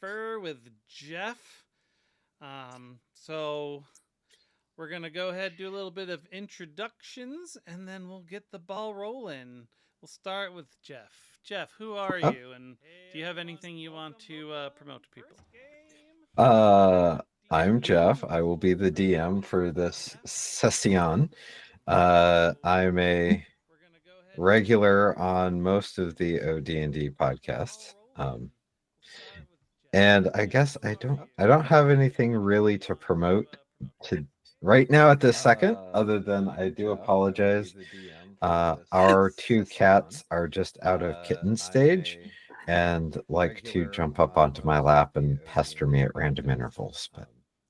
Christopher with Geoff. So we're going to go ahead and do a little bit of introductions, and then we'll get the ball rolling. We'll start with Geoff. Geoff, who are you, and do you have anything you want to promote to people? I'm Geoff. I will be the DM for this session. I'm a regular on most of the OD&D podcasts. And I guess I don't have anything really to promote to right now at this second, other than I do apologize. Our two cats are just out of kitten stage and like to jump up onto my lap and pester me at random intervals. But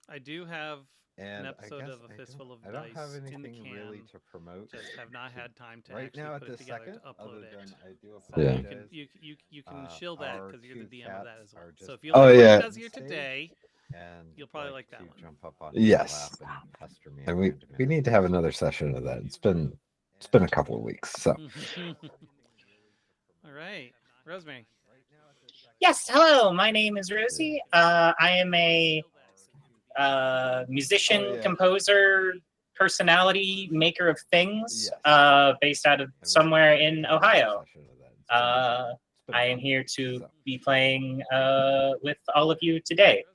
I do have an and I episode guess of A Fistful of I don't have Dice in the anything really can. to promote. Just have not had time to Right actually now at put it this together second, to upload other it. than I do So apologize. you can shill that Our because you're the two DM of that cats as well. are So just if you Oh, like what yeah. he does here today, And you'll probably like like that to one. jump up on my Yes. lap and pester me. And we need to have another session of that. It's been a couple of weeks. So All right, Rosemary. Yes, hello. My name is Rosie. I am a musician, composer, personality, maker of things, based out of somewhere in Ohio. I am here to be playing with all of you today.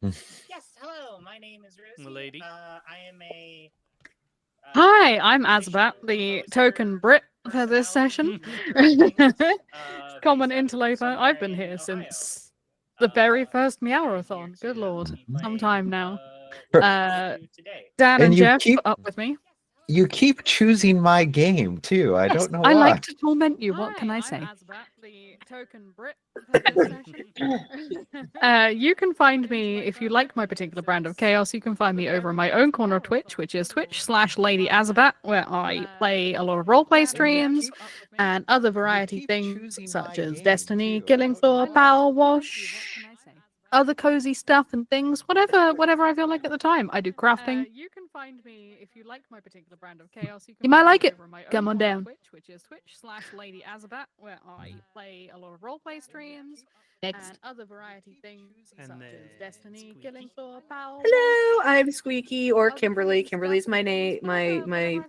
Yes, hello. My name is Rosie. Lady. I am a Hi, I'm Azbat, the token Brit for this session. Common interloper. I've been here since the very first Meowrathon. Good lord, some time now. Dan and you Geoff keep put up with me. you keep choosing my game too. I Yes, don't know I why. like to torment you. What can I say? I'm Azbat, the token Brit for this session. You can find me, if you like my particular brand of chaos, you can find me over on my own corner of Twitch, which is twitch.tv/Lady Azbat, where I play a lot of roleplay streams and other variety things such as Destiny, Killing Floor, Power Wash, other cozy stuff and things, whatever I feel like at the time. I do crafting. You can find me if you like my particular brand of chaos. You might like it. Come on down. Twitch, which is twitch.tv/Lady Azbat, where I play a lot of roleplay streams and other variety things And such then as Destiny, Squeaky. Killing Floor, Power. Hello, I'm Squeaky or Kimberly. Kimberly's my name, my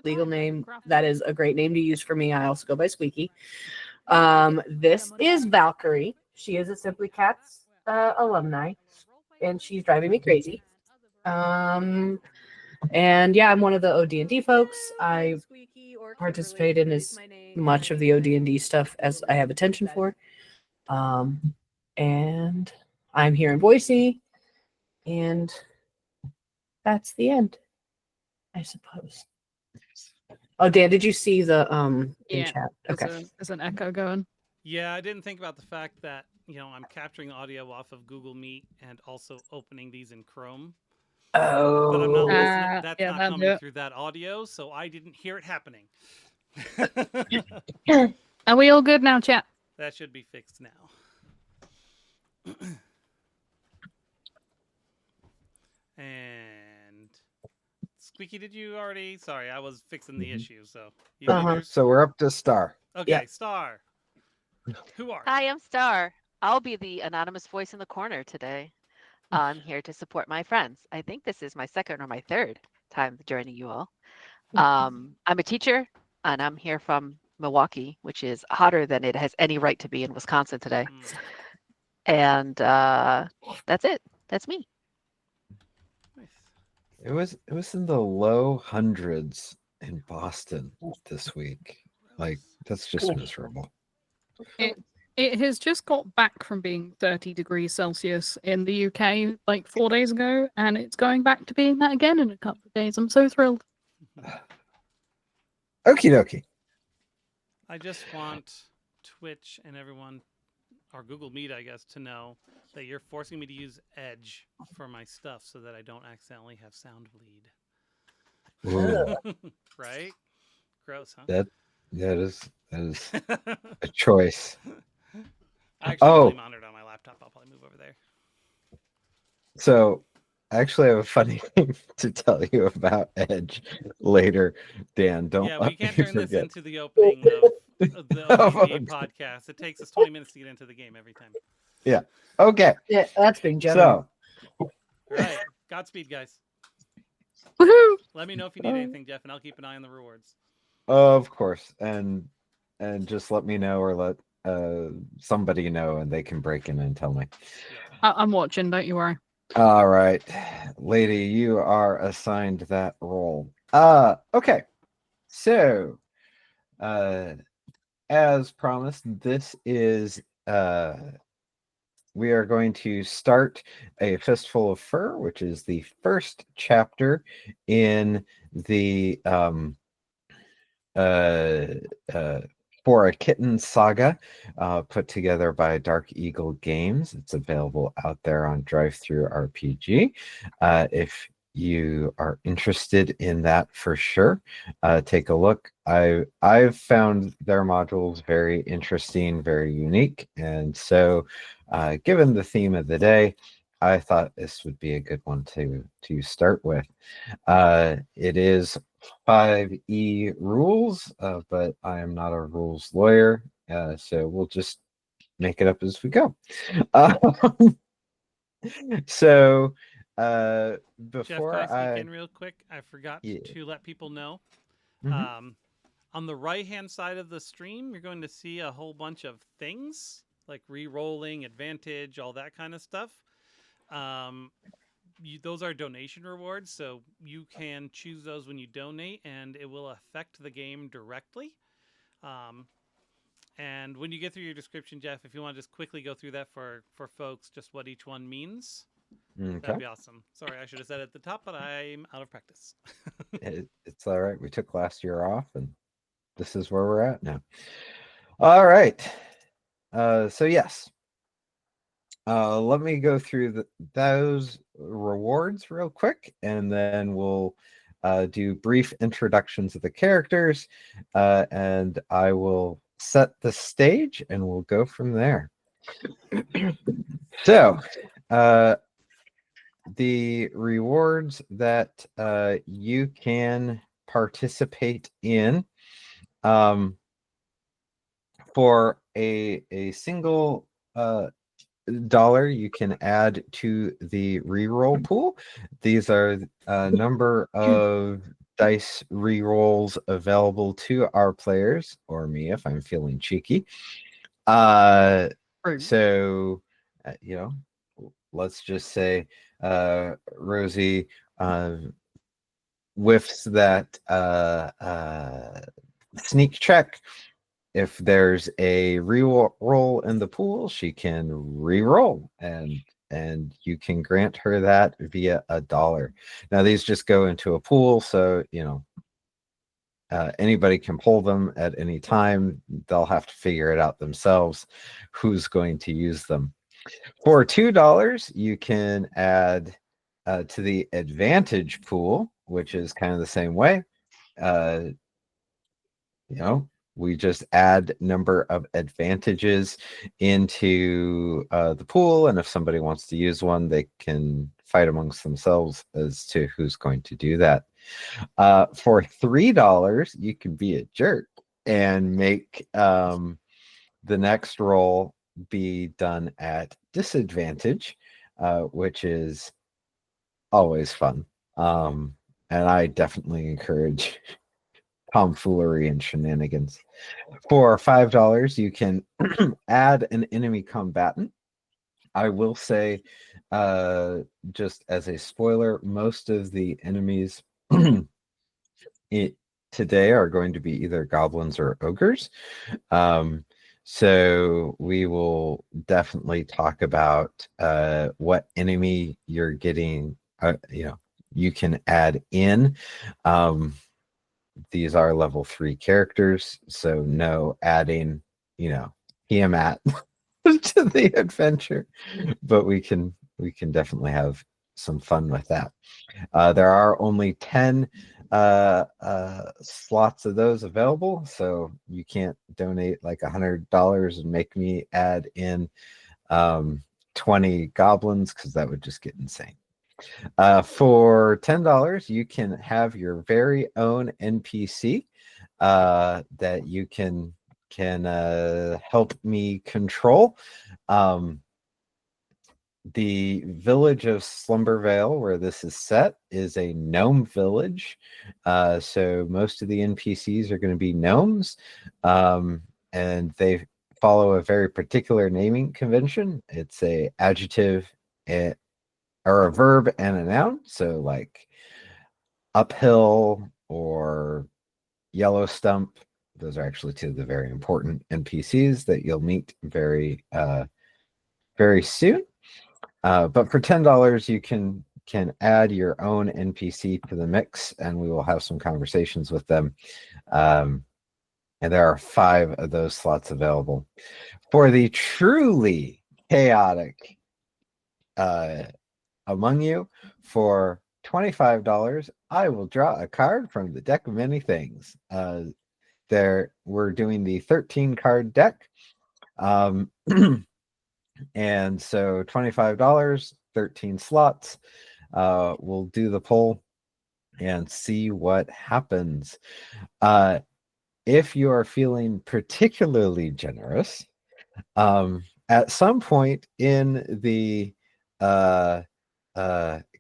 legal name. That is a great name to use for me. I also go by Squeaky. This is Valkyrie. She is a Simply Cats alumni, and she's driving me crazy. And yeah, I'm one of the OD&D folks. I participate in as much of the OD&D stuff as I have attention for. And I'm here in Boise, and that's the end, I suppose. Oh, Dan, did you see the in chat? Okay. There's an echo going. Yeah, I didn't think about the fact that, I'm capturing audio off of Google Meet and also opening these in Chrome. Oh. But I'm not listening. That's yeah, not that's coming it. through that audio, so I didn't hear it happening. Are we all good now, chat? That should be fixed now. And Squeaky, did you already? Sorry, I was fixing the issue. So you did yours? So we're up to Star. Okay, Yeah. Star. Who are? Hi, I'm Star. I'll be the anonymous voice in the corner today. I'm here to support my friends. I think this is my second or my third time joining you all. I'm a teacher, and I'm here from Milwaukee, which is hotter than it has any right to be in Wisconsin today. And that's it. That's me. Nice. It was in the low hundreds in Boston this week. Like that's just miserable. It has just got back from being 30 degrees Celsius in the UK like 4 days ago, and it's going back to being that again in a couple of days. I'm so thrilled. Okie dokie. I just want Twitch and everyone, or Google Meet, I guess, to know that you're forcing me to use Edge for my stuff so that I don't accidentally have sound bleed. Right? Gross, huh? That is a choice. I actually really monitored on my laptop. I'll probably move over there. So I actually have a funny thing to tell you about Edge later, Dan. Don't Yeah, let we can't me turn this forget. into the opening of the ODD podcast. It takes us 20 minutes to get into the game every time. Yeah. Okay. Yeah, that's being generous. So, All right. Godspeed, guys. Woohoo! Let me know if you need anything, Jeff, and I'll keep an eye on the rewards. of course, and just let me know or let somebody know, and they can break in and tell me. I'm watching. Don't you worry. All right, lady, you are assigned that role. Okay. So, as promised, this is we are going to start a Fistful of Fur, which is the first chapter in the For a Kitten saga, put together by Dark Eagle Games. It's available out there on Drive-Thru RPG. If you are interested in that, for sure, take a look. I've found their modules very interesting, very unique, and so given the theme of the day, I thought this would be a good one to start with. It is 5e rules, but I am not a rules lawyer, so we'll just make it up as we go. So before Jeff, can I sneak in real quick? I forgot Yeah. to let people know. Mhm. On the right-hand side of the stream, you're going to see a whole bunch of things like re-rolling, advantage, all that kind of stuff. Those are donation rewards, so you can choose those when you donate, and it will affect the game directly. And when you get through your description, Jeff, if you want to just quickly go through that for folks, just what each one means, that'd be awesome. Sorry, I should have said it at the top, but I'm out of practice. It's all right. We took last year off, and this is where we're at now. All right. So yes. Let me go through those rewards real quick, and then we'll do brief introductions of the characters, and I will set the stage, and we'll go from there. So, the rewards that you can participate in, for a single dollar you can add to the reroll pool. These are a number of dice rerolls available to our players, or me if I'm feeling cheeky. So let's just say Rosie whiffs that sneak check. If there's a re-roll in the pool, she can re-roll, and you can grant her that via $1. Now these just go into a pool, so anybody can pull them at any time. They'll have to figure it out themselves who's going to use them. For $2, you can add to the advantage pool, which is kind of the same way. We just add number of advantages into the pool, and if somebody wants to use one, they can fight amongst themselves as to who's going to do that. For $3, you can be a jerk and make the next roll be done at disadvantage, which is always fun. And I definitely encourage tomfoolery and shenanigans. For $5, you can add an enemy combatant. I will say, just as a spoiler, most of the enemies today are going to be either goblins or ogres. So we will definitely talk about what enemy you're getting. You can add in. These are level 3 characters, so no adding, Tiamat to the adventure, but we can definitely have some fun with that. There are only 10 slots of those available, so you can't donate like $100 and make me add in 20 goblins, because that would just get insane. For $10, you can have your very own NPC that you can help me control. the village of Slumbervale, where this is set, is a gnome village. So most of the NPCs are going to be gnomes, and they follow a very particular naming convention. It's a adjective or a verb and a noun. So like uphill or yellow stump. Those are actually two of the very important NPCs that you'll meet very soon. But for $10, you can add your own NPC to the mix, and we will have some conversations with them. And there are 5 of those slots available. For the truly chaotic among you, for $25, I will draw a card from the deck of many things. We're doing the 13 card deck. And so $25, 13 slots. We'll do the poll and see what happens. If you are feeling particularly generous, at some point in the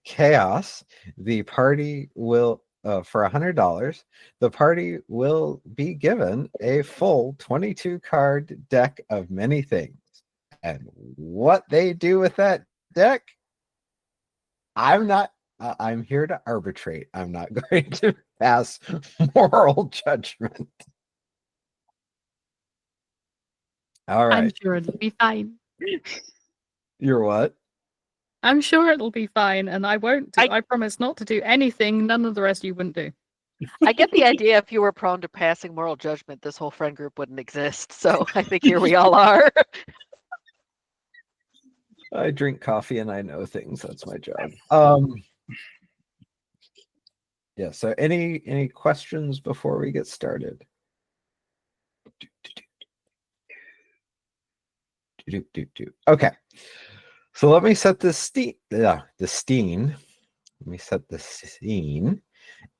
chaos, the party will, for $100, the party will be given a full 22 card deck of many things. And what they do with that deck, I'm here to arbitrate. I'm not going to pass moral judgment. All right. I'm sure it'll be fine. You're what? I'm sure it'll be fine, and I won't do. I promise not to do anything none of the rest of you wouldn't do. I get the idea if you were prone to passing moral judgment, this whole friend group wouldn't exist. So I think here we all are. I drink coffee and I know things. That's my job. Yeah. So any questions before we get started? Okay. So let me set the scene. Let me set the scene,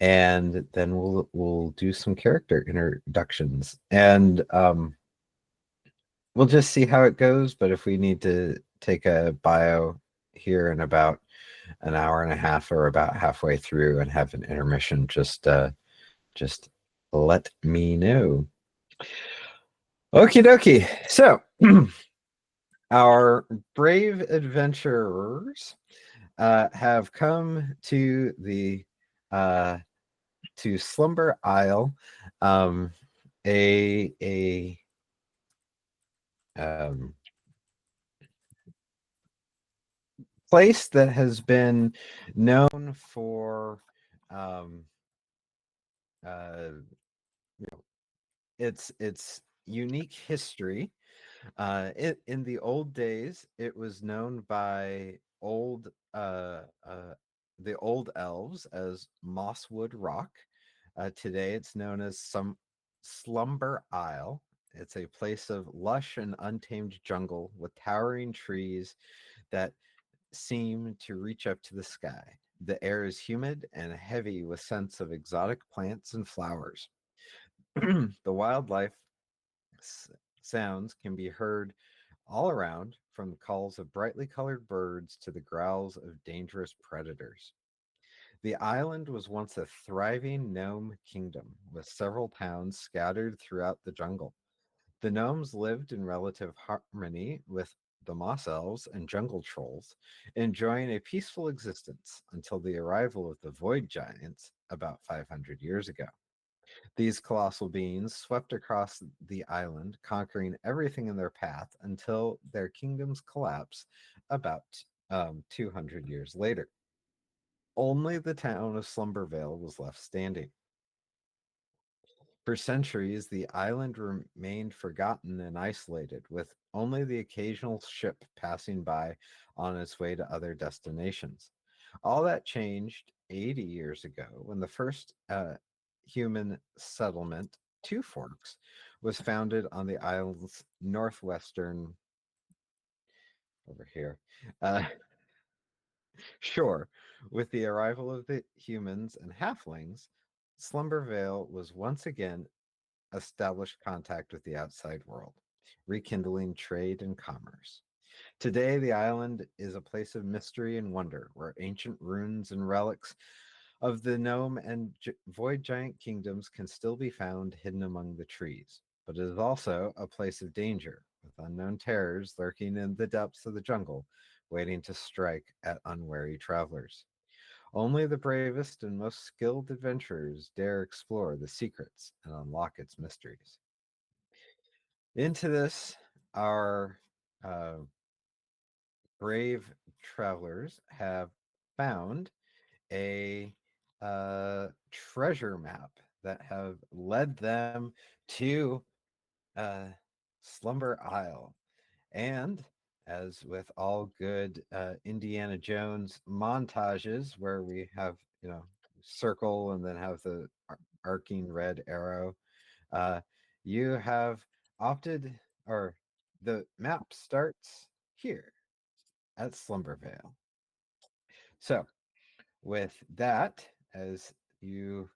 and then we'll do some character introductions, and we'll just see how it goes. But if we need to take a bio here in about an hour and a half or about halfway through and have an intermission, just let me know. Okie dokie. So our brave adventurers have come to the to Slumber Isle, a place that has been known for its unique history. In the old days, it was known by the old elves as Mosswood Rock. Today, it's known as some Slumber Isle. It's a place of lush and untamed jungle with towering trees that seem to reach up to the sky. The air is humid and heavy with scents of exotic plants and flowers. The wildlife sounds can be heard all around, from the calls of brightly colored birds to the growls of dangerous predators. The island was once a thriving gnome kingdom with several towns scattered throughout the jungle. The gnomes lived in relative harmony with the moss elves and jungle trolls, enjoying a peaceful existence until the arrival of the void giants about 500 years ago. These colossal beings swept across the island, conquering everything in their path until their kingdoms collapsed about 200 years later. Only the town of Slumbervale was left standing. For centuries, the island remained forgotten and isolated, with only the occasional ship passing by on its way to other destinations. All that changed 80 years ago when the first human settlement, Two Forks, was founded on the island's northwestern, over here, shore. With the arrival of the humans and halflings, Slumbervale was once again established contact with the outside world, rekindling trade and commerce. Today, the island is a place of mystery and wonder, where ancient ruins and relics of the gnome and void giant kingdoms can still be found hidden among the trees. But it is also a place of danger, with unknown terrors lurking in the depths of the jungle, waiting to strike at unwary travelers. Only the bravest and most skilled adventurers dare explore the secrets and unlock its mysteries. Into this, our brave travelers have found a treasure map that have led them to Slumber Isle. And as with all good Indiana Jones montages, where we have, circle and then have the arcing red arrow, you have opted, or the map starts here at Slumbervale. So, with that, as you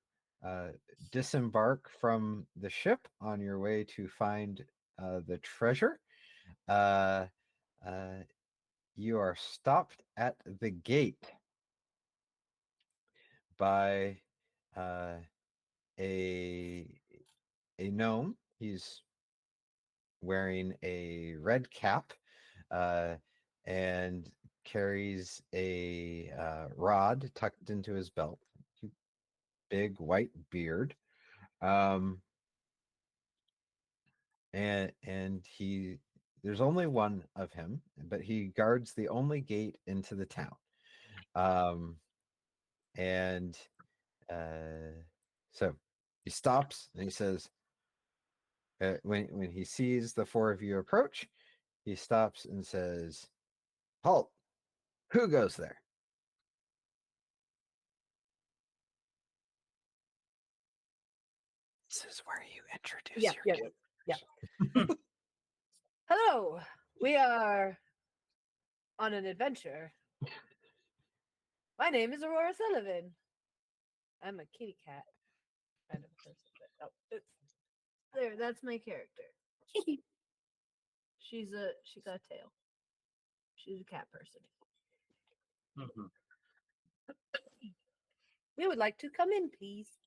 disembark from the ship on your way to find the treasure, you are stopped at the gate by a gnome. He's wearing a red cap and carries a rod tucked into his belt. Big white beard. And he there's only one of him, but he guards the only gate into the town. And so he stops and he says, when he sees the four of you approach, he stops and says, "Halt! Who goes there?" This is where you introduce your Hello, we are on an adventure. My name is Aurora Sullivan. I'm a kitty cat kind of person. But, there, that's my character. She got a tail. She's a cat person. Mhm. We would like to come in, please.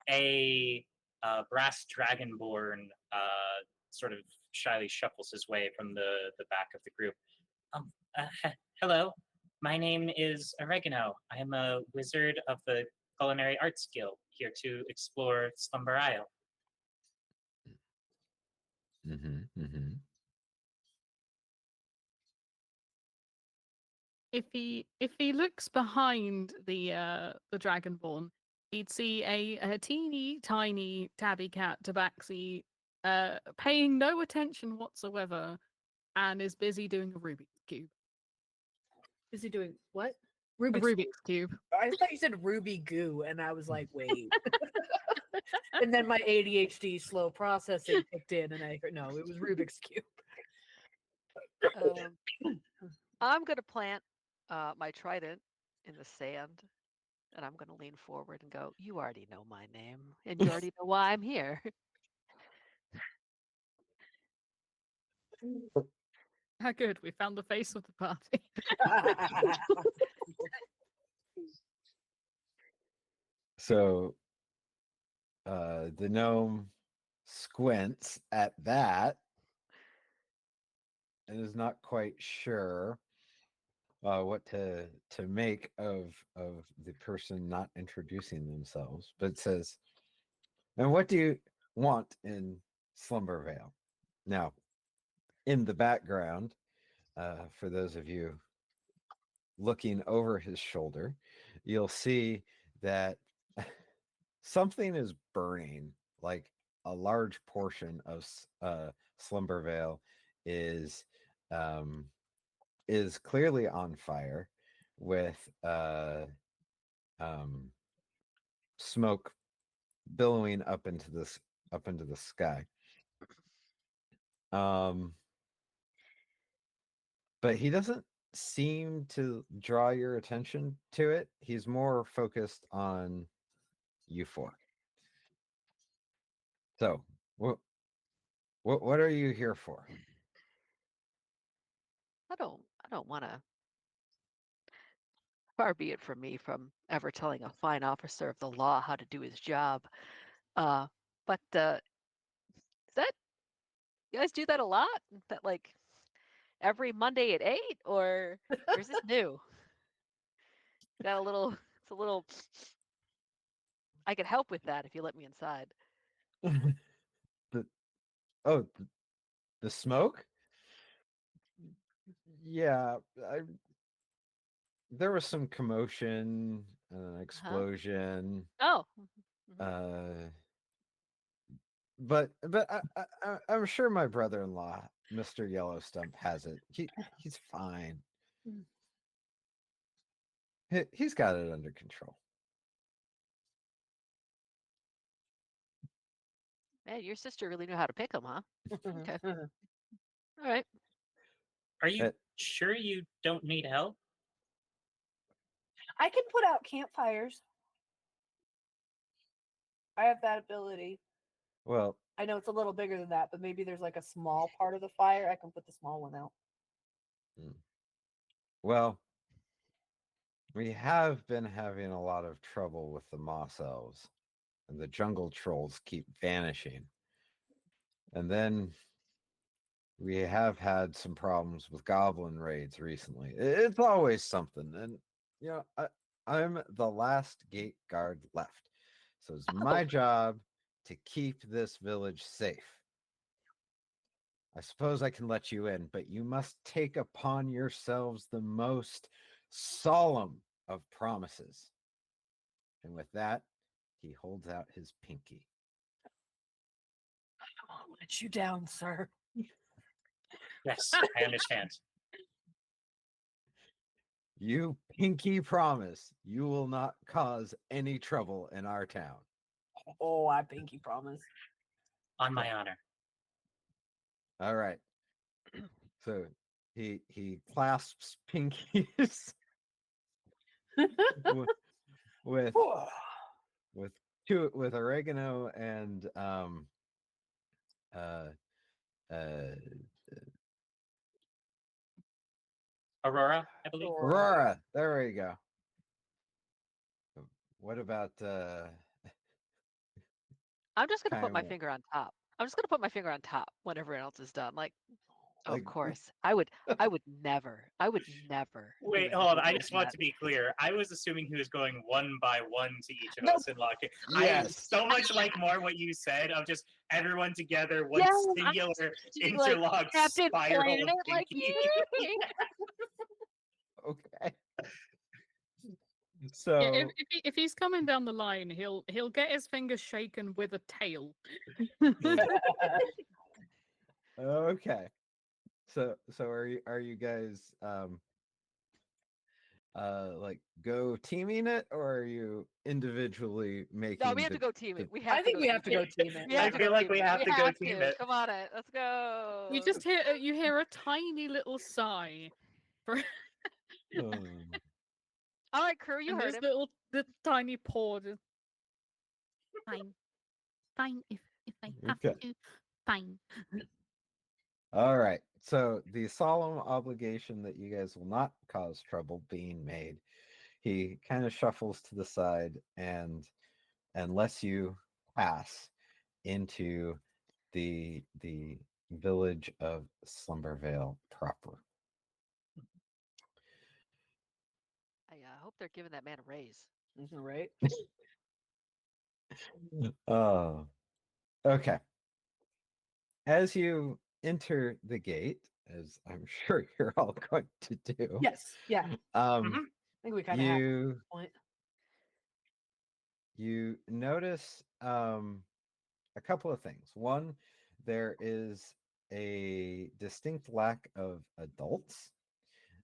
A brass dragonborn sort of shyly shuffles his way from the back of the group. Hello, my name is Oregano. I am a wizard of the Culinary Arts Guild, here to explore Slumber Isle. If he looks behind the dragonborn, he'd see a teeny tiny tabby cat tabaxi paying no attention whatsoever and is busy doing a Rubik's Cube. Is he doing what? Rubik's Cube. I thought you said Ruby Goo, and I was like, wait. And then my ADHD slow processing kicked in, and I heard, no, it was Rubik's Cube. I'm going to plant my trident in the sand, and I'm going to lean forward and go, "You already know my name, and you already know why I'm here." How good. We found the face of the party. So the gnome squints at that and is not quite sure what to make of the person not introducing themselves, but says, "And what do you want in Slumbervale?" Now, in the background, for those of you looking over his shoulder, you'll see that something is burning. Like a large portion of Slumbervale is clearly on fire, with smoke billowing up into the sky. But he doesn't seem to draw your attention to it. He's more focused on you four. So, What are you here for? I don't want to. Far be it from me from ever telling a fine officer of the law how to do his job. But is that you guys do that a lot? That like every Monday at 8, or is this new? Got a little. It's a little. I could help with that if you let me inside. The smoke? Yeah, there was some commotion and an explosion. Oh. But I'm sure my brother-in-law, Mr. Yellowstump, has it. He's fine. He's got it under control. Man, your sister really knew how to pick them, huh? Okay. All right. Are you sure you don't need help? I can put out campfires. I have that ability. Well, I know it's a little bigger than that, but maybe there's like a small part of the fire. I can put the small one out. Well, we have been having a lot of trouble with the moss elves, and the jungle trolls keep vanishing. And then we have had some problems with goblin raids recently. It's always something. And, I'm the last gate guard left. So it's my job to keep this village safe. I suppose I can let you in, but you must take upon yourselves the most solemn of promises. And with that, he holds out his pinky. I won't let you down, sir. Yes, I understand. You pinky promise you will not cause any trouble in our town. Oh, I pinky promise. On my honor. All right. So he clasps pinkies with oregano and Aurora, I believe. Aurora. There we go. What about I'm just gonna put my Kyle? finger on top. I'm just gonna put my finger on top when everyone else is done. Like, of Like- course, I would never. do Wait, hold on. anything I like just want that. to be clear. I was assuming he was going one by one to each of No. us and locking. Yes. I so much like more what you said of just everyone together, one Yes, I'm singular just like interlocked Captain spiral Planet, of like pinky. you. Okay. Yeah, So if he's coming down the line, he'll get his fingers shaken with a tail. okay. So are you guys like go teaming it, or are you individually making No, we have to go team it. We have I to think go we have to team go it. team it. We have I to feel go like team we it. have to go team it. Come on it. Let's go. You just hear a tiny little sigh. All right, crew, you And heard this him. the tiny paw just fine if I have Okay. to, fine. All right. So the solemn obligation that you guys will not cause trouble being made. He kind of shuffles to the side and lets you pass into the village of Slumbervale proper. I hope they're giving that man a raise. Right? Oh, okay. As you enter the gate, as I'm sure you're all going to do. Yes. Yeah. I Um, think we kind of have to at you this point. you notice a couple of things. One, there is a distinct lack of adults.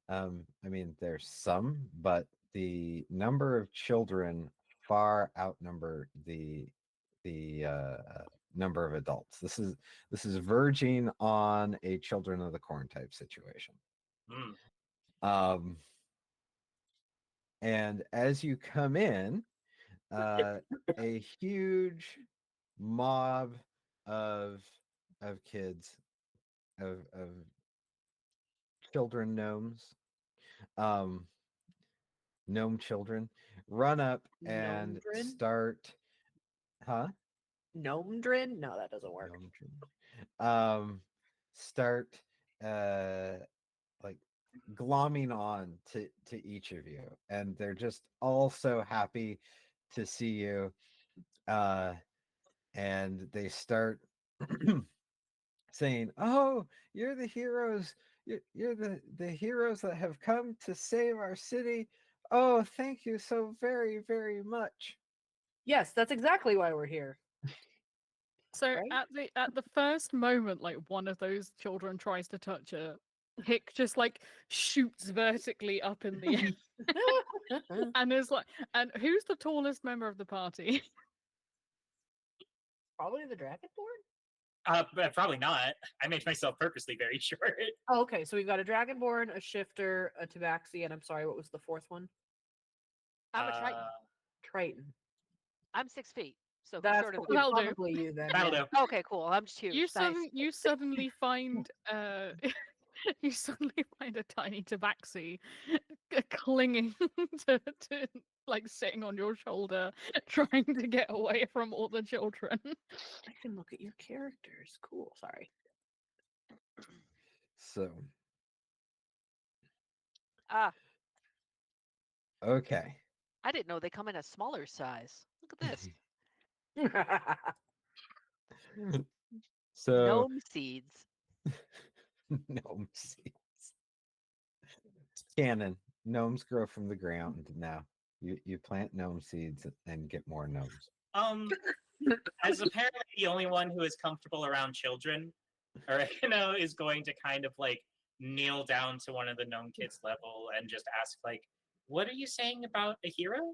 I mean, there's some, but the number of children far outnumber the number of adults. This is verging on a Children of the Corn type situation. And as you come in, a huge mob of of kids, of children gnomes, gnome children, run up and Gnomedrin? start, huh? Gnomedrin? No, that doesn't work. Start like glomming on to each of you, and they're just all so happy to see you, and they start saying, "Oh, you're the heroes. You're the heroes that have come to save our city. Oh, thank you so very, very much." Yes, that's exactly why we're here. So Right? at the first moment, like one of those children tries to touch her, Hick just like shoots vertically up in the air and is like, and who's the tallest member of the party? Probably the Dragonborn? But probably not. I made myself purposely very short. Oh, okay, so we've got a Dragonborn, a Shifter, a Tabaxi, and I'm sorry, what was the fourth one? I'm a Triton. Triton. I'm 6 feet. So who's That's shorter than probably, me? That'll do. probably you then. That'll yeah. do. Okay, cool. I'm just huge. Nice. You suddenly find you suddenly find a tiny tabaxi clinging to like sitting on your shoulder, trying to get away from all the children. I can look at your characters. Cool. Sorry. So, Ah, okay. I didn't know they come in a smaller size. Look at this. So Gnome seeds. gnome seeds. It's canon. Gnomes grow from the ground now. You plant gnome seeds and get more gnomes. As apparently the only one who is comfortable around children, Oregano is going to kind of like kneel down to one of the gnome kids' level and just ask, like, "What are you saying about a hero?"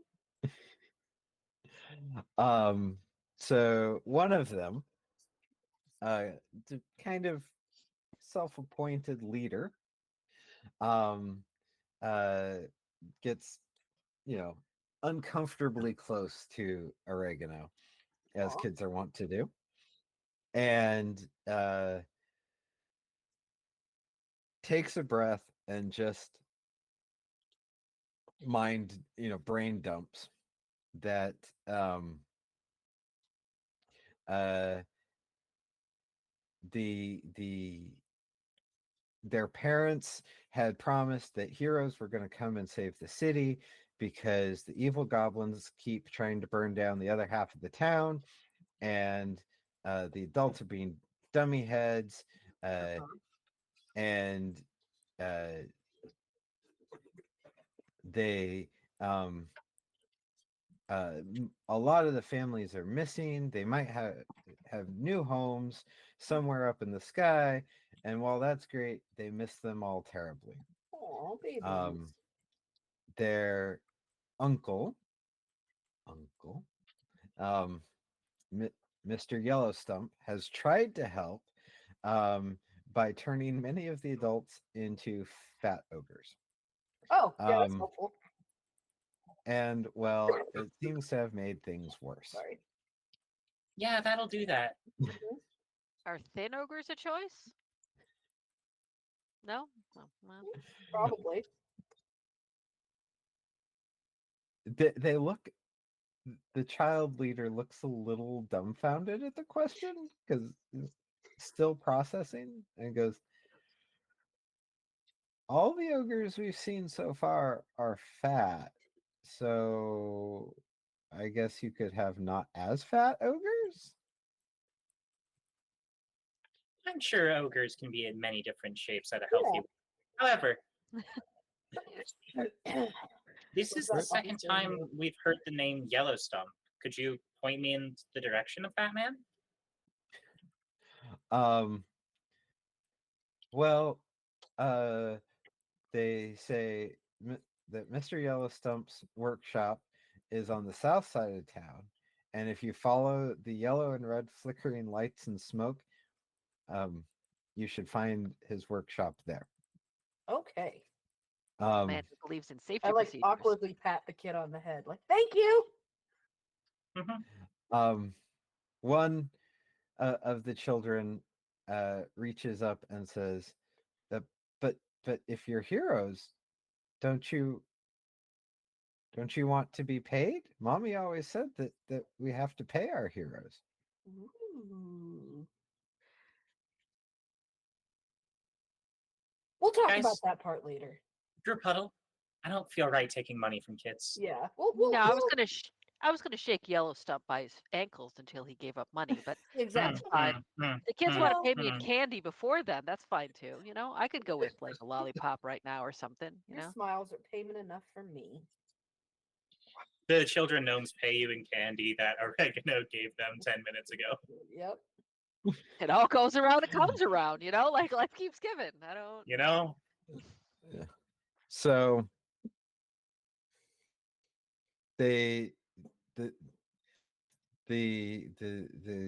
So one of them, the kind of self-appointed leader, gets, uncomfortably close to Oregano, as kids are wont to do, and takes a breath and just brain dumps that their parents had promised that heroes were going to come and save the city because the evil goblins keep trying to burn down the other half of the town, and the adults are being dummy heads, and they a lot of the families are missing. They might have new homes somewhere up in the sky, and while that's great, they miss them all terribly. Oh, baby. Their uncle, Mr. Yellowstump, has tried to help by turning many of the adults into fat ogres. Oh, yeah, that's helpful. And well, it seems to have made things worse. Sorry. Yeah, that'll do that. Are thin ogres a choice? No? Oh, well. Probably. They look. The child leader looks a little dumbfounded at the question because still processing, and goes, "All the ogres we've seen so far are fat, so I guess you could have not as fat ogres." I'm sure ogres can be in many different shapes at a healthy way. However, this is the second time we've heard the name Yellowstump. Could you point me in the direction of that man? Well, they say that Mr. Yellowstump's workshop is on the south side of town, and if you follow the yellow and red flickering lights and smoke, you should find his workshop there. Okay. Man who believes in safety I like procedures. awkwardly pat the kid on the head, like, "Thank you." One of the children reaches up and says, "But if you're heroes, don't you want to be paid? Mommy always said that we have to pay our heroes." Ooh. We'll talk Guys. about that part later. Drew Puddle, I don't feel right taking money from kids. Yeah. No, I was gonna shake Yellow Stump by his ankles until he gave up money, but Exactly. that's fine. The kids want to pay me in mm. candy before then. That's fine too. You know, I could go with like a lollipop right now or something. You Your know, smiles are payment enough for me. The children gnomes pay you in candy that Oregano gave them 10 minutes ago. Yep. it all goes around. It comes around. You know, like life keeps giving. I don't. You know? Yeah. So the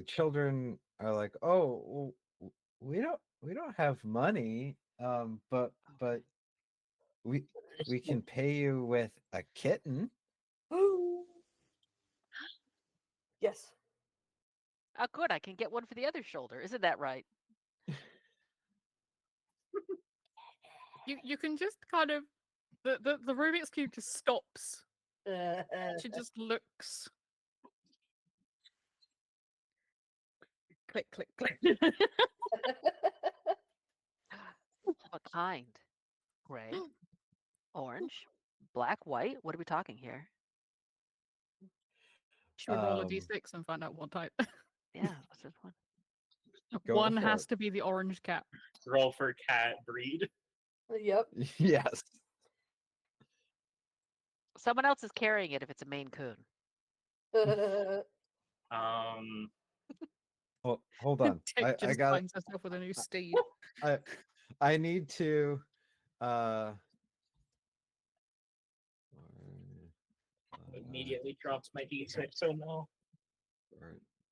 children are like, "Oh, well, we don't have money, but we can pay you with a kitten." Yes. Oh, good. I can get one for the other shoulder. Isn't that right? You can just kind of the Rubik's Cube just stops. She just looks. Click, click, click. What kind? Gray, orange, black, white. What are we talking here? Should we roll a d6 and find out what type? Yeah, what's this one? One for has it. to be the orange cat. Roll for cat breed. Yep. Yes. Someone else is carrying it if it's a Maine Coon. Well, hold on. Ted I just got. finds herself with a new steed. I need to. Immediately drops my d6. So no.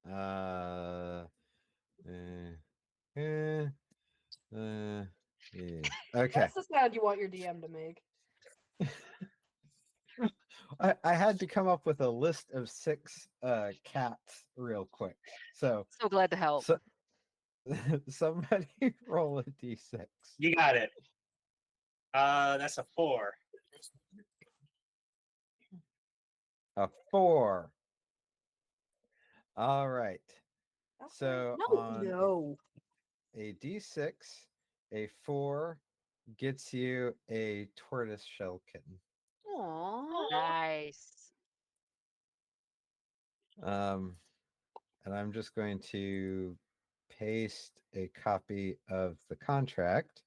Yeah. Okay. That's the sound you want your DM to make. I had to come up with a list of 6 cats real quick. So glad to help. So, somebody roll a d6. You got it. That's a 4. A 4. All right. So no. A d6, a 4 gets you a tortoise shell kitten. Aww. Nice. And I'm just going to paste a copy of the contract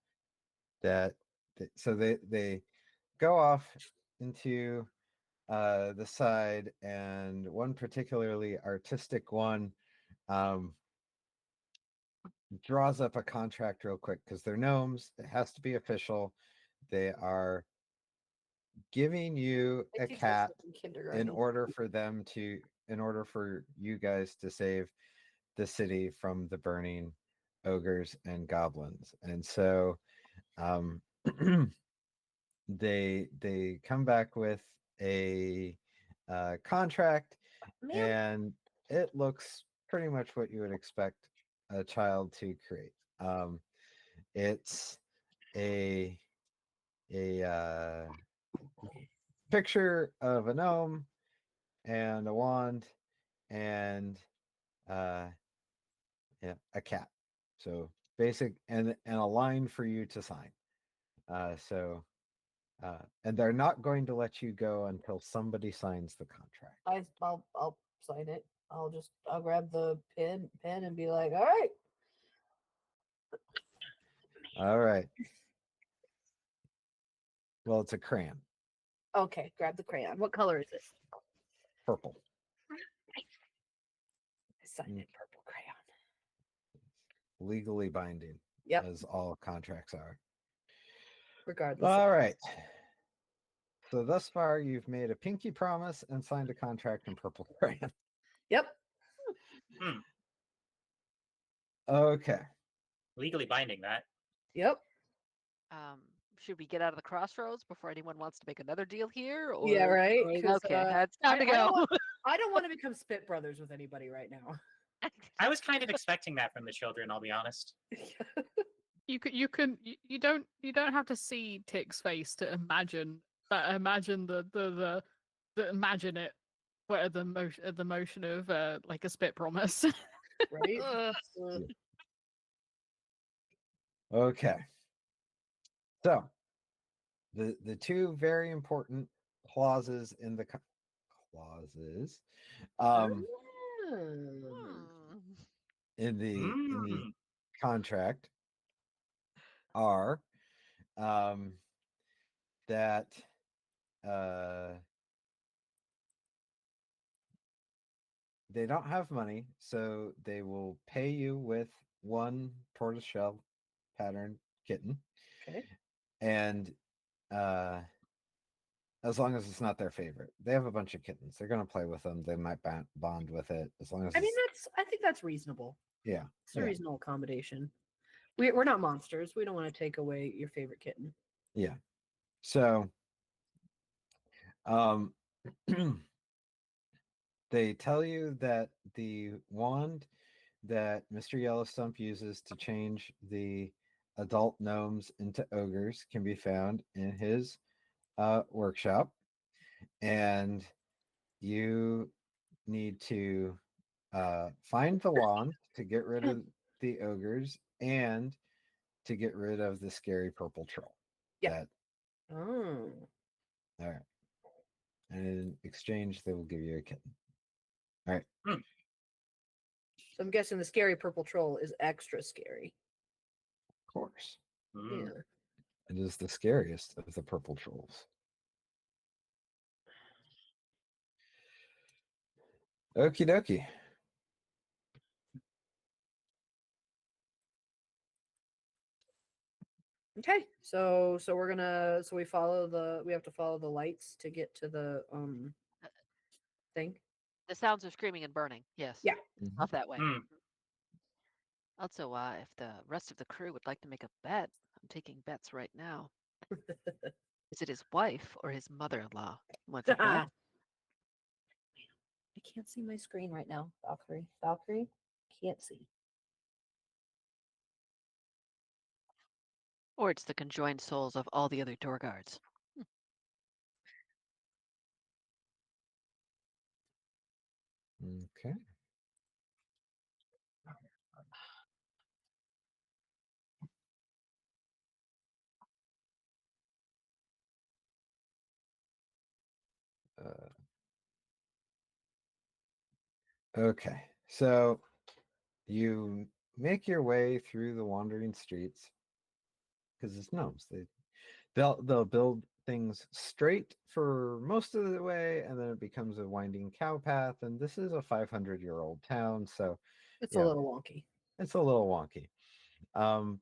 so they go off into the side, and one particularly artistic one draws up a contract real quick because they're gnomes. It has to be official. They are giving you a cat in order for you guys to save the city from the burning ogres and goblins. And so they come back with a contract, and it looks pretty much what you would expect a child to create. It's a picture of a gnome and a wand and a cat. So basic, and a line for you to sign. And they're not going to let you go until somebody signs the contract. I'll sign it. I'll grab the pen and be like, all right. All right. Well, it's a crayon. Okay, grab the crayon. What color is it? Purple. I signed it purple crayon. Legally binding. Yep. As all contracts are. Regardless. All right. So thus far, you've made a pinky promise and signed a contract in purple crayon. Yep. Okay. Legally binding that. Yep. Should we get out of the crossroads before anyone wants to make another deal here? Or... Yeah, right. Okay, that's time to go. I don't want to become spit brothers with anybody right now. I was kind of expecting that from the children, I'll be honest. You don't have to see Tick's face to imagine the imagine it, where the motion of like a spit promise. Right? Okay. So the two very important clauses in the clauses in the contract are that they don't have money, so they will pay you with one tortoiseshell pattern kitten. Okay. And as long as it's not their favorite. They have a bunch of kittens. They're going to play with them. They might bond with it as long as I think that's reasonable. Yeah. It's a reasonable accommodation. We're not monsters. We don't want to take away your favorite kitten. Yeah. So they tell you that the wand that Mr. Yellowstump uses to change the adult gnomes into ogres can be found in his workshop, and you need to find the wand to get rid of the ogres and to get rid of the scary purple troll. Yeah. Oh. All right. And in exchange, they will give you a kitten. All right. So I'm guessing the scary purple troll is extra scary. Of course. Yeah. It is the scariest of the purple trolls. Okie dokie. Okay, so we have to follow the lights to get to the thing. The sounds of screaming and burning. Yes. Yeah. Off that way. Mm. Also, if the rest of the crew would like to make a bet, I'm taking bets right now. Is it his wife or his mother-in-law? What's a bet? I can't see my screen right now. Valkyrie, can't see. Or it's the conjoined souls of all the other tour guards. Okay. Okay. So you make your way through the wandering streets because it's gnomes. They'll build things straight for most of the way, and then it becomes a winding cow path. And this is a 500-year-old town, so It's a little wonky. it's a little wonky.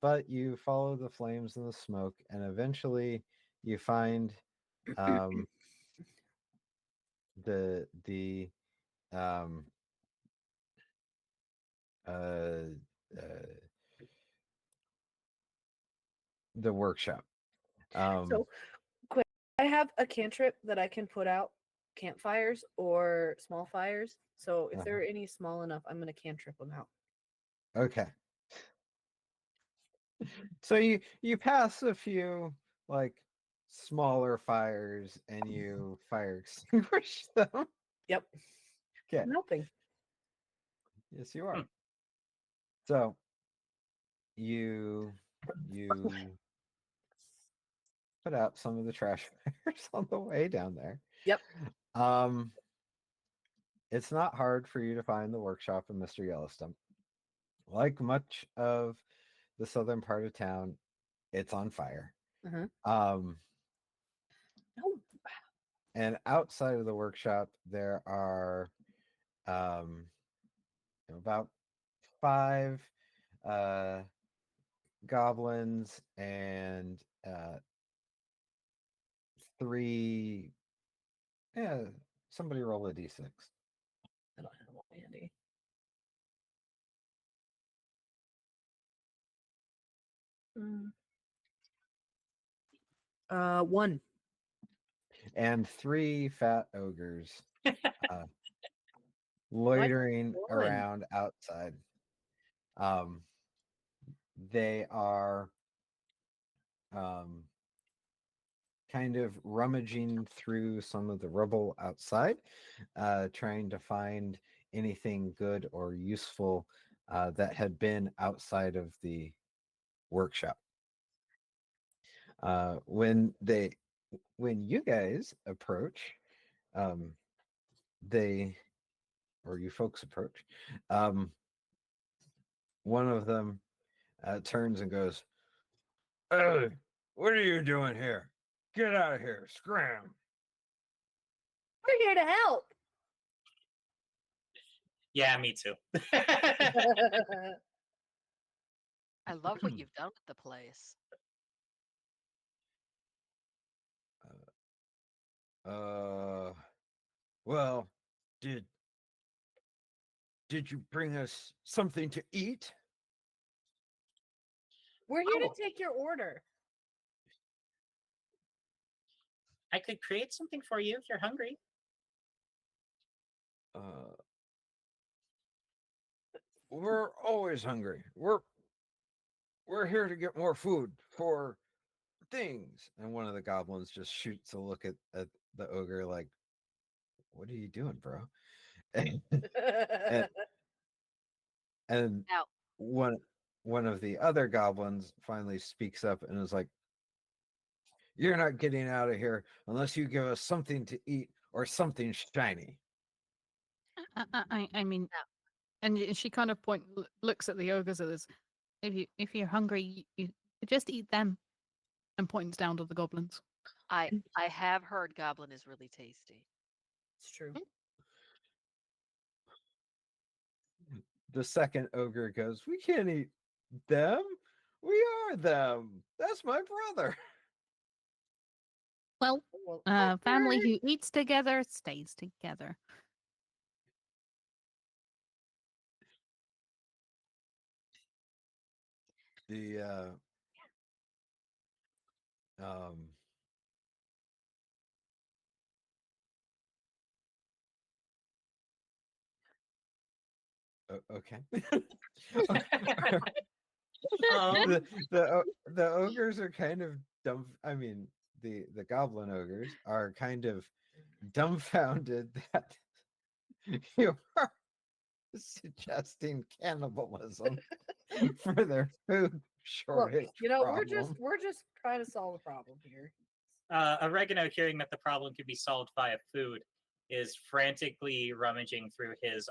But you follow the flames and the smoke, and eventually you find the um, the workshop. So quick, I have a cantrip that I can put out campfires or small fires. So if they're any small enough, I'm gonna cantrip them out. Okay. So you pass a few like smaller fires and you fire extinguish them. Yep. Okay. I'm helping. Yes, you are. So you put out some of the trash fires on the way down there. Yep. It's not hard for you to find the workshop of Mr. Yellowstone. Like much of the southern part of town, it's on fire. Oh. And outside of the workshop, there are about 5 goblins and 3. Yeah, somebody roll a d6. I don't have one handy. 1. And 3 fat ogres loitering What? around outside. They are kind of rummaging through some of the rubble outside, trying to find anything good or useful that had been outside of the workshop. When you guys approach, you folks approach, one of them turns and goes, "Hey, what are you doing here? Get out of here, scram!" We're here to help. Yeah, me too. I love what you've done with the place. Well, did you bring us something to eat? We're here to take your order. I could create something for you if you're hungry. We're always hungry. We're here to get more food for things. And one of the goblins just shoots a look at the ogre like, "What are you doing, bro?" and Now, one of the other goblins finally speaks up and is like, "You're not getting out of here unless you give us something to eat or something shiny." I mean, and she kind of looks at the ogres as, if you're hungry, you just eat them, and points down to the goblins. I have heard goblin is really tasty. It's true. The second ogre goes, "We can't eat them. We are them. That's my brother." Well, family who eats together stays together. The okay. The ogres are kind of dumb. I mean, the goblin ogres are kind of dumbfounded that you are suggesting cannibalism for their food shortage. Look, we're just trying to solve a problem here. Oregano, hearing that the problem could be solved via food, is frantically rummaging through his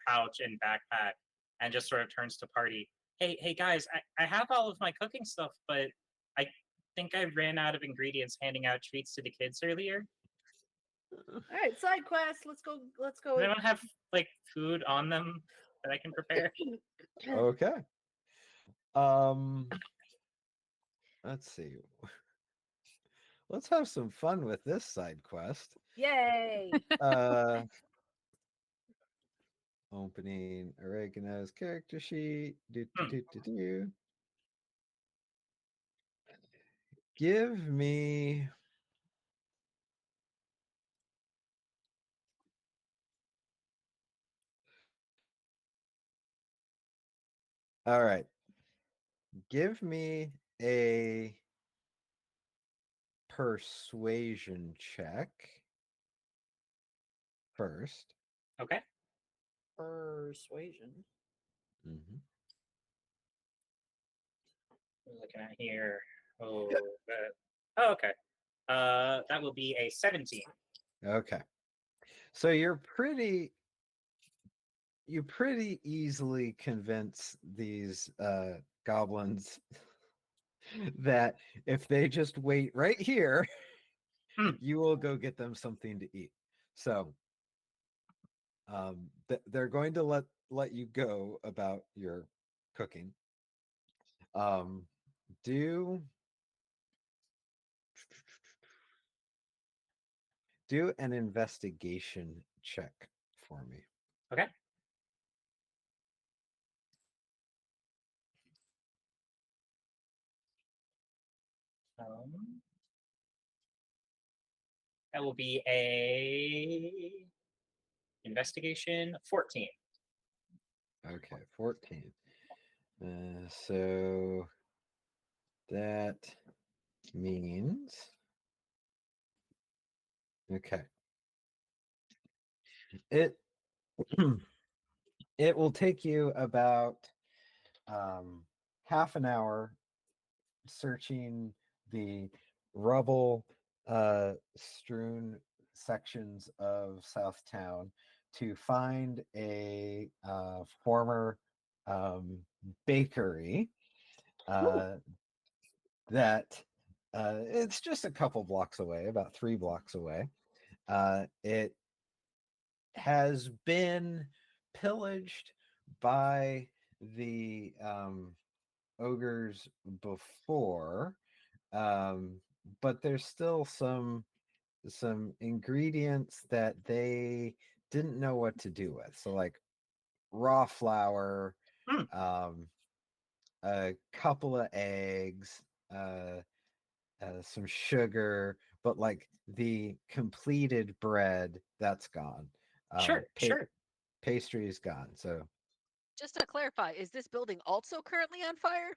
pouch and backpack and just sort of turns to party. Hey guys, I have all of my cooking stuff, but I think I ran out of ingredients handing out treats to the kids earlier. All right, side quest. Let's go. Does anyone have like food on them that I can prepare? Okay. Let's see. Let's have some fun with this side quest. Yay! Opening Oregano's character sheet. Give me all right. Give me a persuasion check first. Okay. Persuasion. Mm-hmm. We're looking at here. Okay. That will be a 17. Okay. So you pretty easily convince these goblins that if they just wait right here, you will go get them something to eat. So they're going to let you go about your cooking. Do an investigation check for me. Okay. That will be a Investigation 14. Okay, 14. So that means okay. It it will take you about half an hour searching the rubble strewn sections of Southtown to find a former bakery that it's just a couple blocks away, about 3 blocks away. It has been pillaged by the ogres before, but there's still some ingredients that they didn't know what to do with. So like raw flour, a couple of eggs, some sugar, but like the completed bread, that's gone. Sure. Pastry is gone. So Just to clarify, is this building also currently on fire?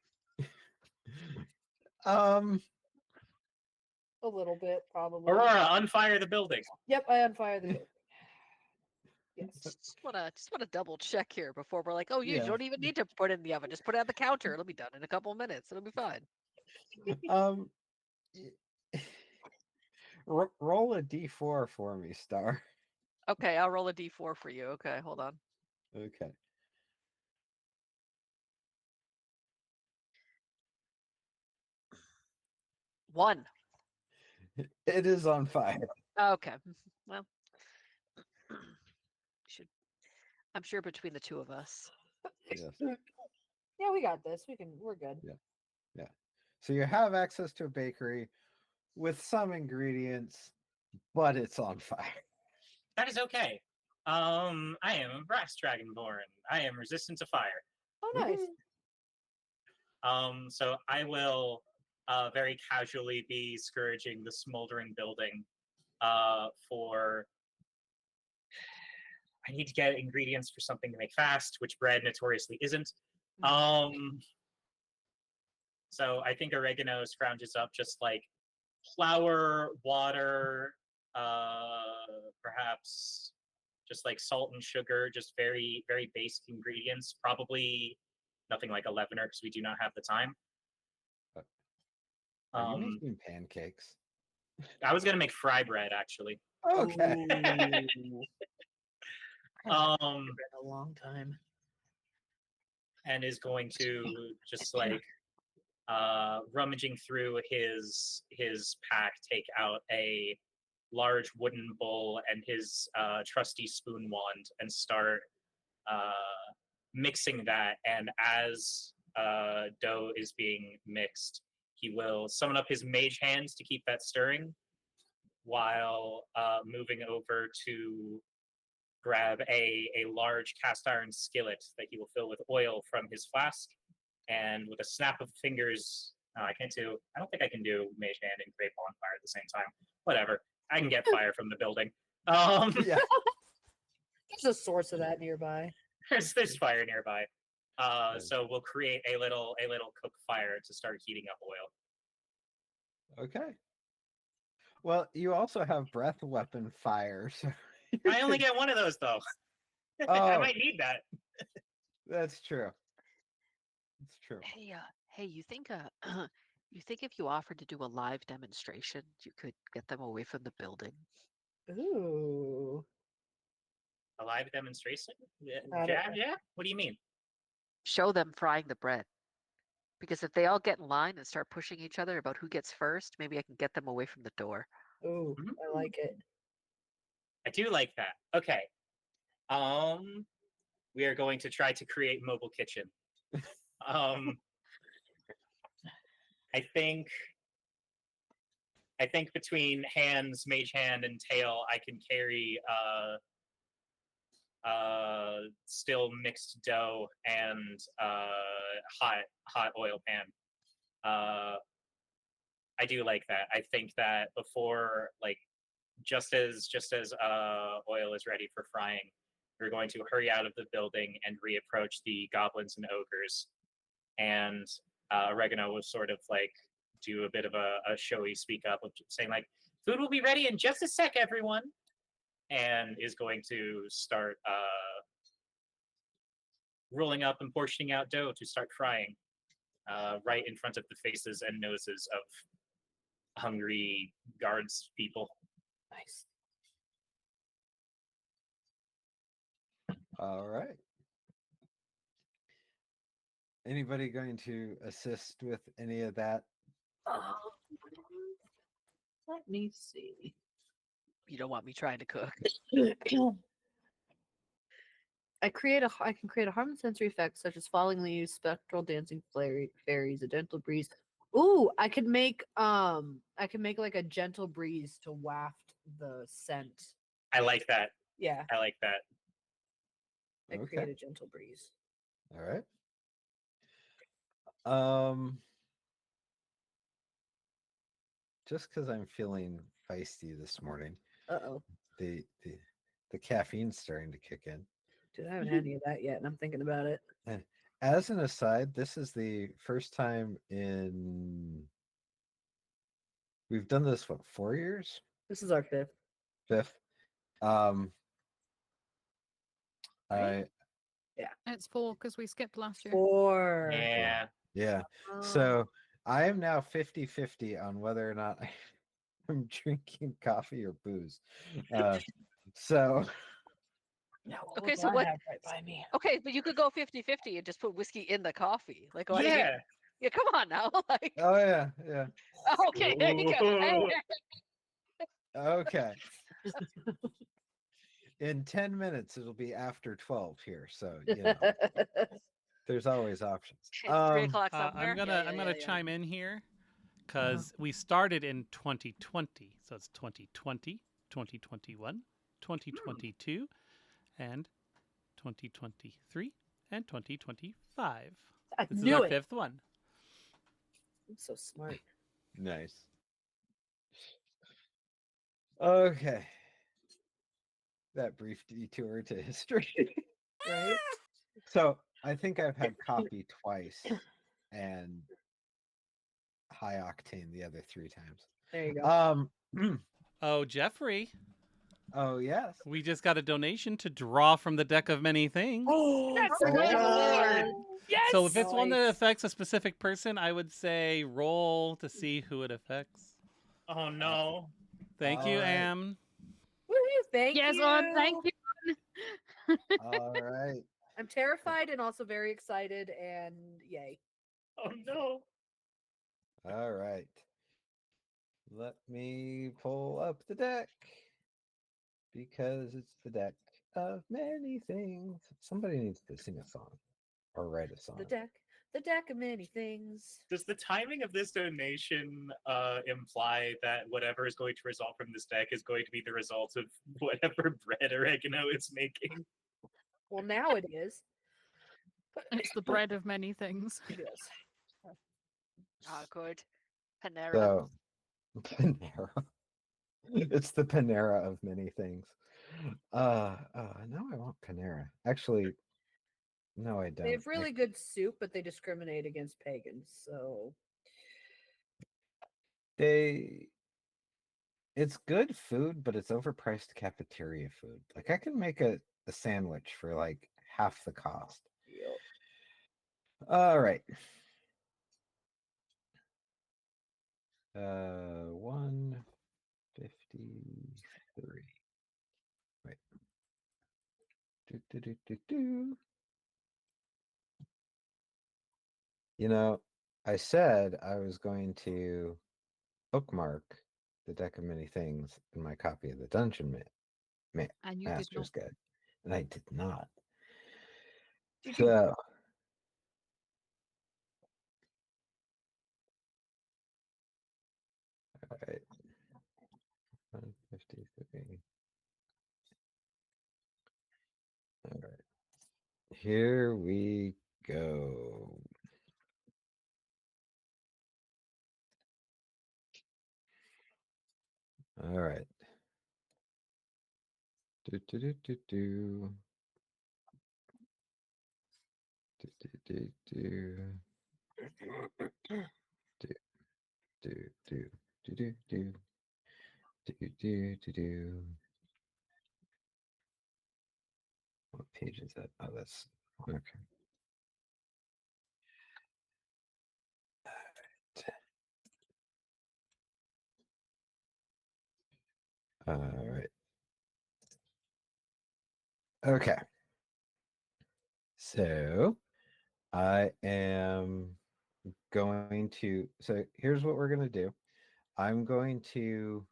A little bit, probably. Aurora, unfire the building. Yep, I unfire the building. Yes. Just wanna double check here before we're like, oh, you Yeah. don't even need to put it in the oven. Just put it on the counter. It'll be done in a couple of minutes. It'll be fine. Roll a d4 for me, Star. Okay, I'll roll a d4 for you. Okay, hold on. Okay. One. It is on fire. Okay. Well, I'm sure between the two of us. Yes. Yeah, we got this. We're good. Yeah. So you have access to a bakery with some ingredients, but it's on fire. That is okay. I am a brass dragonborn. I am resistant to fire. Oh, nice. So I will very casually be scourging the smoldering building for. I need to get ingredients for something to make fast, which bread notoriously isn't. So I think oregano scrounges up just like flour, water, perhaps just like salt and sugar, just very, very basic ingredients. Probably nothing like a leavener because we do not have the time. Are you making pancakes? I was gonna make fry bread actually. Okay. Been a long time. And is going to just like rummaging through his pack, take out a large wooden bowl and his trusty spoon wand and start mixing that. And as dough is being mixed, he will summon up his mage hands to keep that stirring while moving over to grab a large cast iron skillet that he will fill with oil from his flask, and with a snap of fingers, I don't think I can do mage hand and create bonfire at the same time. Whatever, I can get fire from the building. Yeah. There's a source of that nearby. There's fire nearby. So we'll create a little cook fire to start heating up oil. Okay. Well, you also have breath weapon fire. So I only get one of those though. Oh. I might need that. That's true. It's true. Hey, you think if you offered to do a live demonstration, you could get them away from the building? Ooh. A live demonstration? Yeah. What do you mean? Show them frying the bread. Because if they all get in line and start pushing each other about who gets first, maybe I can get them away from the door. Ooh, I like it. I do like that. Okay. We are going to try to create mobile kitchen. I think between hands, mage hand, and tail, I can carry still mixed dough and hot oil pan. I do like that. I think that before like just as oil is ready for frying, we're going to hurry out of the building and reapproach the goblins and ogres. And Oregano will sort of like do a bit of a showy speak up of saying like, "Food will be ready in just a sec, everyone," and is going to start rolling up and portioning out dough to start frying right in front of the faces and noses of hungry guards people. Nice. All right. Anybody going to assist with any of that? Let me see. You don't want me trying to cook. I can create a harmless sensory effect such as falling leaves, spectral dancing fairies, a gentle breeze. Ooh, I can make like a gentle breeze to waft the scent. I like that. Yeah, I like that. I create a gentle breeze. All right. Just because I'm feeling feisty this morning, Uh-oh. the caffeine's starting to kick in. Dude, I haven't had any of that yet, and I'm thinking about it. And as an aside, this is the first time in we've done this 4 years? This is our fifth. Fifth. Right? It's 4 because we skipped last year. 4. Yeah. So I am now 50-50 on whether or not I'm drinking coffee or booze. So Okay, so what? Right by me. Okay, but you could go 50-50 and just put whiskey in the coffee. Like, what? Yeah. Yeah, come on now. Like, oh yeah. okay, there you go. Okay. In 10 minutes it'll be after 12 here, so you know there's always options. 3 o'clock somewhere. I'm gonna chime in here because we started in 2020, so it's 2020, 2021, 2022, and 2023 and 2025. This is our 5th one. I'm so smart. Nice. Okay. That brief detour to history. Right? So I think I've had coffee twice and high octane the other 3 times. There you go. Oh, Jeffrey. Oh yes. We just got a donation to draw from the deck of many things. Oh, Yes! So if it's one that affects a specific person, I would say roll to see who it affects. Oh no. Thank you, Am. Woohoo, thank you. Thank you. All right. I'm terrified and also very excited, and yay. Oh no. All right. Let me pull up the deck because it's the deck of many things. Somebody needs to sing a song or write a song. The deck of many things. Does the timing of this donation imply that whatever is going to result from this deck is going to be the result of whatever bread Oregano is making? Well, now it is. It's the bread of many things. It is. Oh, good. Panera. So, Panera. It's the Panera of many things. Now I want Panera. Actually, no, I don't. They have really good soup, but they discriminate against pagans. So it's good food, but it's overpriced cafeteria food. Like I can make a sandwich for like half the cost. All right. 153. Wait. You know, I said I was going to bookmark the deck of many things in my copy of the Dungeon And you Master's Guide, and I did not. Did So, all right, 153. All right, here we go. All right. Do, do, do, do, do. Do, do, do, do. Do, do, do, do, do. Do, do, do, do. What page is that? Oh, that's okay. All right. Okay. So I am going to. So here's what we're going to do. I'm going to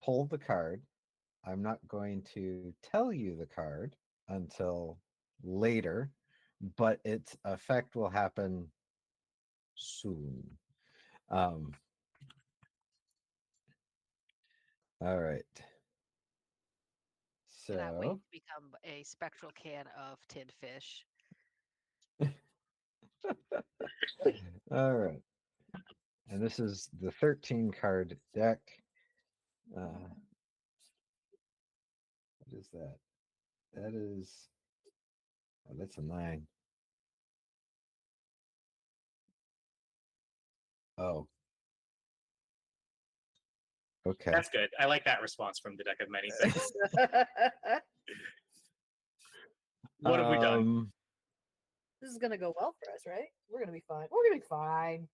pull the card. I'm not going to tell you the card until later, but its effect will happen soon. All right. Cannot wait So, to become a spectral can of tinned fish. all right. And this is the 13 card deck. What is that? That is, oh, that's a 9. Oh, okay. That's good. I like that response from the deck of many things. What have we done? This is gonna go well for us, right? We're gonna be fine. We're gonna be fine.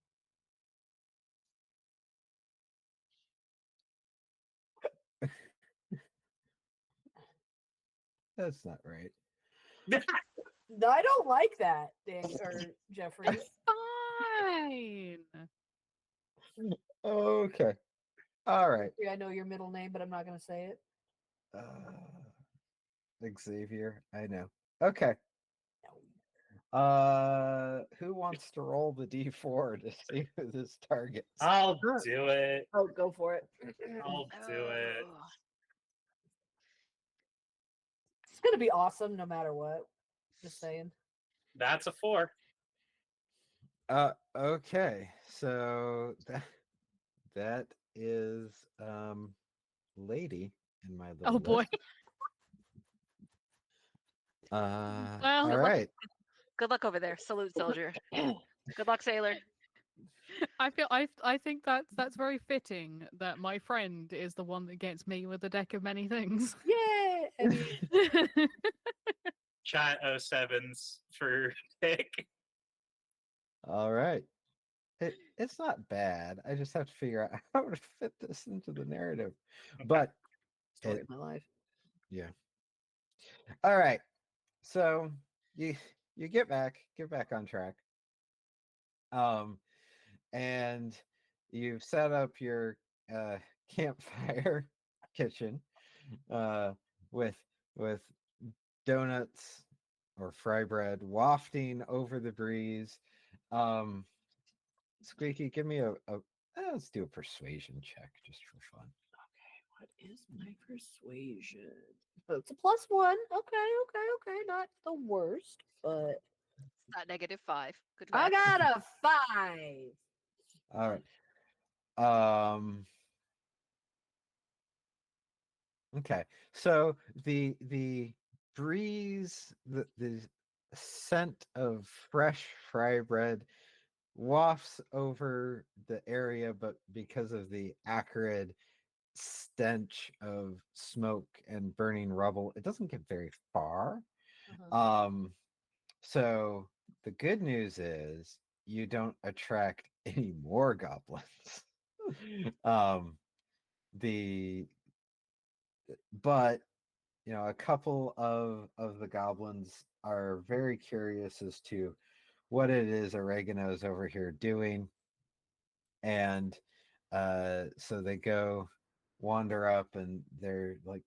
That's not right. I don't like that, Dan or Jeffrey. Fine. Okay. All right. I know your middle name, but I'm not gonna say it. Xavier, I know. Okay. Who wants to roll the D4 to see who this targets? I'll do it. Oh, go for it. I'll do it. Oh. It's gonna be awesome no matter what. Just saying. That's a 4. Okay. So that is lady in my little Oh boy. list. Well, All right. Good luck over there. Salute, soldier. Good luck, sailor. I think that's very fitting that my friend is the one that gets me with a deck of many things. Yeah. I mean, Chat 07s for pick. All right. It's not bad. I just have to figure out how to fit this into the narrative. But story of my life. yeah. All right. So you get back on track. And you've set up your campfire kitchen with donuts or fry bread wafting over the breeze. Squeaky, give me a let's do a persuasion check just for fun. Okay, what is my persuasion? It's a +1. Okay. Not the worst, but It's not -5. Good I luck. got a 5. All right. Okay. So the breeze, the scent of fresh fry bread wafts over the area, but because of the acrid stench of smoke and burning rubble, it doesn't get very far. So the good news is you don't attract any more goblins. But a couple of the goblins are very curious as to what it is Oregano's over here doing, and so they go wander up, and they're like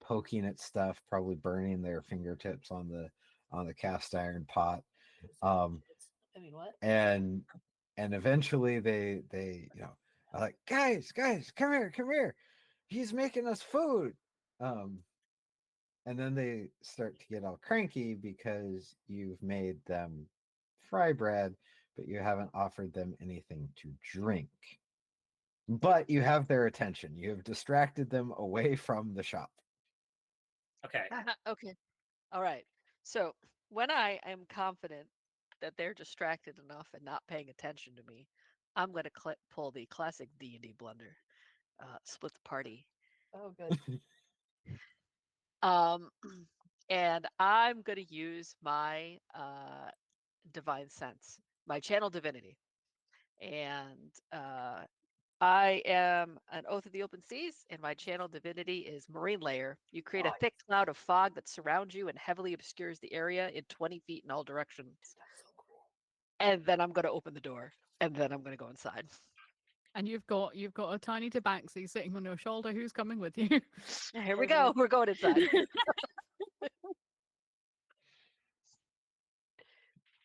poking at stuff, probably burning their fingertips on the cast iron pot. I mean, what? And eventually they are like, guys, come here, he's making us food. And then they start to get all cranky because you've made them fry bread, but you haven't offered them anything to drink. But you have their attention. You have distracted them away from the shop. Okay. Okay. All right. So when I am confident that they're distracted enough and not paying attention to me, I'm going to pull the classic D&D blunder, split the party. Oh, good. And I'm going to use my divine sense, my channel divinity. And I am an Oath of the Open Seas, and my channel divinity is Marine Layer. You create a thick cloud of fog that surrounds you and heavily obscures the area in 20 feet in all directions. So cool. And then I'm going to open the door, and then I'm going to go inside. And you've got a tiny tabaxi sitting on your shoulder. Who's coming with you? Here we go. We're going inside.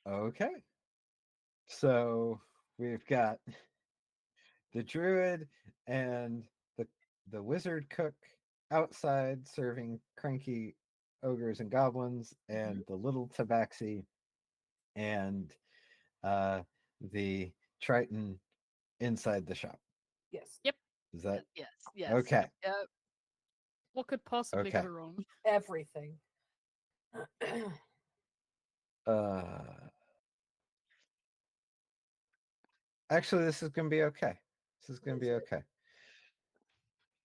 Okay. So we've got the druid and the wizard cook outside serving cranky ogres and goblins, and the little tabaxi and the triton inside the shop. Yes. Yep. Is that Yes. Yes. okay? Yep. What could possibly Okay. go wrong? Everything. Actually, this is gonna be okay. This is gonna be okay.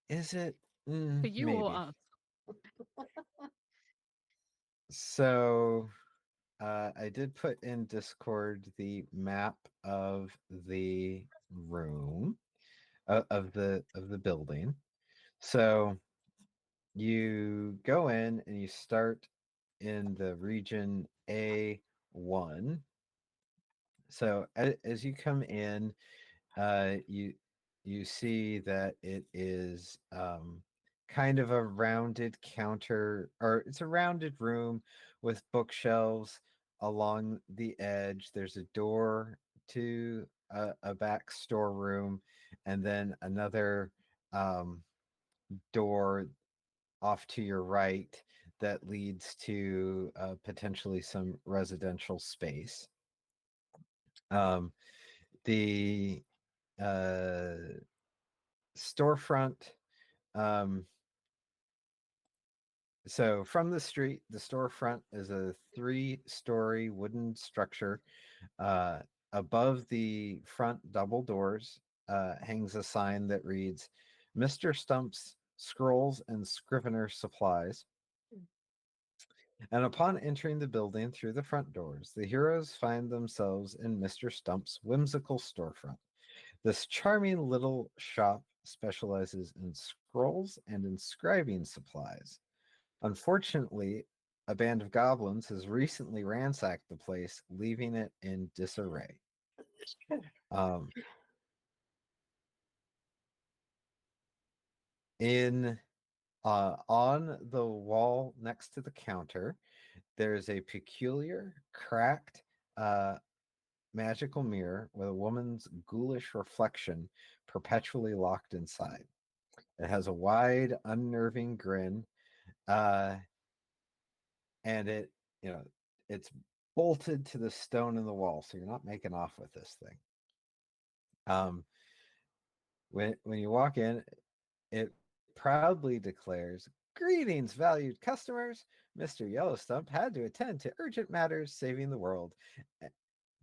Is it? For you maybe. or us? So I did put in Discord the map of the room of the building. So you go in and you start in the region A1. So as you come in, you see that it is kind of a rounded counter, or it's a rounded room with bookshelves along the edge. There's a door to a back storeroom, and then another door off to your right that leads to potentially some residential space. The storefront, so from the street, the storefront is a 3-story wooden structure. Above the front double doors hangs a sign that reads Mr. Stump's Scrolls and Scrivener Supplies. And upon entering the building through the front doors, the heroes find themselves in Mr. Stump's whimsical storefront. This charming little shop specializes in scrolls and inscribing supplies. Unfortunately, a band of goblins has recently ransacked the place, leaving it in disarray. On the wall next to the counter, there's a peculiar, cracked, magical mirror with a woman's ghoulish reflection perpetually locked inside. It has a wide, unnerving grin, and it's bolted to the stone in the wall, so you're not making off with this thing. When you walk in, it proudly declares, "Greetings, valued customers. Mr. Yellowstump had to attend to urgent matters saving the world,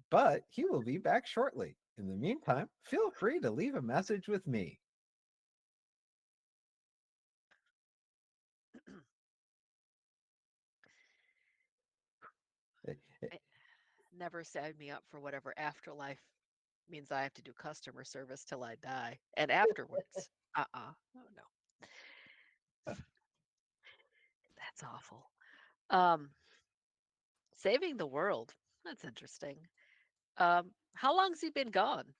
but he will be back shortly. In the meantime, feel free to leave a message with me." Never sign me up for whatever afterlife means I have to do customer service till I die. And afterwards, oh no. That's awful. Saving the world. That's interesting. How long's he been gone?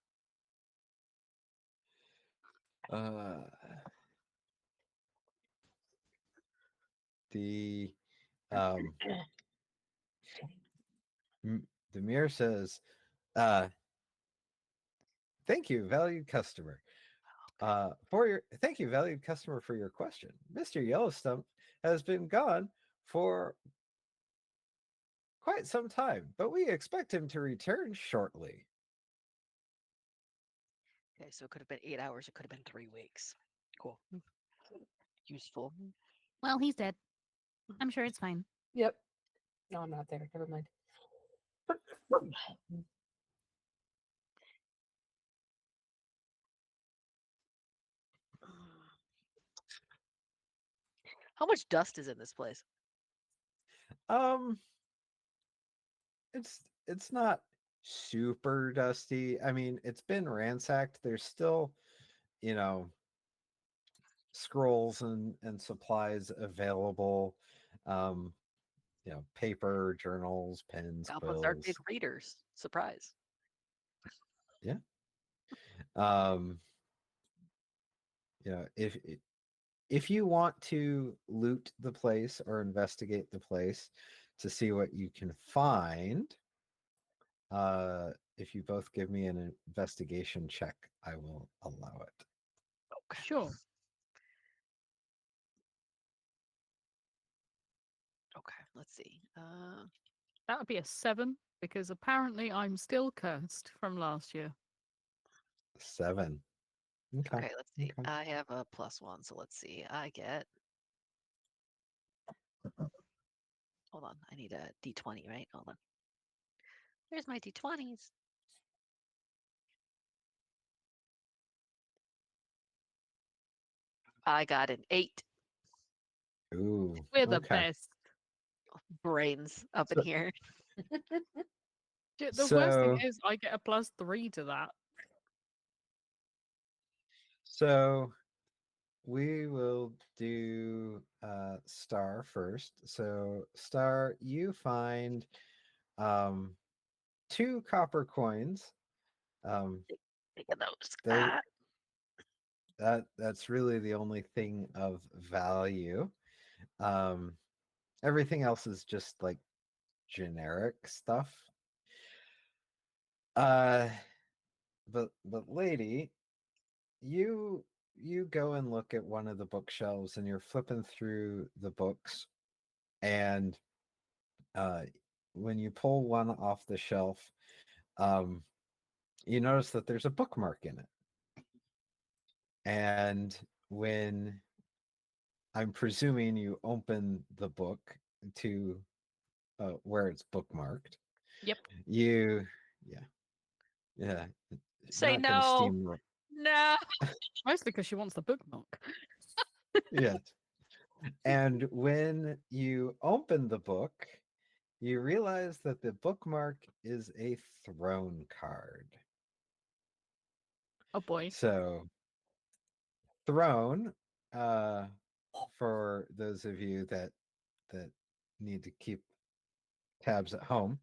The the mirror says, "Thank you, valued customer. Thank you, valued customer, for your question. Mr. Yellowstump has been gone for quite some time, but we expect him to return shortly." Okay, so it could have been 8 hours. It could have been 3 weeks. Cool. Useful. Well, he's dead. I'm sure it's fine. Yep. No, I'm not there. Never mind. How much dust is in this place? It's not super dusty. I mean, it's been ransacked. There's still, scrolls and supplies available. Paper, journals, pens, Goblins aren't big quills. readers. Surprise. Yeah. If you want to loot the place or investigate the place to see what you can find, if you both give me an investigation check, I will allow it. Okay. Sure. Okay, let's see. That would be a 7 because apparently I'm still cursed from last year. 7. Okay, let's see. Okay. I have a +1, so let's see. I get. Hold on, I need a D20, right? Hold on. Where's my D20s? I got an 8. Ooh. We're the okay. best. Brains up in here. The worst thing So, is I get a +3 to that. so we will do Star first. So Star, you find 2 copper coins. Think of those. That's really the only thing of value. Everything else is just like generic stuff. But lady, you go and look at one of the bookshelves and you're flipping through the books, and when you pull one off the shelf, you notice that there's a bookmark in it. And when I'm presuming you open the book to where it's bookmarked. Yep. Yeah. Say not gonna no. steam. No. Mostly because she wants the bookmark. Yeah. And when you open the book, you realize that the bookmark is a throne card. Oh boy. So, throne, for those of you that need to keep tabs at home,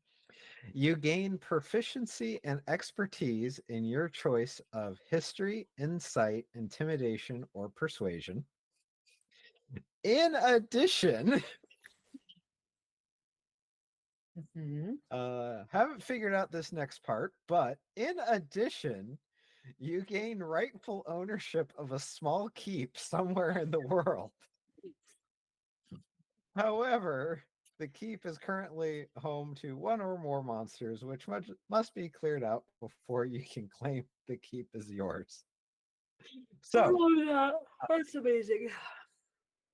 you gain proficiency and expertise in your choice of history, insight, intimidation, or persuasion. In addition, haven't figured out this next part, but in addition, you gain rightful ownership of a small keep somewhere in the world. However, the keep is currently home to 1 or more monsters, which must be cleared out before you can claim the keep is yours. So, I love that. That's amazing.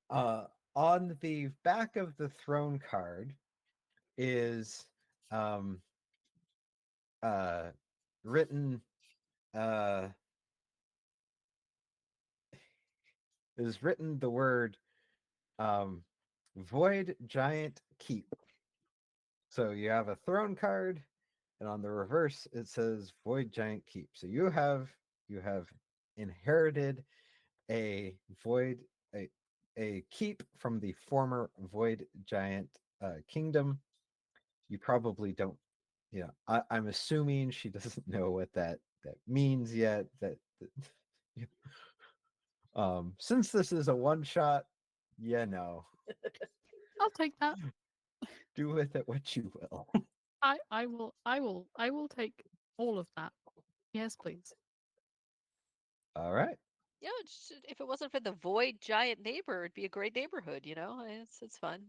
On the back of the throne card is written the word Void Giant Keep. So you have a throne card, and on the reverse it says Void Giant Keep. So you have inherited a keep from the former Void Giant kingdom. You probably don't. I'm assuming she doesn't know what that means yet. Since this is a one shot, I'll take that. do with it what you will. I will take all of that. Yes, please. All right. Yeah, if it wasn't for the void giant neighbor, it'd be a great neighborhood, It's fun.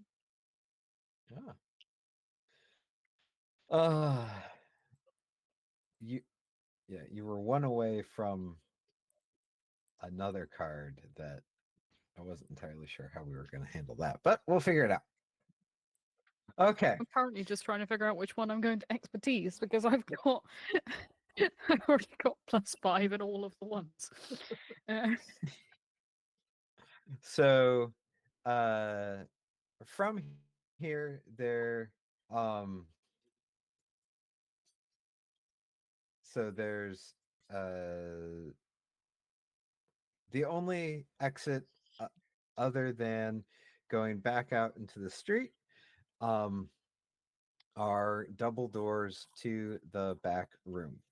Yeah. You were 1 away from another card that I wasn't entirely sure how we were going to handle that, but we'll figure it out. Okay. I'm currently just trying to figure out which one I'm going to expertise because I've got I've already got +5 in all of the ones. So, from here, so there's the only exit other than going back out into the street are double doors to the back room.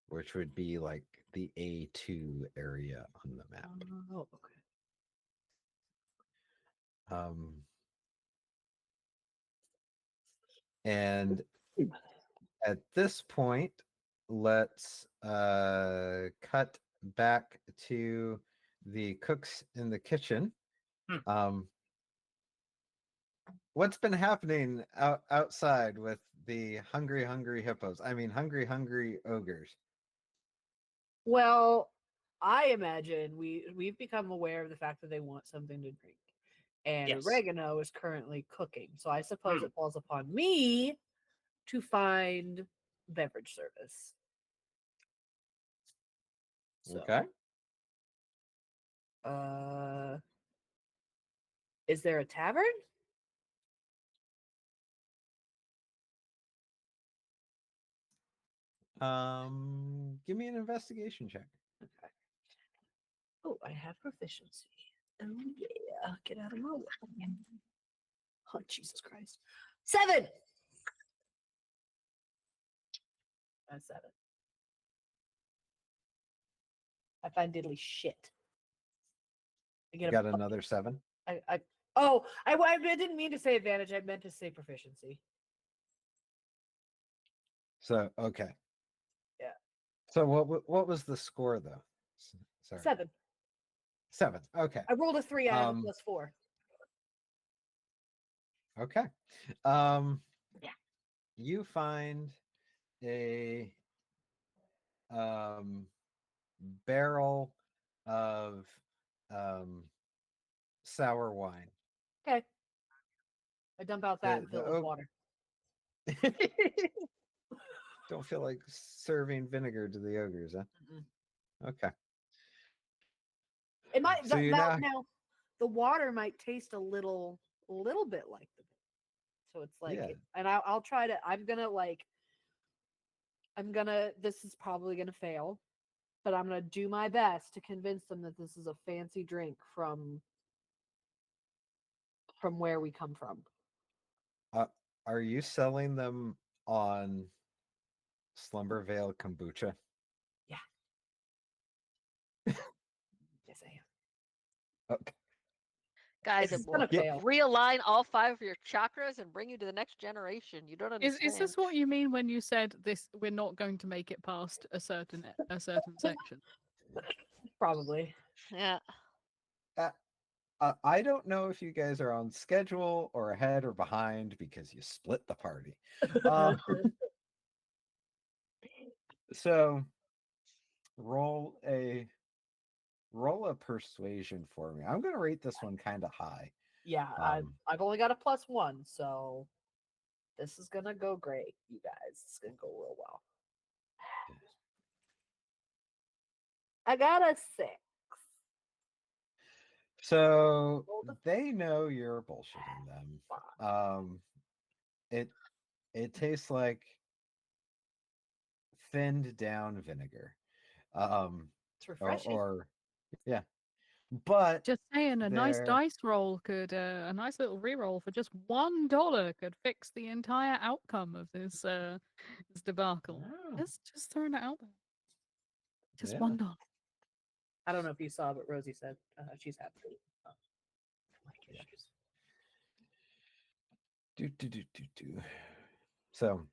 Which would be like the A2 area on the map. Oh, okay. And at this point, let's cut back to the cooks in the kitchen. What's been happening outside with the hungry hippos? I mean, hungry ogres. Well, I imagine we've become aware of the fact that they want something to drink, and Yes. oregano is currently cooking. So I suppose it falls upon me to find beverage service. So, Okay. is there a tavern? Give me an investigation check. Okay. Oh, I have proficiency. Oh yeah, get out of my way. Oh, Jesus Christ. 7! That's 7. I find diddly shit. I You got another 7? I didn't mean to say advantage. I meant to say proficiency. So, okay. Yeah. So what was the score though? Sorry. 7. 7. Okay. I rolled a 3 out of a +4. Okay. Yeah. You find a barrel of sour wine. Okay. I dump out that and fill it with water. Don't feel like serving vinegar to the ogres, huh? Mm-mm. Okay. It might So now the water might taste a little bit like the vinegar. So it's like, and I'll try to. This is probably gonna fail, but I'm gonna do my best to convince them that this is a fancy drink from where we come from. Are you selling them on Slumber Vale kombucha? Yeah. Yes, I am. Okay. Guys, it will realign all 5 of your chakras and bring you to the next generation. You don't understand. Is this what you mean when you said this? We're not going to make it past a certain section. Probably. Yeah. I don't know if you guys are on schedule or ahead or behind because you split the party. So roll a persuasion for me. I'm going to rate this one kind of high. Yeah, I've only got a +1, so this is gonna go great, you guys. It's gonna go real well. I got a 6. So they know you're bullshitting them. It tastes like thinned down vinegar. It's refreshing. Yeah. But just saying, a nice dice roll could, a nice little reroll for just $1 could fix the entire outcome of this this debacle. Oh. Just throwing it out there. Just $1. I don't know if you saw, but Rosie said she's happy. So,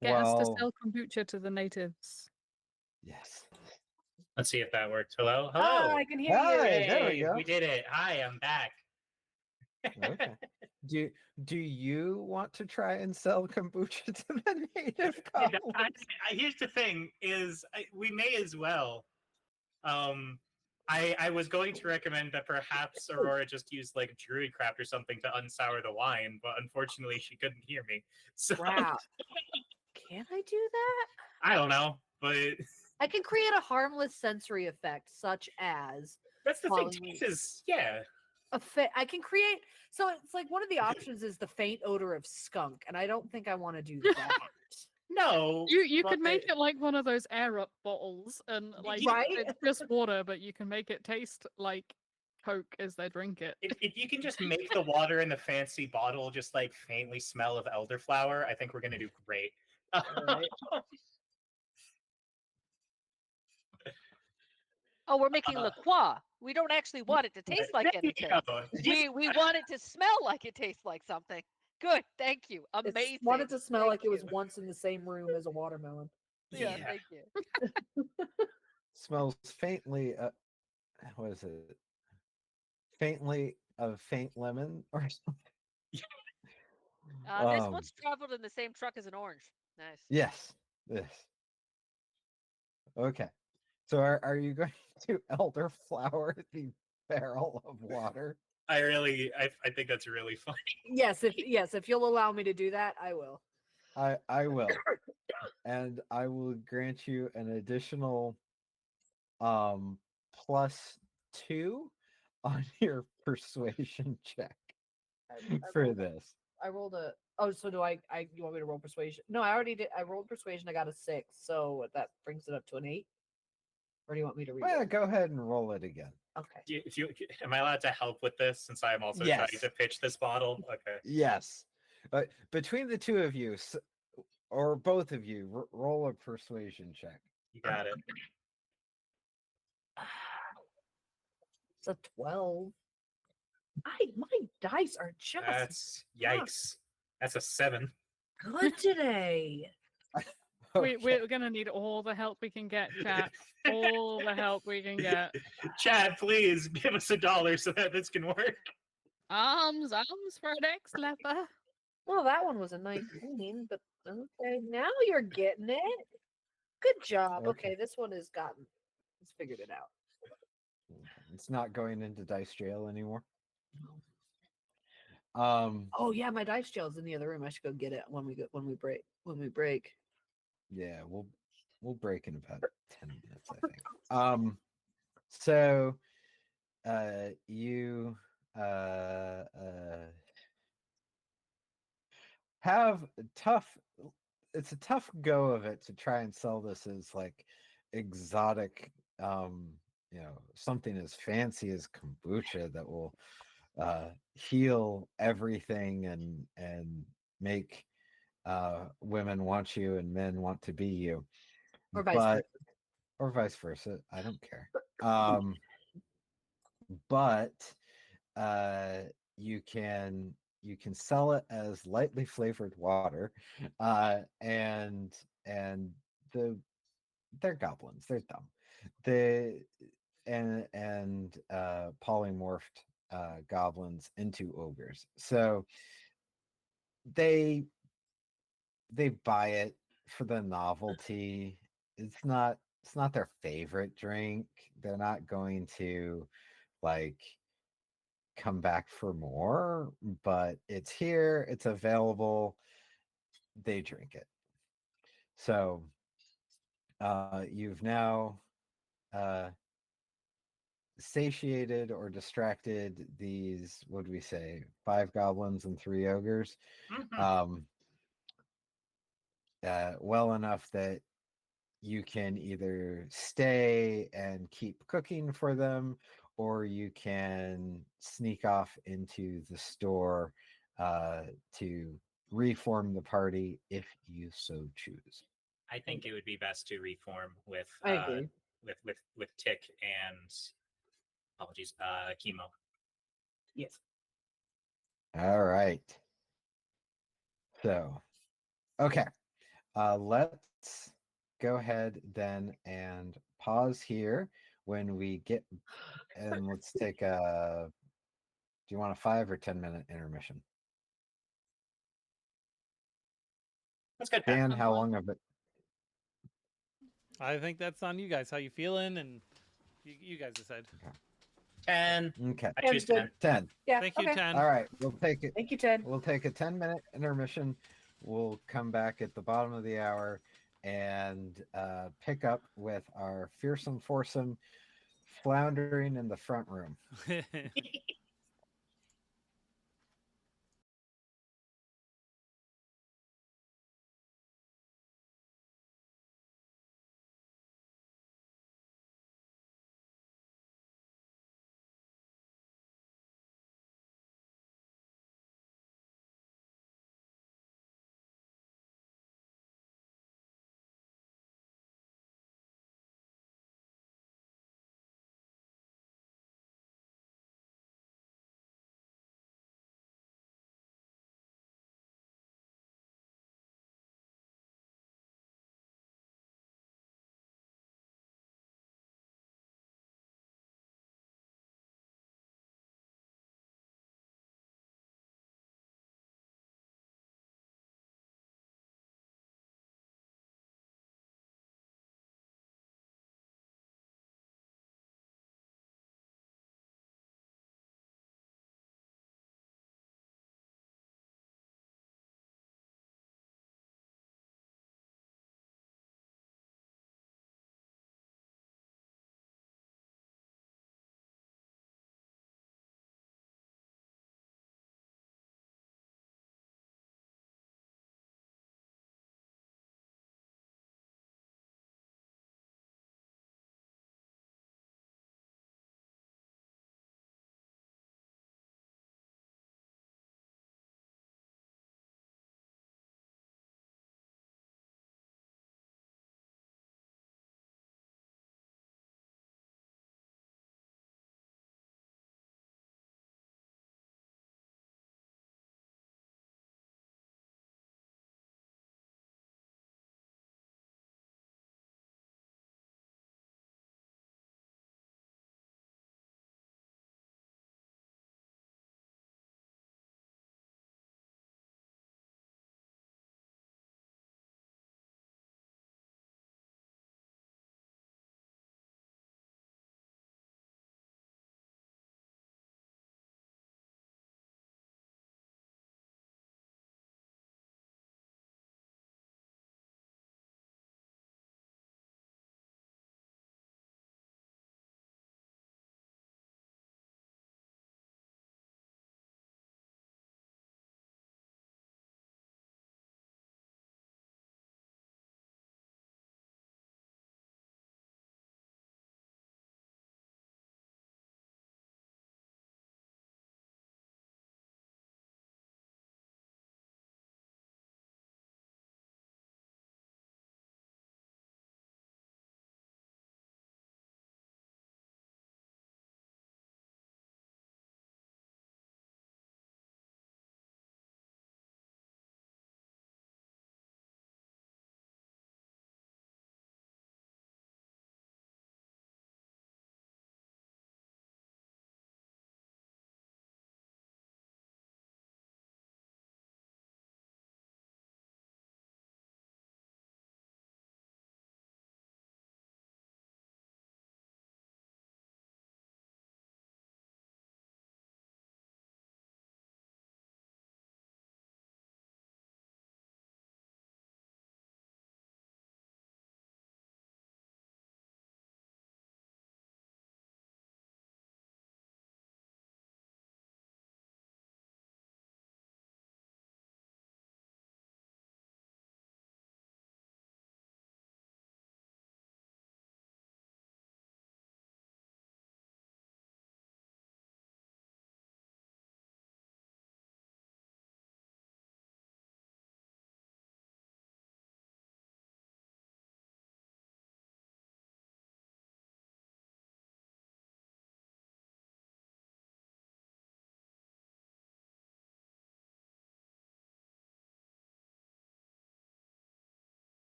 get us to sell kombucha to the natives. Yes. Let's see if that works. Hello? I can hear you. There we go. We did it. Hi, I'm back. Okay. Do you want to try and sell kombucha to the native colony? Here's the thing: is we may as well. I was going to recommend that perhaps Aurora just use like Druidcraft or something to unsour the wine, but unfortunately she couldn't hear me. So Wow. Can I do that? I don't know, but I can create a harmless sensory effect, such as that's the thing. Um, Taste is yeah. I can create. So it's like one of the options is the faint odor of skunk, and I don't think I want to do that. No, You could but- make it like one of those air up bottles, and like Right? it's just water, but you can make it taste like Coke as they drink it. If you can just make the water in the fancy bottle just like faintly smell of elderflower, I think we're gonna do great. Right. Oh, we're making liqueur. We don't actually want it to taste like There you anything. go. We want it to smell like it tastes like something. Good, thank you. Amazing. Want it to smell Thank like it was you. once in the same room as a watermelon. Yeah, Yeah. thank you. Smells faintly. What is it? Faintly of faint lemon or something. This Um, one's traveled in the same truck as an orange. Nice. Yes. Yes. Okay. So are you going to elderflower the barrel of water? I think that's really funny. Yes, if you'll allow me to do that, I will. I will. And I will grant you an additional +2 on your persuasion check for this. I rolled a. Oh, so do I? You want me to roll persuasion? No, I already did. I rolled persuasion. I got a 6, so that brings it up to an 8. Or do you want me to read Well, it? go ahead and roll it again. Okay. Am I allowed to help with this since I am also Yes. trying to pitch this bottle? Okay. Yes. Between the two of you, or both of you, roll a persuasion check. You got it. It's a 12. My dice are just That's yikes. That's a 7. good today. We're gonna need all the help we can get, chat. All the help we can get. Chad, please give us $1 so that this can work. Arms for next lever. Well, that one was a 19, but okay, now you're getting it. Good job. Okay. Okay, this one has figured it out. It's not going into dice jail anymore. Oh yeah, my dice jail's in the other room. I should go get it when we break. Yeah, we'll break in about 10 minutes, I think. So you have it's a tough go of it to try and sell this as like exotic, something as fancy as kombucha that will heal everything and make women want you and men want to be you, Or vice versa. or vice versa. I don't care. But you can sell it as lightly flavored water, and they're goblins. They're dumb. And polymorphed goblins into ogres. So they buy it for the novelty. It's not their favorite drink. They're not going to like come back for more, but it's here, it's available, they drink it. So you've now satiated or distracted these, what do we say, 5 goblins and 3 ogres. Mhm. Well enough that you can either stay and keep cooking for them, or you can sneak off into the store to reform the party if you so choose. I think it would be best to reform with I agree. with Tick and apologies, chemo. Yes. All right. So, okay. Let's go ahead then and pause here when we get, and let's take a, do you want a 5 or 10-minute intermission? That's good. Dan, how long of it? I think that's on you guys. How you feeling? And You guys decide. 10. Okay. I choose 10. 10. Yeah. Thank you, okay. 10. All right. We'll take it. Thank you, Ted. We'll take a 10-minute intermission. We'll come back at the bottom of the hour and pick up with our fearsome foursome floundering in the front room.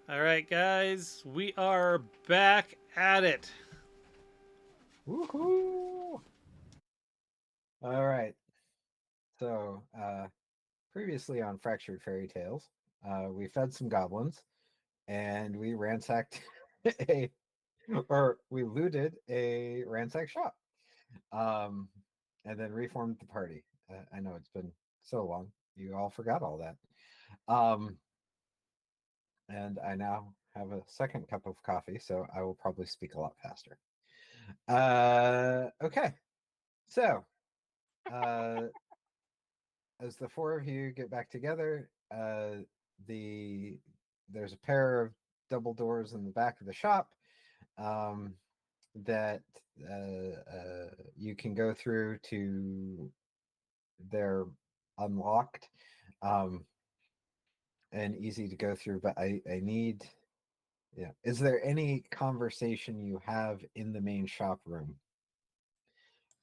All right, guys, we are back at it. Woohoo! All right. So, previously on Fractured Fairy Tales, we fed some goblins, and we ransacked we looted a ransacked shop, and then reformed the party. I know it's been so long, you all forgot all that. And I now have a second cup of coffee, so I will probably speak a lot faster. Okay, so as the four of you get back together, there's a pair of double doors in the back of the shop that you can go through to. They're unlocked and easy to go through, but I need. Yeah. Is there any conversation you have in the main shop room,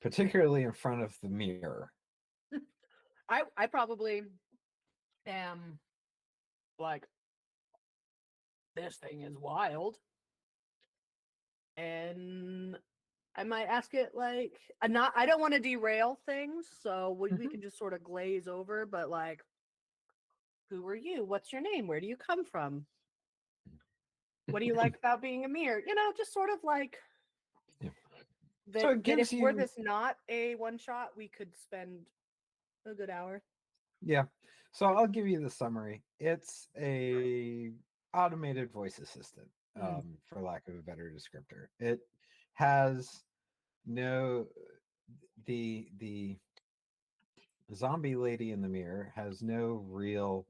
particularly in front of the mirror? I probably am like, this thing is wild, and I might ask it like, I don't want to derail things, so we can just sort of glaze over, but like, who are you? What's your name? Where do you come from? What do you like about being a mirror? Just sort of like that. So it That if gives were you. this not a one shot, we could spend a good hour. Yeah. So I'll give you the summary. It's a automated voice assistant, for lack of a better descriptor. It has no the zombie lady in the mirror has no real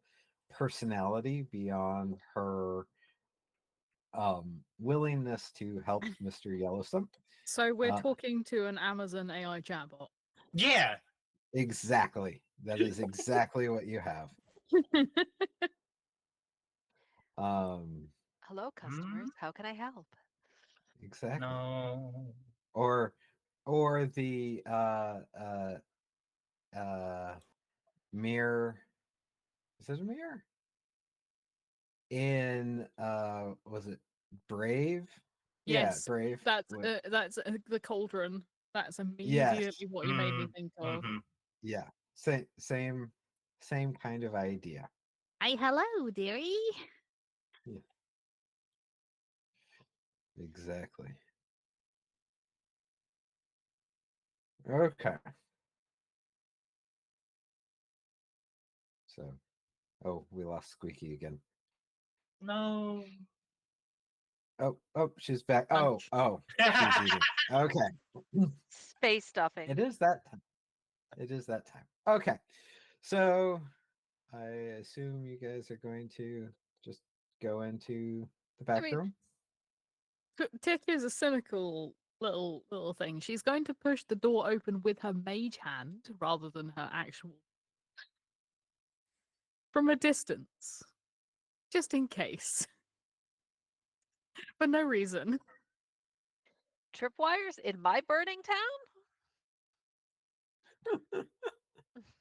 personality beyond her willingness to help Mr. Yellowstump. So we're talking to an Amazon AI chatbot. Yeah. Exactly. That is exactly what you have. Hello, customers. How can I help? Exactly. No. Or the mirror. Is it a mirror? In was it Brave? Yes, Yeah, Brave. that's the cauldron. That's Yes. immediately what you made me think of. Yeah. Same kind of idea. Hey, hello, dearie. Yeah. Exactly. Okay. So, oh, we lost Squeaky again. No. Oh, she's back. Punch. Oh, she's eating. Okay. Space stuffing. It is that time. It is that time. Okay. So, I assume you guys are going to just go into the back room. Tick is a cynical little thing. She's going to push the door open with her mage hand rather than her actual from a distance, just in case, for no reason. Tripwires in my burning town?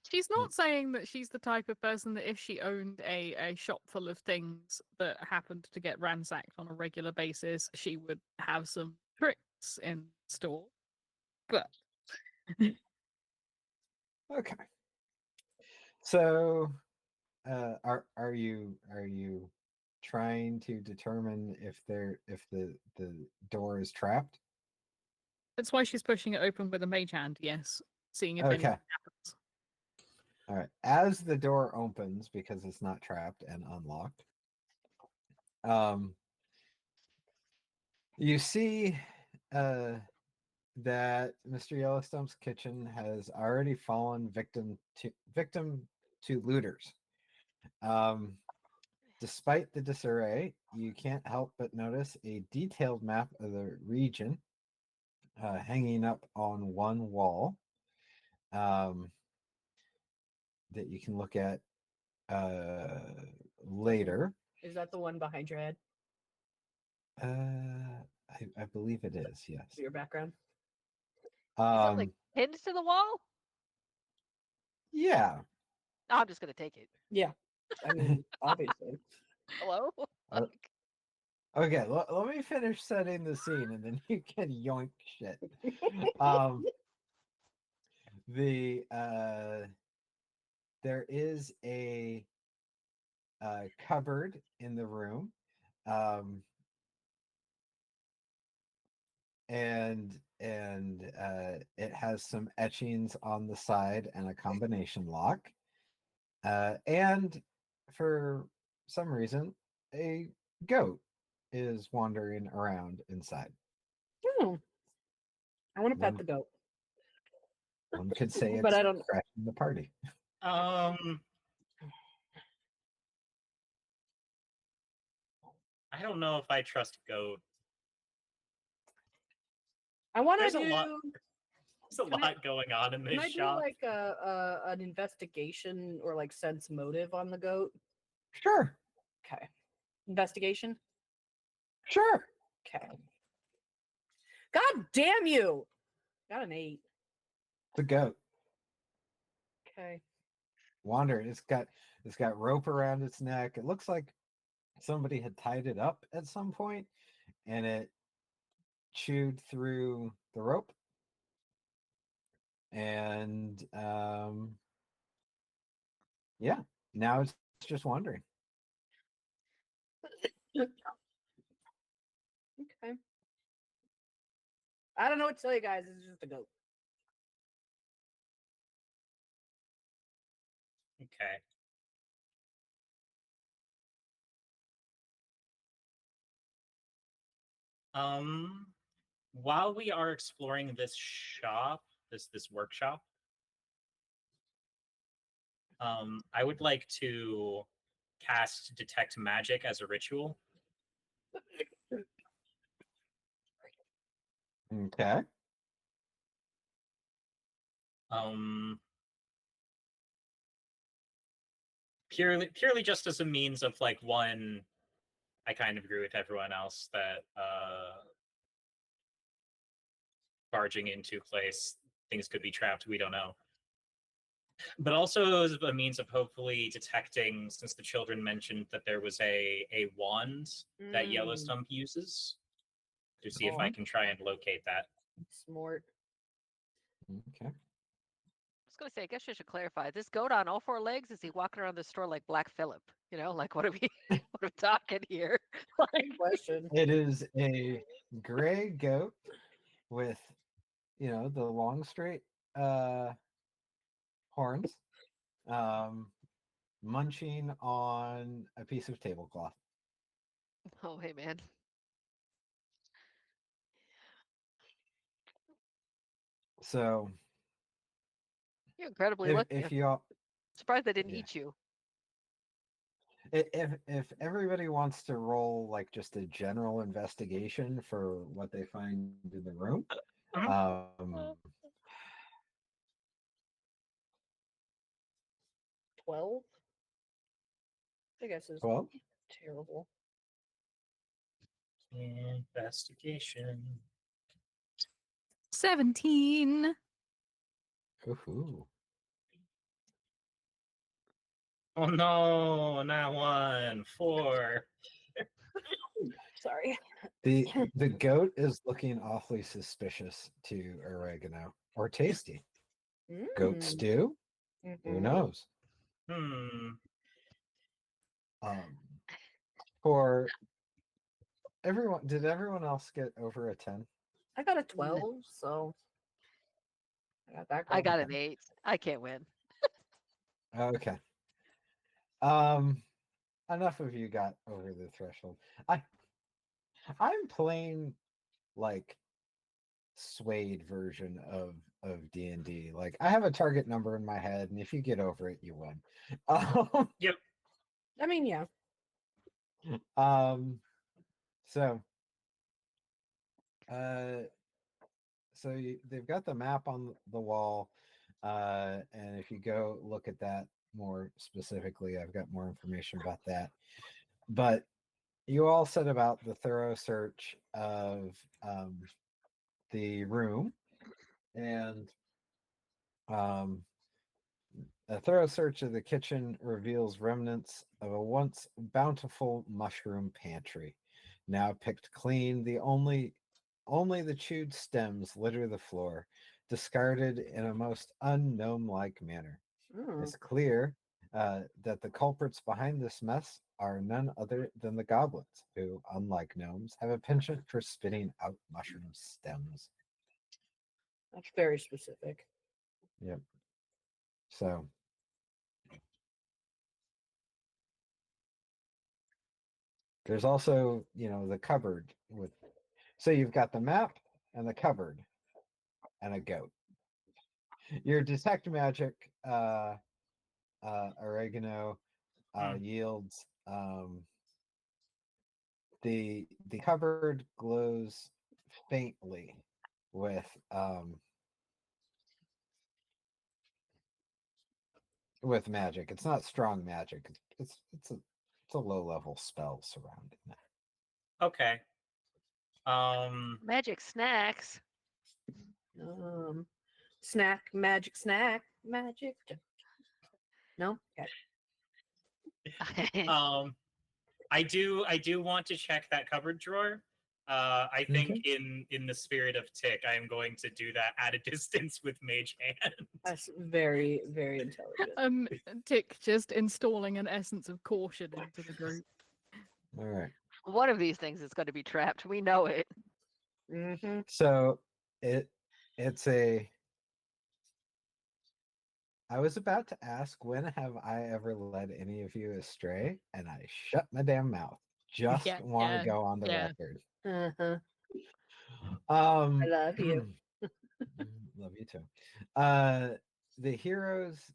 She's not saying that she's the type of person that if she owned a shop full of things that happened to get ransacked on a regular basis, she would have some tricks in store. But Okay. So, are you trying to determine if the door is trapped? that's why she's pushing it open with a mage hand. Yes, seeing if anything happens. All right. As the door opens, because it's not trapped and unlocked, you see that Mr. Yellowstump's kitchen has already fallen victim to looters. Despite the disarray, you can't help but notice a detailed map of the region hanging up on one wall that you can look at later. Is that the one behind your head? I believe it is, yes. Your background? Is it like pinned to the wall? Yeah. No, I'm just gonna take it. Yeah. I mean, obviously. Hello? Okay, let me finish setting the scene, and then you can yoink shit. There is a cupboard in the room, and it has some etchings on the side and a combination lock, and for some reason, a goat is wandering around inside. Oh, I want to pet One, the goat. one could say it's But I don't. crashing the party. I don't know if I trust goat. I want There's to a lot. do. There's a Can I- lot going on in Can this I do shop. like an investigation or like sense motive on the goat? Sure, Okay. Investigation? sure. Okay. God damn you! Got an 8. The goat Okay. wandering. It's got rope around its neck. It looks like somebody had tied it up at some point, and it chewed through the rope. And yeah, now it's just wandering. Okay. I don't know what to tell you guys. It's just a goat. Okay. While we are exploring this shop, this workshop, I would like to cast Detect Magic as a ritual. Okay. Purely just as a means of like, one, I kind of agree with everyone else that barging into place, things could be trapped, we don't know. But also as a means of hopefully detecting, since the children mentioned that there was a wand that Yellow Stump uses, to see if I can try and locate that. Smart. Okay. I was gonna say, I guess you should clarify. This goat on all 4 legs? Is he walking around the store like Black Phillip? You know, like what are we what are we talking here? Like, Good question. It is a gray goat with, the long straight horns, munching on a piece of tablecloth. oh hey man. So You're incredibly if, lucky. if you all, Surprised they didn't yeah. eat you. if everybody wants to roll like just a general investigation for what they find in the room, 12? I guess is 12. terrible. Investigation. 17. Ooh. Oh no, not 1, 4. Sorry. The goat is looking awfully suspicious to oregano or tasty. Goat Mm. stew? Who Mhm. knows? Hmm. For everyone, did everyone else get over a 10? I got a 12, so I got that. I Going. got an 8. I can't win. Okay. Enough of you got over the threshold. I'm playing like Suede version of D&D. Like I have a target number in my head, and if you get over it, you win. Yep. I mean, yeah. So they've got the map on the wall, and if you go look at that more specifically, I've got more information about that. But you all said about the thorough search of the room, and a thorough search of the kitchen reveals remnants of a once bountiful mushroom pantry. now picked clean. Only the chewed stems litter the floor, discarded in a most ungnome-like manner. Oh. It's clear that the culprits behind this mess are none other than the goblins, who, unlike gnomes, have a penchant for spitting out mushroom stems. That's very specific. Yep. So there's also, the cupboard with. So you've got the map and the cupboard and a goat. Your detect magic, oregano, yields. The cupboard glows faintly with magic. It's not strong magic. It's a low level spell surrounding it. Okay. Magic snacks. Snack, magic. No. Okay. I do want to check that cupboard drawer. I think in the spirit of Tick, I am going to do that at a distance with Mage Hand. That's very, very intelligent. Tick just installing an essence of caution into the group. All right. One of these things is going to be trapped. We know it. Mm-hmm. So it's a. I was about to ask, when have I ever led any of you astray? And I shut my damn mouth. Just want to go on the record. Uh-huh. I love you. Love you too. The heroes.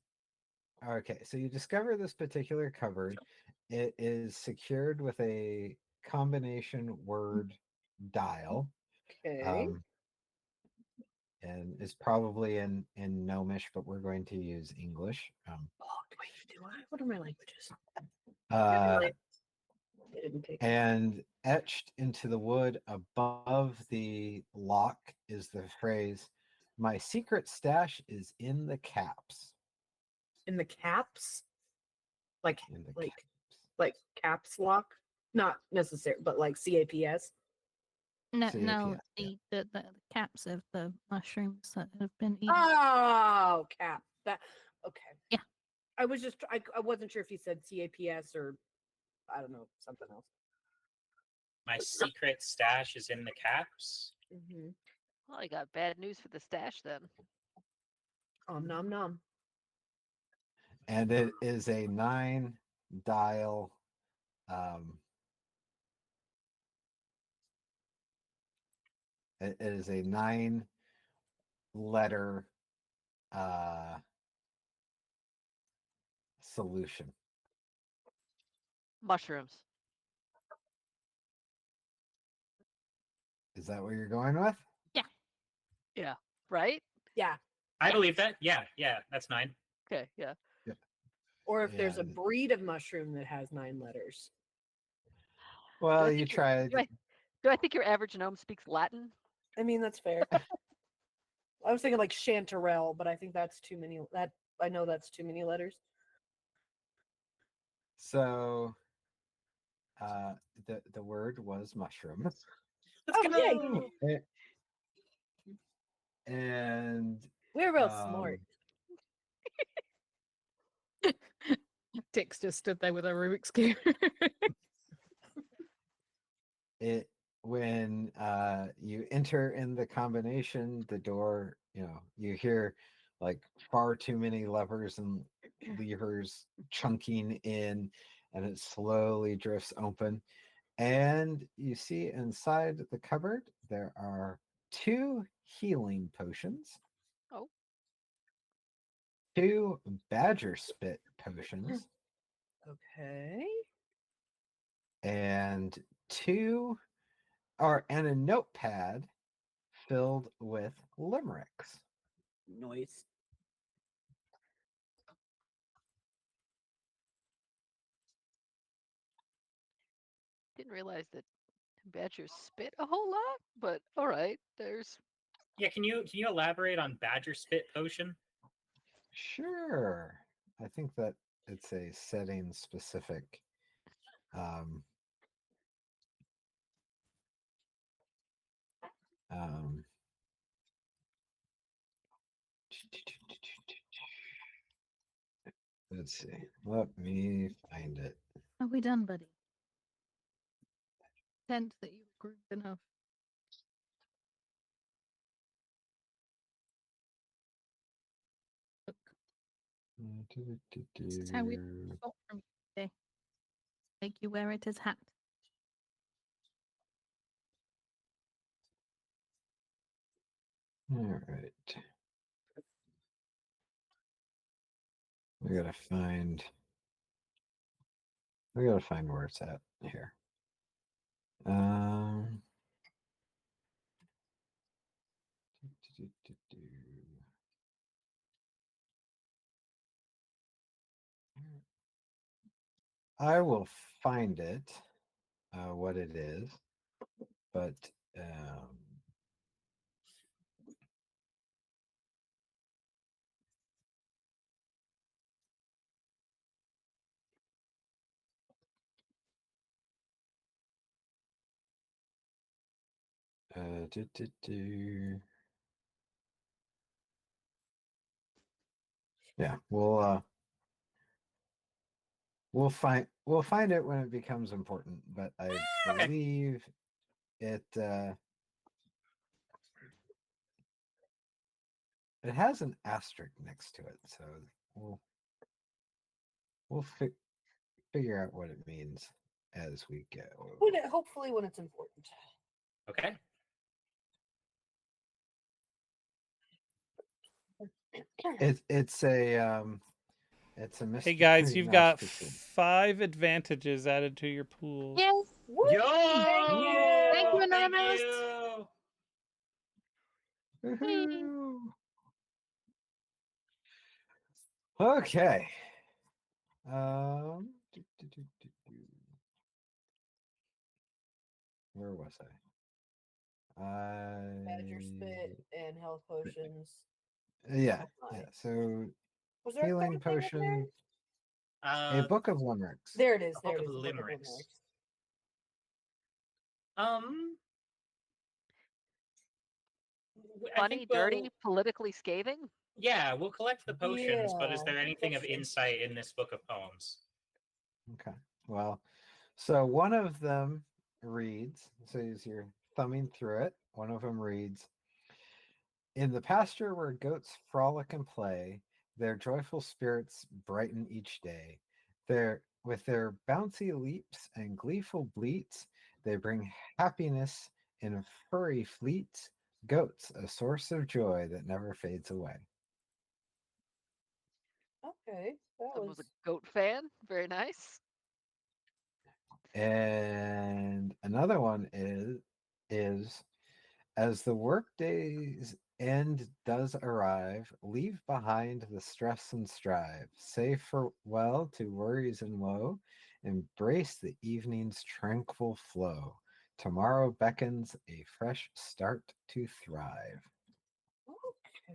Okay, so you discover this particular cupboard. It is secured with a combination word dial. Okay. And is probably in Gnomish, but we're going to use English. Wait, do I? What are my languages? And etched into the wood above the lock is the phrase, "My secret stash is in the caps." In the caps? Like In the like caps. like caps lock? Not necessary, but like CAPS. No, CAPS, the caps of the mushrooms that have been eaten. Oh, cap. That okay. Yeah. I was just I wasn't sure if you said CAPS or I don't know, something else. My secret stash is in the caps. Mm-hmm. Well, I got bad news for the stash then. Nom nom. And it is a 9-dial it is a 9-letter solution. Mushrooms. Is that what you're going with? Yeah. Right? Yeah. I believe that. Yeah, that's 9. Okay, yeah. Or if there's a And- breed of mushroom that has 9 letters. Well, I you think you're- tried. Do I think your average gnome speaks Latin? I mean, that's fair. I was thinking like chanterelle, but I think that's too many. I know that's too many letters. So, the word was mushroom. Let's Oh, go. yay. And We're real smart. Tick's just stood there with a Rubik's Cube. When you enter in the combination, the door, you hear like far too many levers and levers chunking in, and it slowly drifts open. And you see inside the cupboard there are 2 healing potions. Oh. 2 badger spit potions. Okay. And and a notepad filled with limericks. Noise. Didn't realize that badgers spit a whole lot, but all right. There's Yeah, can you elaborate on badger spit potion? Sure. I think that it's a setting specific Let's see. Let me find it. Are we done, buddy? Tent that you grouped enough. Look, this is how we got from today. Make you wear it as hat. All right. We gotta find where it's at here. I will find it, what it is, but yeah, we'll find it when it becomes important, but I believe it it has an asterisk next to it, so we'll figure out what it means as we go. Hopefully when it's important. Okay. It's a mystery. Hey guys, you've got Gnosticism. 5 advantages added to your pool. Yes. Yo! Thank you! Thank you, Thank Anonymous. you! Woohoo. Okay. Where was I? Badger spit and health potions. Yeah. Oh, Yeah. my. So Was there healing a third thing in there? potion. A book of limericks. There it is. A There book it of is. limericks. I Funny, think we'll, dirty, politically scathing. yeah, we'll collect the potions, but is Yeah, there anything of potions. insight in this book of poems? Okay. Well, so one of them reads, so as you're thumbing through it, one of them reads, "In the pasture where goats frolic and play, their joyful spirits brighten each day. With their bouncy leaps and gleeful bleats, they bring happiness in furry fleets. Goats, a source of joy that never fades away." Okay, that Someone was was a goat fan. Very nice. And another one is as the workday's end does arrive, leave behind the stress and strive. Say farewell to worries and woe. Embrace the evening's tranquil flow. Tomorrow beckons a fresh start to thrive.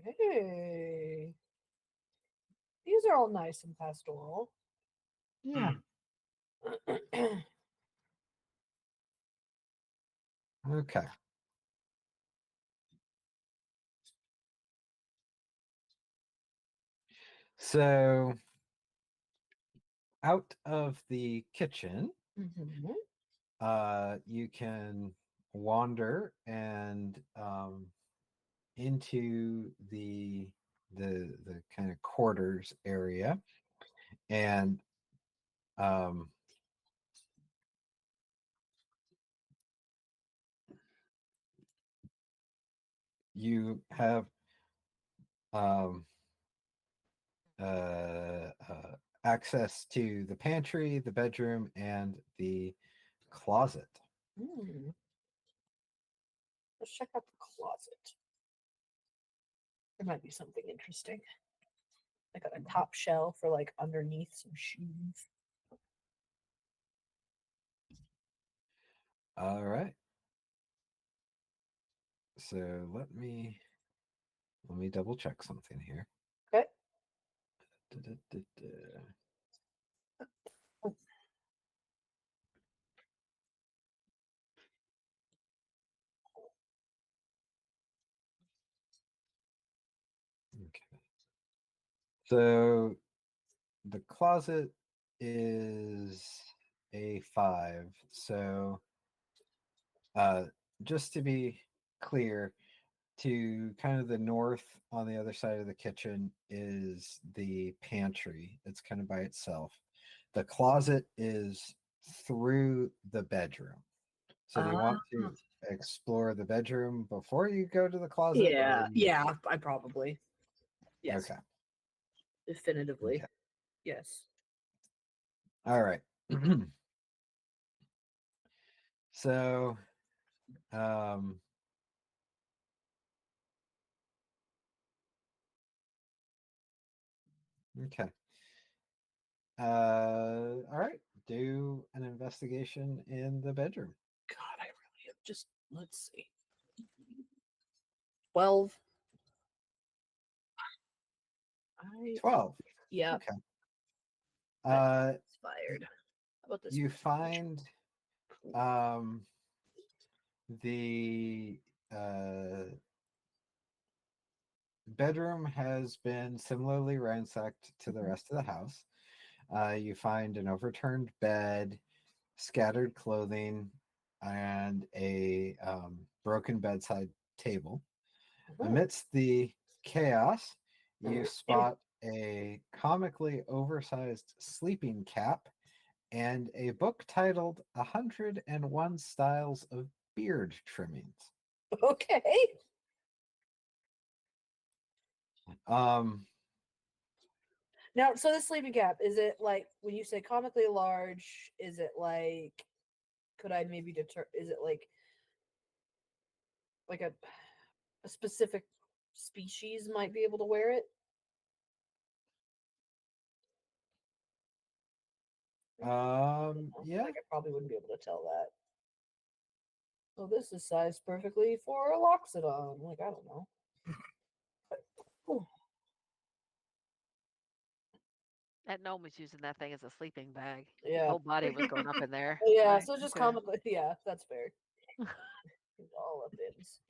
okay. These are all nice and pastoral. Yeah. Okay. So out of the kitchen, you can wander and into the kind of quarters area, and you have access to the pantry, the bedroom, and the closet. Let's check out the closet. There might be something interesting. I got a top shelf for like underneath some shoes. All right. So let me double check something here. Okay. Okay. So the closet is a 5. So just to be clear, to kind of the north on the other side of the kitchen is the pantry. It's kind of by itself. The closet is through the bedroom. So do you want to explore the bedroom before you go to the closet? Yeah, I probably. Yes. Okay. Definitively. Okay. Yes. All right. So okay. All right. Do an investigation in the bedroom. God, I really have just, let's see. 12. 12. Yeah. Okay. Inspired. How about this? You find the bedroom has been similarly ransacked to the rest of the house. You find an overturned bed, scattered clothing, and a broken bedside table. Amidst the chaos, you spot a comically oversized sleeping cap and a book titled 101 Styles of Beard Trimmings. Okay. Now, so the sleeping cap, is it like, when you say comically large, is it like, could I maybe is it like a specific species might be able to wear it? Yeah. Like, I probably wouldn't be able to tell that. Oh, this is sized perfectly for a loxodon. Like, I don't know. That gnome was using that thing as a sleeping bag. His Yeah. whole body was going up in there. Yeah, Like, so just okay. comically, yeah, that's fair. All up ins.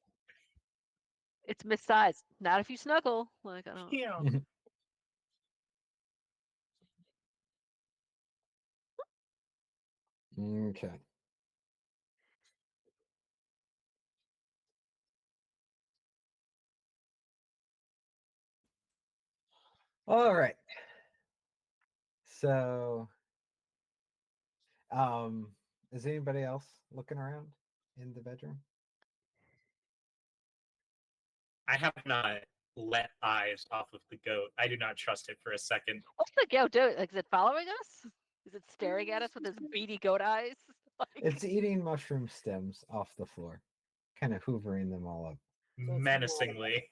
It's missized. Not if you snuggle. Like, I don't. Yeah. Okay. All right. So, is anybody else looking around in the bedroom? I have not let eyes off of the goat. I do not trust it for a second. What's the goat doing? Like, is it following us? Is it staring at us with its beady goat eyes? Like, It's eating mushroom stems off the floor, kind of hoovering them all up. So it's Menacingly.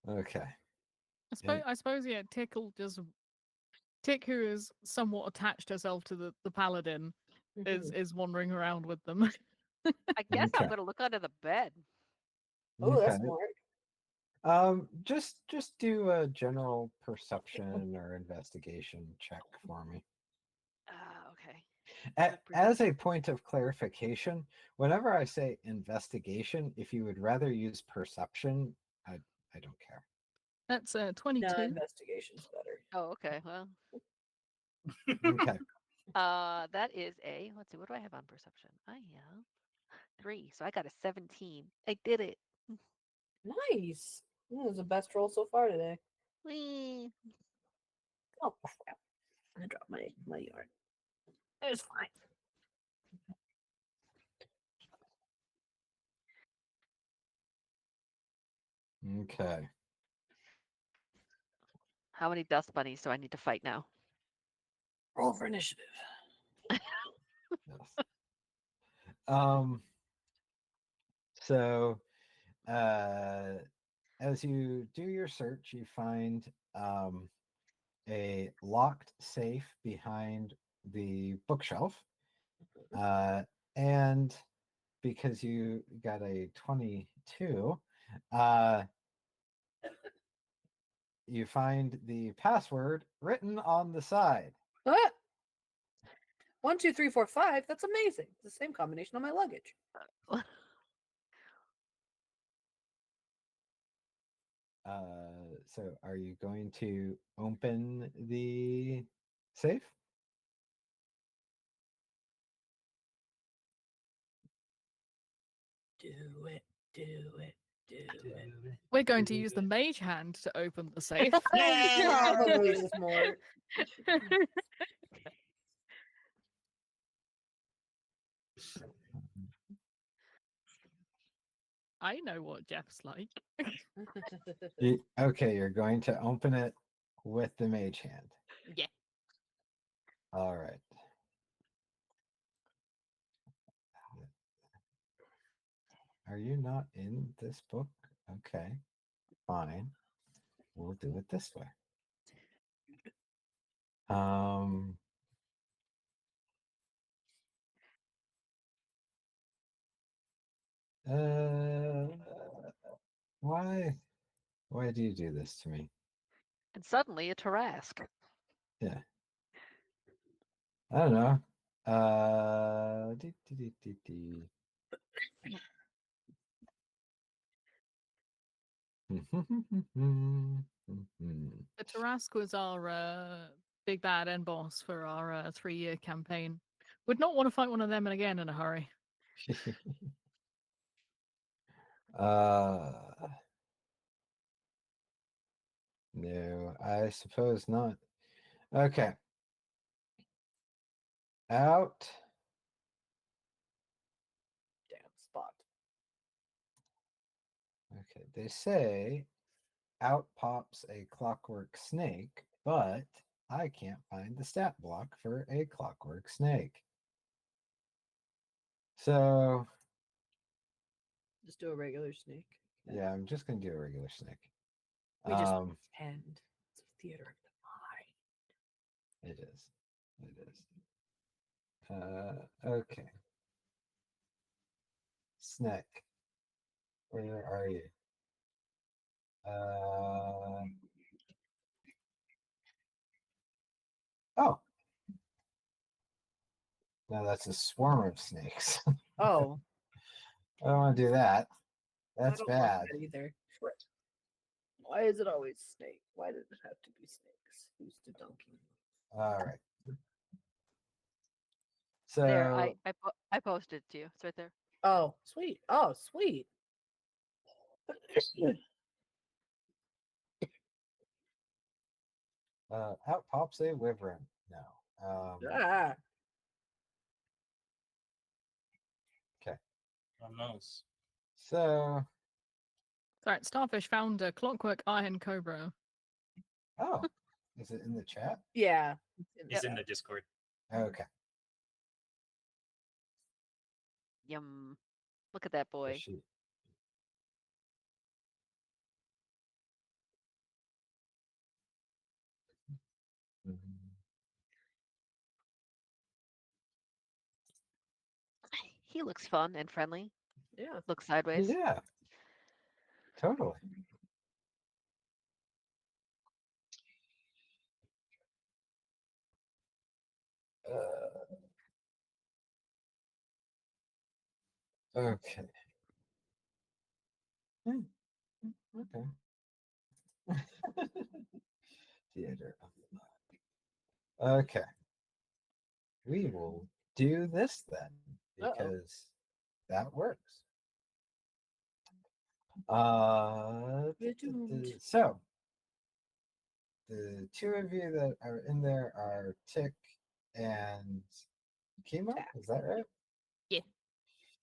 Okay. I suppose, yeah, Tick, who is somewhat attached herself to the paladin, is wandering around with them. I guess I'm Okay. gonna look under the bed. Oh, that's Okay. smart. Just do a general perception or investigation check for me. Okay. As a point of clarification, whenever I say investigation, if you would rather use perception, I don't care. That's No, 22. investigation's better. Oh, okay. Well, Okay. that is a. Let's see. What do I have on perception? I have 3, so I got a 17. I did it. Nice. That was the best roll so far today. Whee. Oh, crap. I dropped my yarn. It's fine. Okay. How many dust bunnies do I need to fight now? Roll for initiative. Yes. So as you do your search, you find a locked safe behind the bookshelf. And because you got a 22, you find the password written on the side. What? 1, 2, 3, 4, 5. That's amazing. It's the same combination on my luggage. So are you going to open the safe? Do it. Do it. Do it. We're going to use the mage hand to open the safe. Probably is more. I know what Geoff's like. Okay, you're going to open it with the mage hand. Yeah. All right. Are you not in this book? Okay, fine. We'll do it this way. Why do you do this to me? And suddenly a Tarask. Yeah. I don't know. The Tarask was our big bad end boss for our 3-year campaign. Would not want to fight one of them again in a hurry. No, I suppose not. Okay. Out. Damn spot. Okay, they say out pops a clockwork snake, but I can't find the stat block for a clockwork snake. So Just do a regular snake. yeah, I'm just gonna do a regular snake. We just pretend. It's a theater of the mind. It is. It is. Okay. Snake. Where are you? Oh. No, that's a swarm of snakes. Oh. I don't want to do that. I That's don't like bad. that either. Why is it always snake? Why does it have to be snakes? Who's the donkey? All right. So There, I posted it to you. It's right there. Oh, sweet. Oh, sweet. out pops a wyvern. No. Ah. Okay. Almost. So Sorry, Starfish found a clockwork iron cobra. oh, is it in the chat? Yeah. It's in the Discord. Okay. Yum. Look at that boy. Shoot. He looks fun and friendly. Yeah. Look sideways. Yeah. Totally. Okay. Okay. Theater of the mind. Okay. We will do this then because that works. So the two of you that are in there are Tick and Chemo. Is that right? Yeah.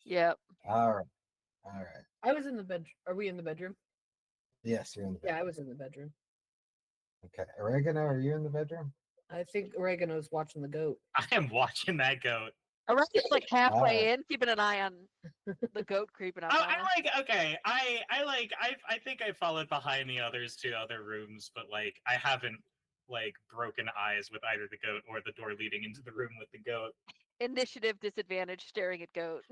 Yep. All right. All right. I was in the bedroom. Are we in the bedroom? Yes, you're in the bedroom. Yeah, I was in the bedroom. Okay. Oregano, are you in the bedroom? I think Oregano's watching the goat. I am watching that goat. Oregano's like halfway Alright. in, keeping an eye on the goat creeping up Oh, on I us. like. Okay, I think I followed behind the others to other rooms, but like I haven't like broken eyes with either the goat or the door leading into the room with the goat. Initiative disadvantage, staring at goat.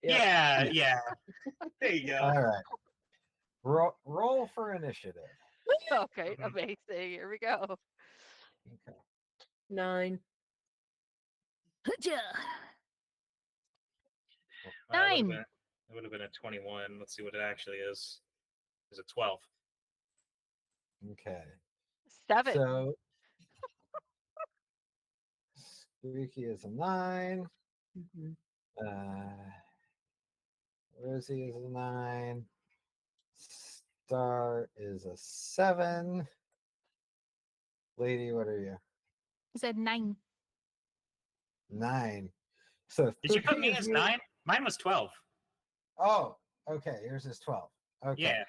Yeah. Yeah. There you go. All right. Roll for initiative. Okay, amazing. Here we go. Okay. 9. Gotcha. Well, it 9. would have been a 21. Let's see what it actually is. Is it 12? Okay. 7. So Squeaky is a 9. Rosie is a 9. Star is a 7. Lady, what are you? I said 9. 9. So Did you put me three of as you- 9? Mine was 12. Oh, okay. Yours is 12. Okay. Yeah.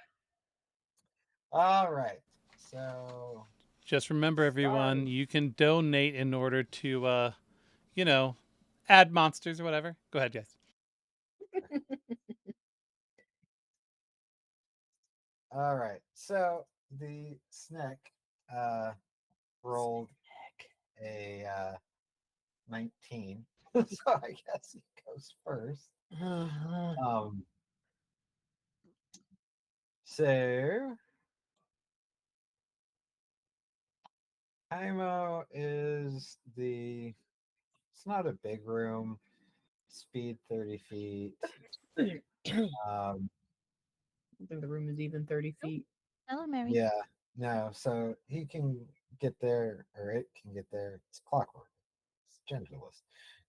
All right. So Just remember, everyone, Sorry. you can donate in order to, add monsters or whatever. Go ahead, guys. all right. So the snack rolled a 19. So I guess he goes first. So Imo is it's not a big room, speed 30 feet. I think the room is even 30 feet. Hello, Mary. Yeah, no, so he can get there, or it can get there. It's clockwork. It's genderless.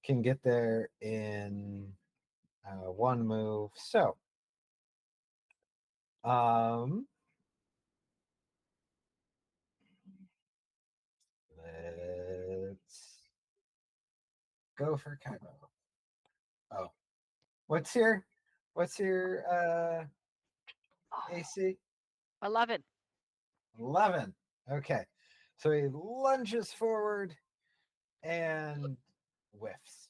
Can get there in one move. So, let's go for Cairo. Oh, what's your AC? 11. 11. Okay. So he lunges forward and whiffs,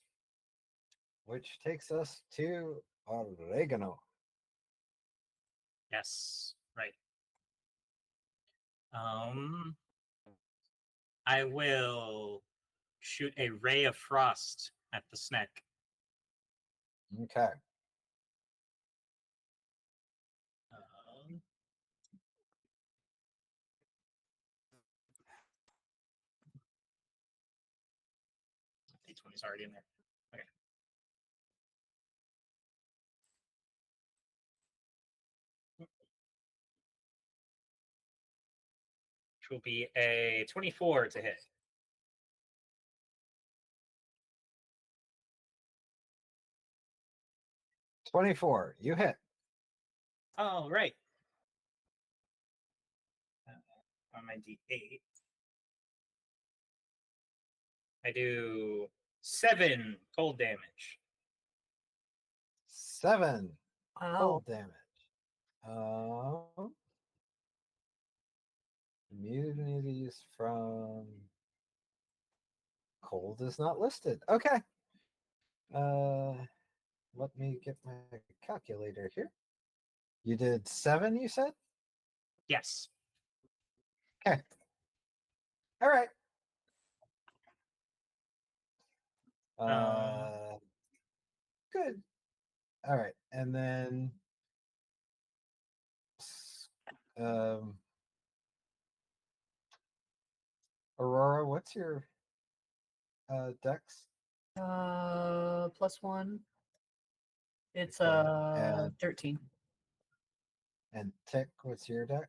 which takes us to oregano. Yes. Right. I will shoot a ray of frost at the snack. Okay. D20's already in there. Okay. Which will be a 24 to hit. 24. You hit. Oh, right. On my D8. I do 7 cold damage. 7 Wow. cold damage. Immunities from cold is not listed. Okay. Let me get my calculator here. You did 7, you said? Yes. Okay. All right. Good. All right. And then Aurora, what's your dex? +1. It's Okay, 13. And Tick, what's your dex?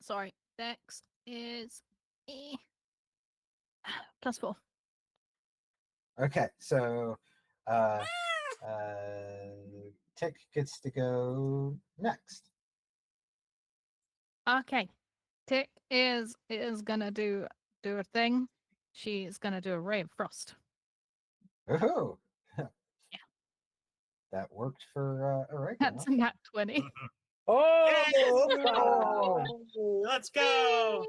Sorry. Dex is +4. Okay, so Tick gets to go next. Okay. Tick is gonna do a thing. She's gonna do a ray of frost. Oh, Yeah. That worked for oregano. That's a nat 20. Oh, Let's go!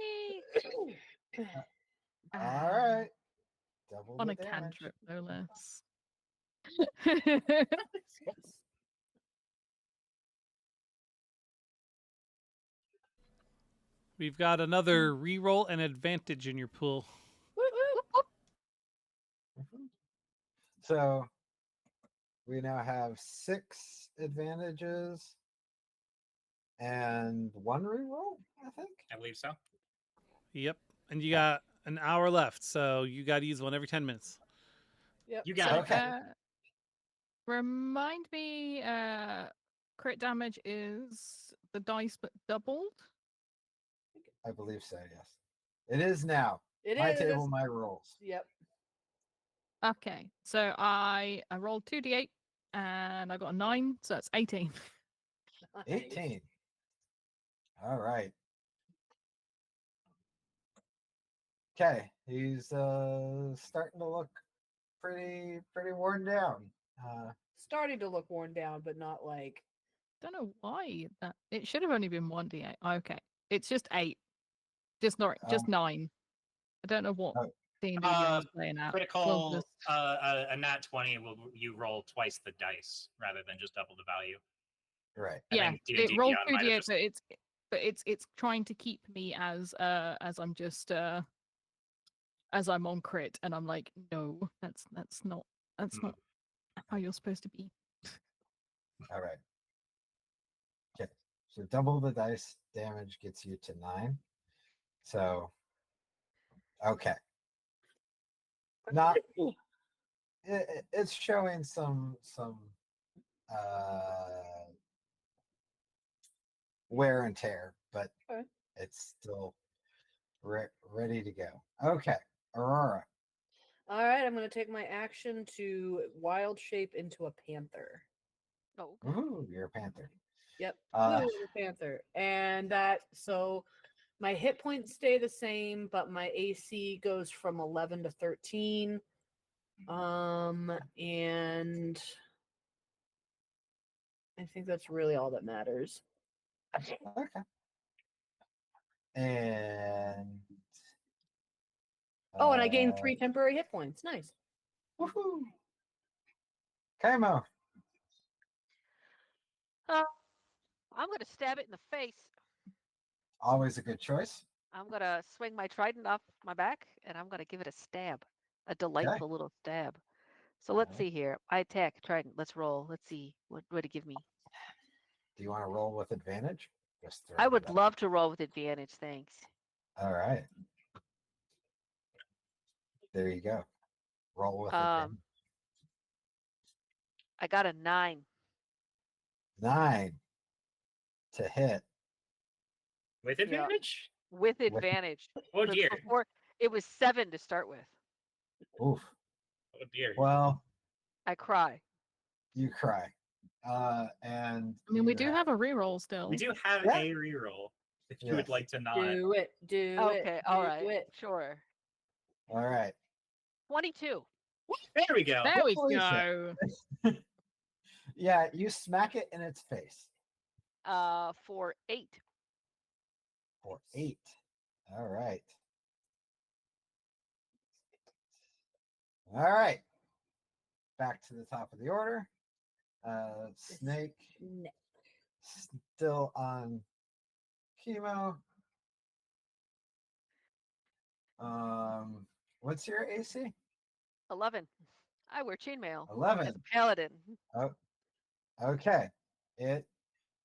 all right. Double On the a damage. cantrip, no less. We've got another reroll and advantage in your pool. So we now have 6 advantages and 1 reroll, I think. I believe so. Yep. And you got an hour left, so you got to use one every 10 minutes. Yep. You got it. Okay. Remind me, crit damage is the dice but doubled? I believe so, yes. It is now. It My is. table, my rules. Yep. Okay, so I rolled 2d8 and I got a 9, so that's 18. 18. All right. Okay, he's starting to look pretty worn down. Starting to look worn down, but not like. Don't know why that it should have only been 1d8. Okay, it's just 8, just 9. I don't know what D&D game's playing at. Critical, a nat 20 you roll twice the dice rather than just double the value. Right. I Yeah, think D&D it rolled Beyond might have 2d8, just- but it's trying to keep me as I'm just as I'm on crit, and I'm like, no, that's not how you're supposed to be. All right. Okay. So double the dice damage gets you to 9. So okay. Not it's showing some wear and tear, but Okay. it's still ready to go. Okay. Aurora. All right, I'm going to take my action to wild shape into a panther. Oh, okay. Ooh, you're a panther. Yep, Uh, a panther, and so my hit points stay the same, but my AC goes from 11 to 13. And I think that's really all that matters. okay. And Oh, and I gained 3 temporary hit points. Nice. Woohoo! Kaimo. I'm going to stab it in the face. Always a good choice. I'm going to swing my trident off my back, and I'm going to give it a stab. A delightful little stab. So let's see here. I attack trident. Let's roll. Let's see. What would it give me? Do you want to roll with advantage? I would love to roll with advantage. Thanks. All right. There you go. Roll with advantage. I got a 9. 9 to hit. With advantage? With advantage. Oh dear. Before, it was 7 to start with. Oof. Oh dear. Well, I cry. you cry. And I mean, we do have a reroll still. We do have a reroll. If you would like to not. Do it. Okay, all right. Sure. All right. 22. There we go. There we Alicia. go. Yeah, you smack it in its face. For 8. For 8. All right. All right. Back to the top of the order. Snake still on chemo. What's your AC? 11. I wear chainmail. 11. As a paladin. Oh, okay. It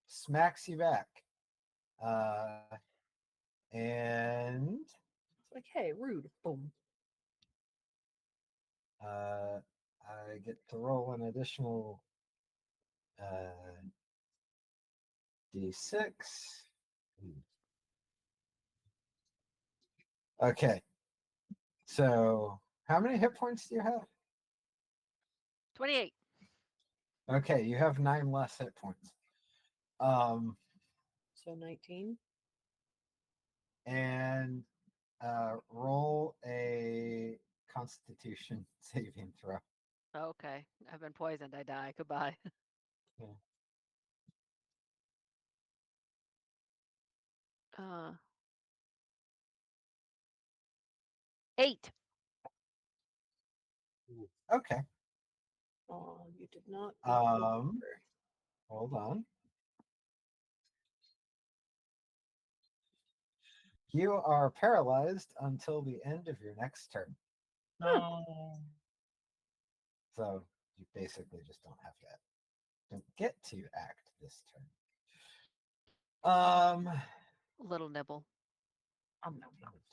smacks you back. And It's like, hey, rude. Boom. I get to roll an additional D6. Okay. So, how many hit points do you have? 28. Okay, you have 9 less hit points. So 19. And roll a Constitution saving throw. Okay. I've been poisoned. I die. Goodbye. Yeah. 8. Okay. Oh, you did not. Hold on. You are paralyzed until the end of your next turn. No. So you basically just don't get to act this turn. Little nibble.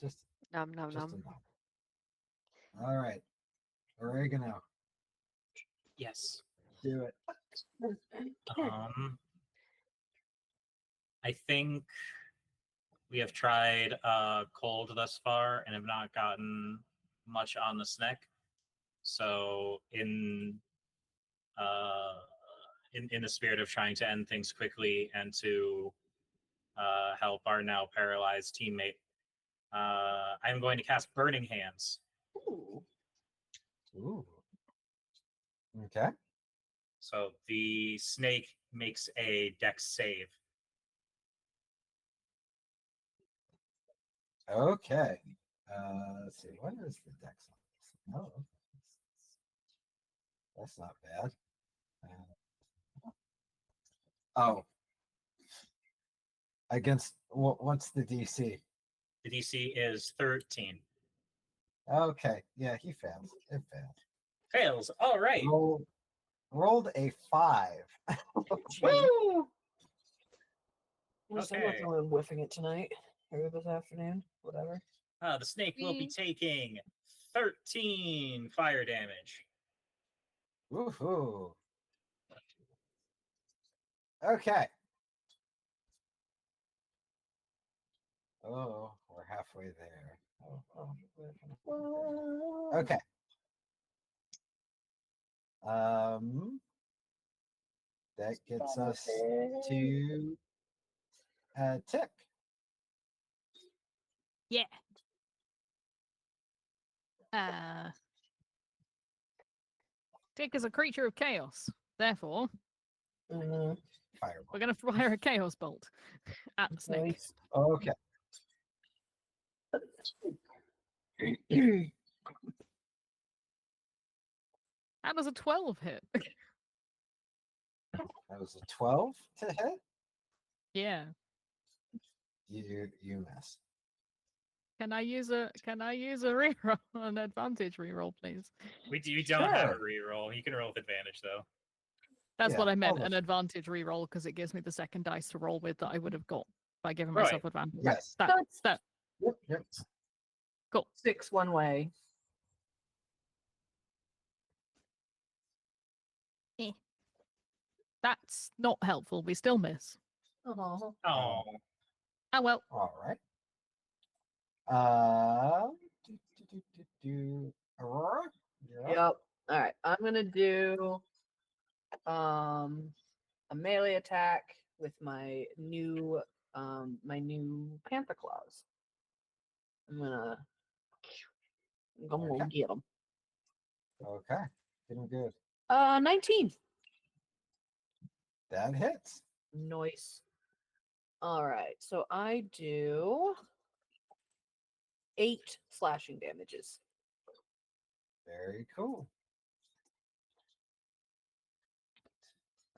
Just Nom nom Just nom. a nom. All right. Oregano. Yes. Do it. I think we have tried cold thus far and have not gotten much on the snack. So in the spirit of trying to end things quickly and to help our now paralyzed teammate, I'm going to cast Burning Hands. Ooh. Okay. So the snake makes a dex save. Okay. Let's see. What is the dex on this? Oh, that's not bad. Oh. Against what's the DC? The DC is 13. Okay. Yeah, he fails. It fails. Fails. All right. Rolled a 5. Woo! Okay. I'm whiffing it tonight or this afternoon, whatever. The snake will be taking 13 fire damage. Woohoo. Okay. Oh, we're halfway there. Okay. That gets us to Tick. Yeah. Tick is a creature of chaos. Therefore, Fireball. we're going to fire a chaos bolt at the snake. Nice. Okay. How does a 12 hit? That was a 12 to hit. Yeah. You miss. Can I use a reroll, an advantage reroll, please? We don't have a reroll. You can roll with advantage though. That's what I meant, all an of- advantage reroll, because it gives me the second dice to roll with that I would have got by giving Right. myself advantage. Yes. That. Yep. Cool. 6 one way. That's not helpful. We still miss. Oh. Oh. Oh well. All right. Aurora? You're up. Yep. All right. I'm gonna do a melee attack with my new panther claws. I'm gonna Okay. get them. Okay. Getting good. 19. That hits. Nice. All right. So I do 8 slashing damages. Very cool.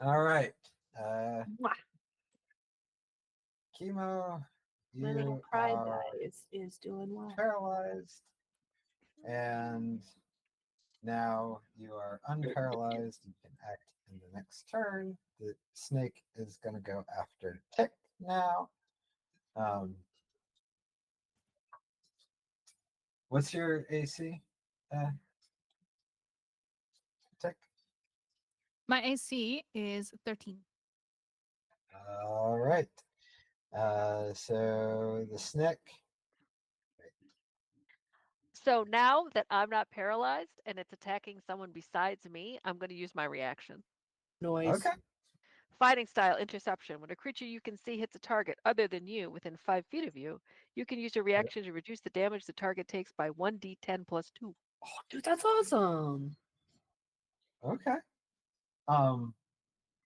All right. Mwah. Chemo, My little you pride are guy is doing well. paralyzed, and now you are unparalyzed. You can act in the next turn. The snake is going to go after Tick now. What's your AC? Tick. My AC is 13. All right. So the snake. So now that I'm not paralyzed and it's attacking someone besides me, I'm going to use my reaction. Noise. Okay. Fighting style interception. When a creature you can see hits a target other than you within 5 feet of you, you can use your reaction to reduce the damage the target takes by 1d10 plus 2. Oh, dude, that's awesome. Okay.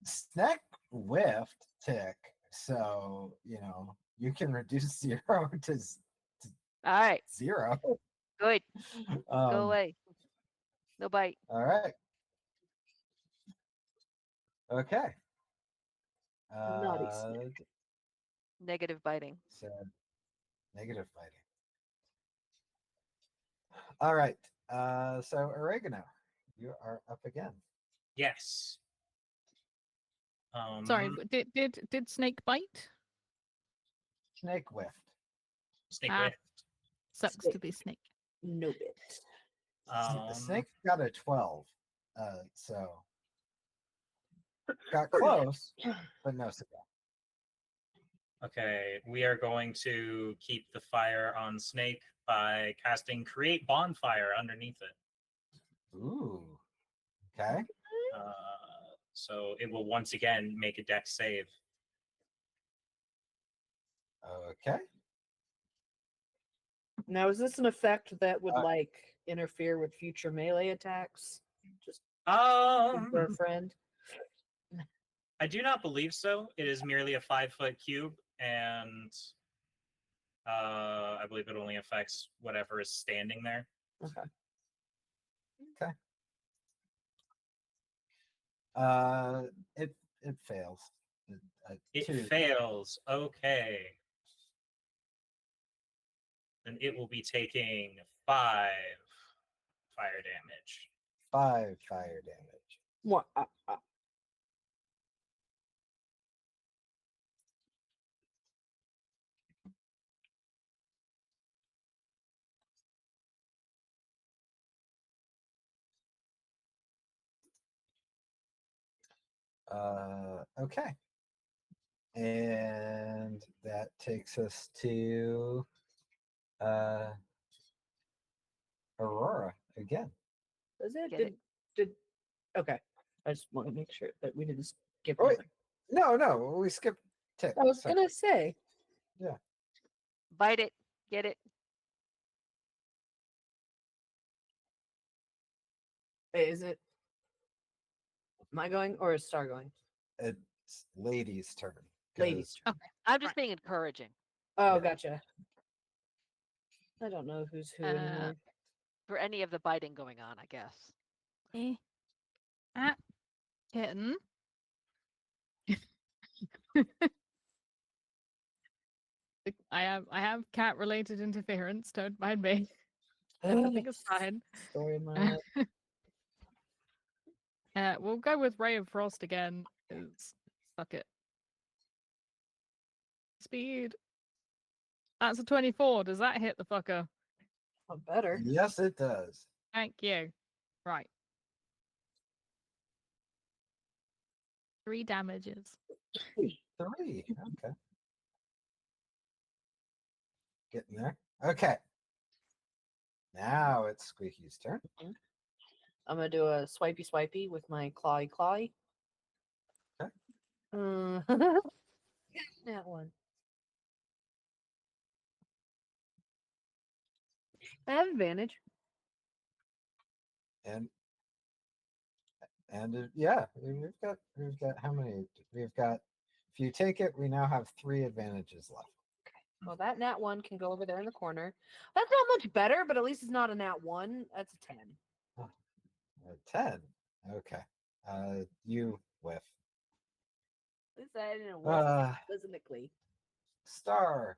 Snack whiffed Tick, so you can reduce 0 to All right. 0. Good. Go away. No bite. All right. Okay. Naughty snake. Negative biting. So negative fighting. All right. So Oregano, you are up again. Yes. Sorry, did snake bite? Snake whiffed. Snake Ah. whiff. sucks Snake. to be Snake. No bit. The snake got a 12. So got close, but no cigar. Okay, we are going to keep the fire on Snake by casting Create Bonfire underneath it. Ooh. Okay. So it will once again make a dex save. Okay. Now, is this an effect that would like interfere with future melee attacks? Just for a friend. I do not believe so. It is merely a 5-foot cube, and I believe it only affects whatever is standing there. Okay. Okay. It fails. It fails. Okay. Then it will be taking 5 fire damage. 5 fire damage. What? Okay. And that takes us to Aurora again. Does it? Get Did okay. I just want to make sure that we didn't skip Oh, wait. anything. No, we skipped Tick. I was Sorry. gonna say. Bite it. Get it. Is it? Am I going or is Star going? It's Lady's turn. Ladies. 'cause- Okay. I'm just being encouraging Oh, Yeah. gotcha. I don't know who's who anymore. for any of the biting going on, I guess. Kitten. I have cat related interference, don't mind me. Everything is fine. Story of my life. We'll go with Ray of Frost again. 'Cause fuck it. Speed. That's a 24. Does that hit the fucker? Oh, better. Yes, it does. Thank you. Right. 3 damages. 3. Okay. Getting there. Okay. Now it's Squeaky's turn. I'm gonna do a swipey with my clawy. Okay. That one. I have advantage. And yeah, we've got how many? We've got, if you take it, we now have 3 advantages left. Well, that nat 1 can go over there in the corner. That's not much better, but at least it's not a nat 1. That's a 10. A 10. Okay. You whiff. At least I didn't whiff physically. Star.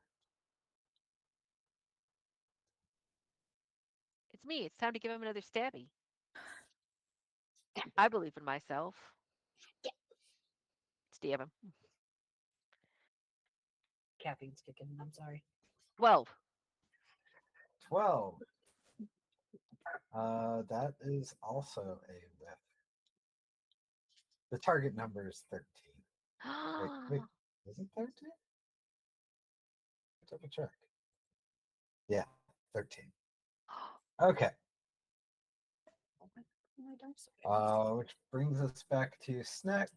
It's me. It's time to give him another stabby. I believe in myself. Stab him. Caffeine's kicking. I'm sorry. 12. 12. That is also a whiff. The target number is 13. Wait, is it 13? Double check. Yeah, 13. Okay. Which brings us back to Snack,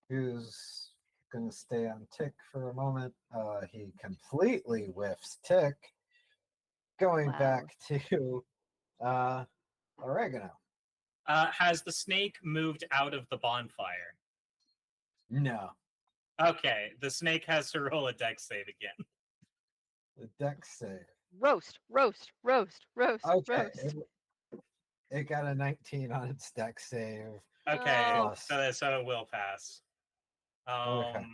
who's gonna stay on Tick for a moment. He completely whiffs Tick, going Wow. back to Oregano. Has the snake moved out of the bonfire? No, Okay, the snake has to roll a dex save again. the dex save. Roast. Okay, it got a 19 on its dex save. Okay, Oh. so it will pass. Okay.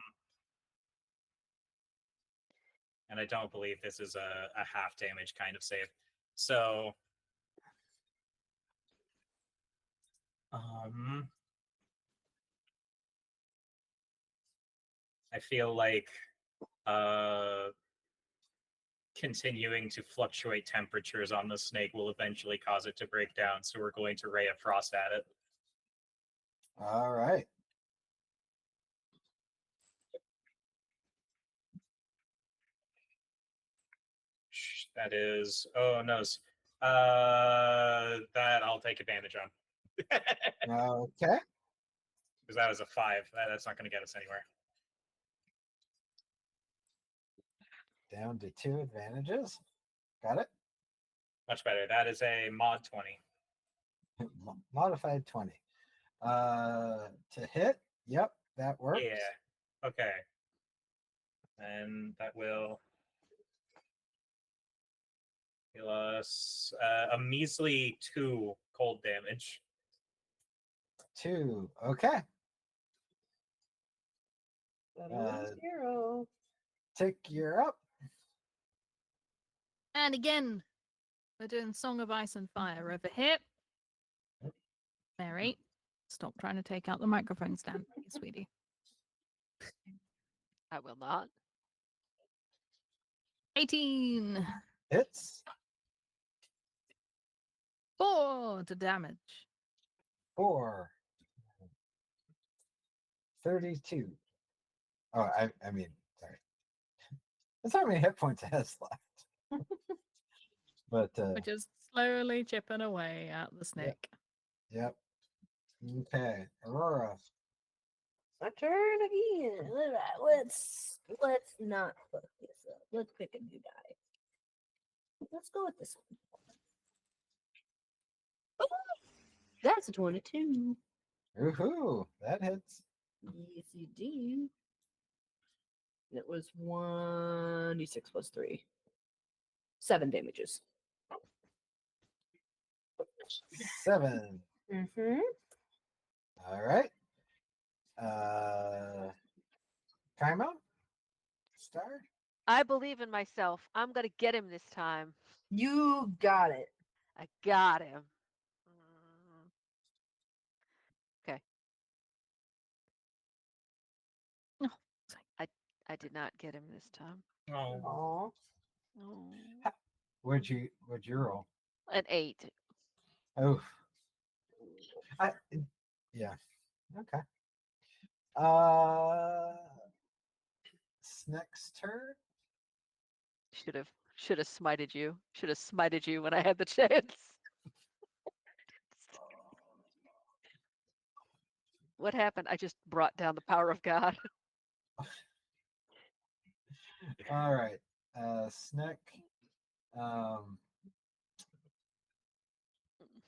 And I don't believe this is a half damage kind of save. So, I feel like continuing to fluctuate temperatures on the snake will eventually cause it to break down, so we're going to ray of frost at it. All right. That is, oh no, that I'll take advantage on. Okay. Because that was a 5. That's not going to get us anywhere. Down to 2 advantages. Got it. Much better. That is a mod 20. Modified 20. To hit. Yep, that works. Yeah. Okay. And that will heal us a measly 2 cold damage. 2. Okay. Zero. Tick, you're up. And again, we're doing Song of Ice and Fire over here. Mary, stop trying to take out the microphone stand, please, sweetie. I will not. 18. Hits. 4 to damage. 4. 32. Oh, I mean, sorry. That's how many hit points it has left. But We're just slowly chipping away at the snake. Yep. Okay, Aurora. My turn again. All right, let's not fuck this up. Let's pick a new die. Let's go with this one. Oh, that's a 22. Woohoo! That hits. Yes, you do. It was 1d6 plus 3. 7 damages. 7. Mm-hmm. All right. Kaimo? Star? I believe in myself. I'm gonna get him this time. You got it. I got him. Okay. Oh, I did not get him this time. Oh. Aw. Oh. What'd you roll? An 8. Oh. Yeah. Okay. Next turn. Should have smited you. Should have smited you when I had the chance. What happened? I just brought down the power of God. All right. Snick.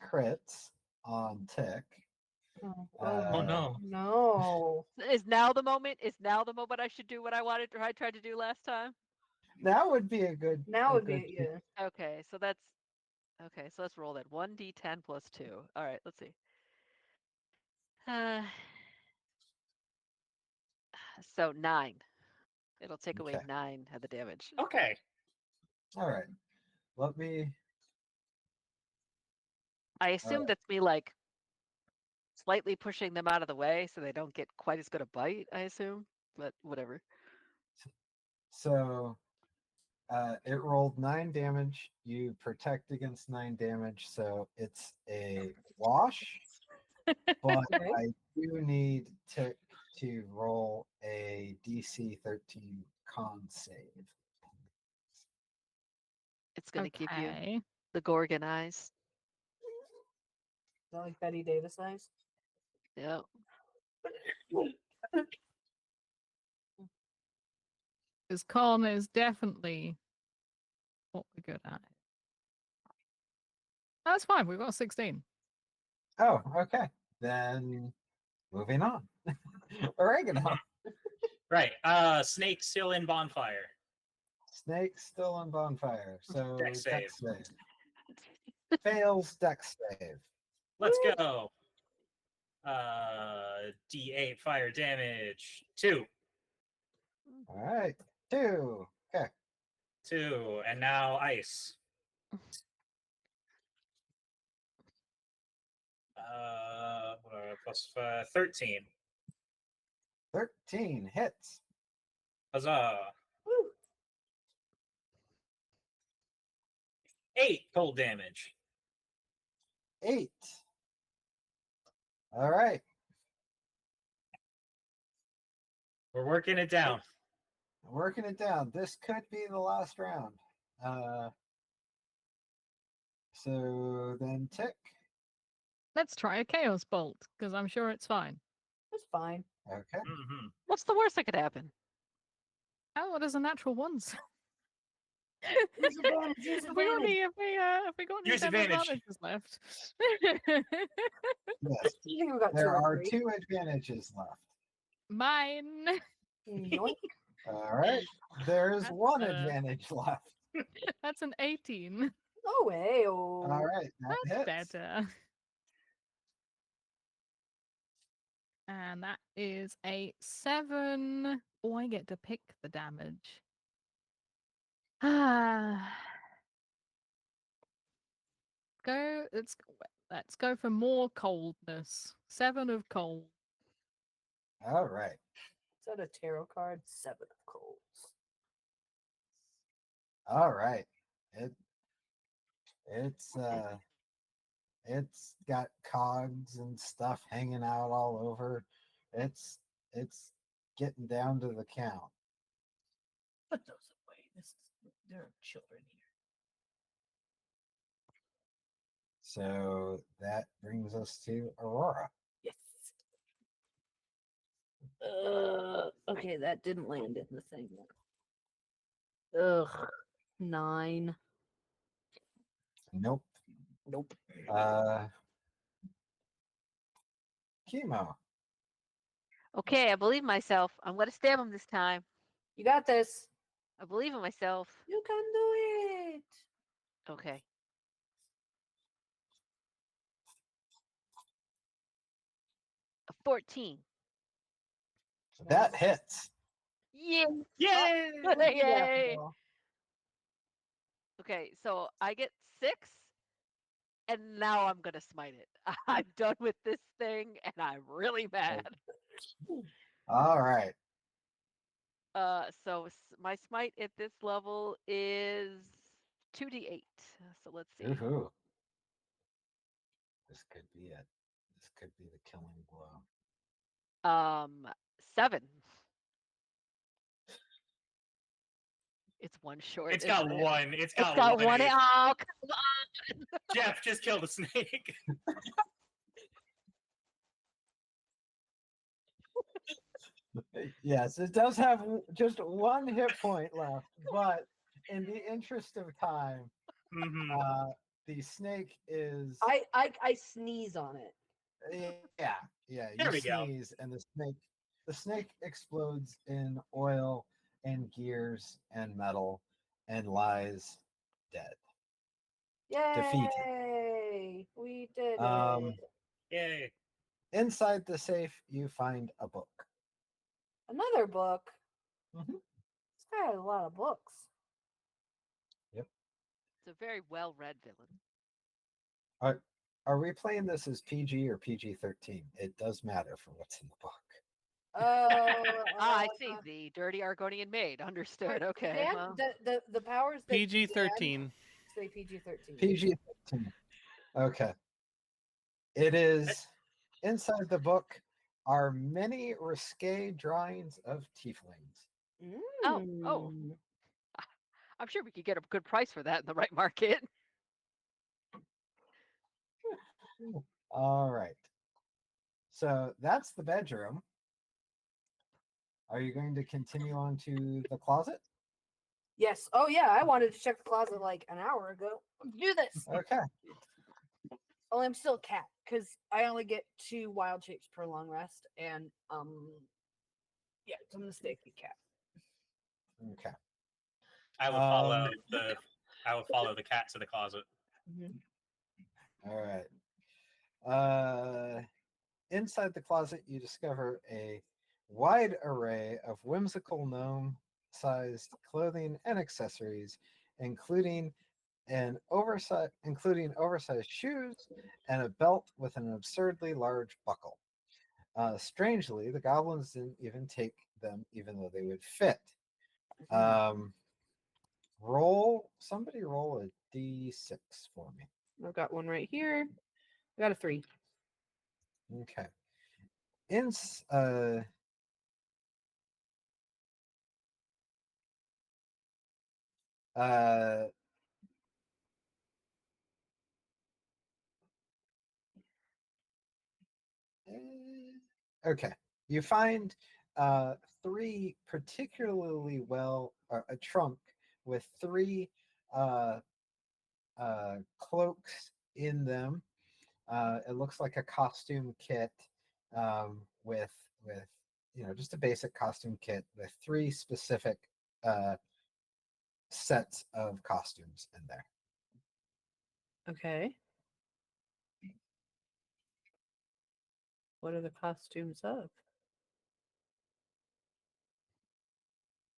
Crits on Tick. Oh no. No. Is now the moment? Is now the moment I should do what I wanted or I tried to do last time? That would be a good. Now a would good be yeah. Okay, so let's roll that. 1d10 plus 2. All right, let's see. So 9. It'll take away Okay. 9 of the damage. Okay. All right. Let me. I assume that's me like slightly pushing them out of the way so they don't get quite as good a bite, I assume. But whatever. So it rolled 9 damage. You protect against 9 damage, so it's a wash. But I do need to roll a DC 13 con save. It's gonna give you the Gorgon eyes. Is that like Betty Davis eyes? Yep. Because con is definitely what we're good at. That's fine. We've got 16. Oh, okay. Then moving on. Oregano. Right. Snake still in bonfire. Snake still on bonfire. So Dex save. dex save. Fails dex save. Let's go. D8 fire damage. 2. All right. 2. Okay. 2. And now ice. Plus 13. 13 hits. Huzzah. Woo. 8 cold damage. 8. All right. We're working it down. Working it down. This could be the last round. So then tick. Let's try a chaos bolt because I'm sure it's fine. It's fine. Okay. Mm-hmm. What's the worst that could happen? Oh, well, there's a natural ones. Use advantage. Use Have we got advantage. any Use advantage. advantages left? Yes. You think we got 2 There or are 3? 2 advantages left. Mine. Yoink. All right. There's That's, 1 advantage left. That's an 18. Oh, hey. All right. That That's hits. better. And that is a 7. Oh, I get to pick the damage. Ah. Let's go for more coldness. 7 of cold. All right. Is that a tarot card? 7 of coals. All right. It's got cogs and stuff hanging out all over. It's getting down to the count. Put those away. There are children here. So that brings us to Aurora. Yes. Okay, that didn't land in the thing. Ugh. 9. Nope. Nope. Chemo. Okay, I believe myself. I'm gonna stab him this time. You got this. I believe in myself. You can do it. Okay. A 14. That hits. Yeah. Yay! Yay! Okay, so I get 6, and now I'm gonna smite it. I'm done with this thing, and I'm really mad. All right. So my smite at this level is 2d8. So let's see. Woohoo. This could be it. This could be the killing blow. 7. It's 1 short. It's got isn't it? 1. It's got, It's got 1. Ace. Oh, come on. Geoff just killed a snake. Yes, it does have just 1 hit point left, but in the interest of time, Mm-hmm. the snake is I sneeze on it. yeah. There You we go. sneeze, and the snake explodes in oil and gears and metal and lies dead. Defeated. Yay! We did Um, it. Yay. Inside the safe, you find a book. Another book. Mhm. This guy has a lot of books. It's a very well-read villain. Are we playing this as PG or PG-13? It does matter for what's in the book. I see. The dirty Argonian maid. Understood. Okay. Dan, Well, the powers that PG-13. say PG-13. PG-13. Okay. It is inside the book are many risque drawings of tieflings. Oh. Mm. I'm sure we could get a good price for that in the right market. All right. So that's the bedroom. Are you going to continue on to the closet? Yes. Oh yeah, I wanted to check the closet like an hour ago. Do this. Okay. Oh, I'm still a cat because I only get 2 wild shapes per long rest, and yeah, so I'm gonna stay a cat. Okay. I will follow the cat to the closet. Mm-hmm. All right. Inside the closet, you discover a wide array of whimsical gnome-sized clothing and accessories, including oversized shoes and a belt with an absurdly large buckle. Strangely, the goblins didn't even take them, even though they would fit. Somebody roll a d6 for me. I've got one right here. I got a 3. Okay. Okay. You find 3 particularly a trunk with 3 cloaks in them. It looks like a costume kit with just a basic costume kit with 3 specific sets of costumes in there. Okay. What are the costumes of?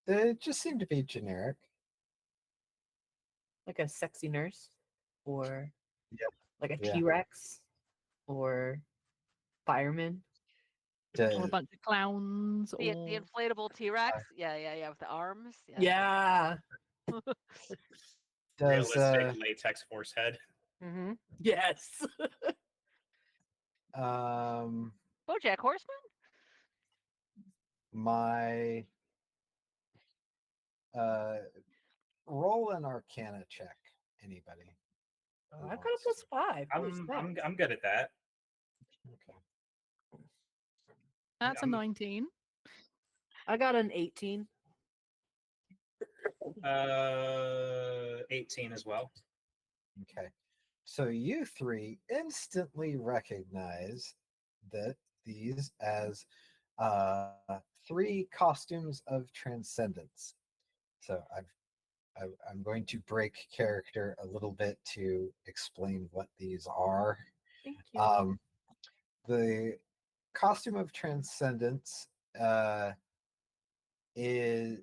They just seem to be generic. Like a sexy nurse, or like a Yeah. T-Rex, or fireman. Or a bunch of clowns. The or... inflatable T-Rex. Yeah, with the arms. Yeah. Realistic latex horse head. Mm-hmm. Yes. BoJack Horseman. My roll an Arcana check. Anybody? I've got a +5. I'm good at that. Okay. That's a 19. I got an 18. 18 as well. Okay. So you 3 instantly recognize that these as 3 costumes of transcendence. So I'm going to break character a little bit to explain what these are. Thank you. The costume of transcendence is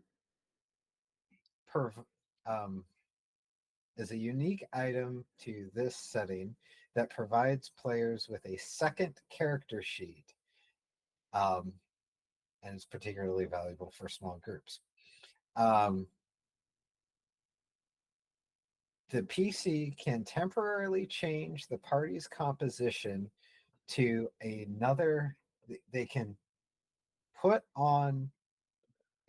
a unique item to this setting that provides players with a second character sheet, and is particularly valuable for small groups. The PC can temporarily change the party's composition to another. They can put on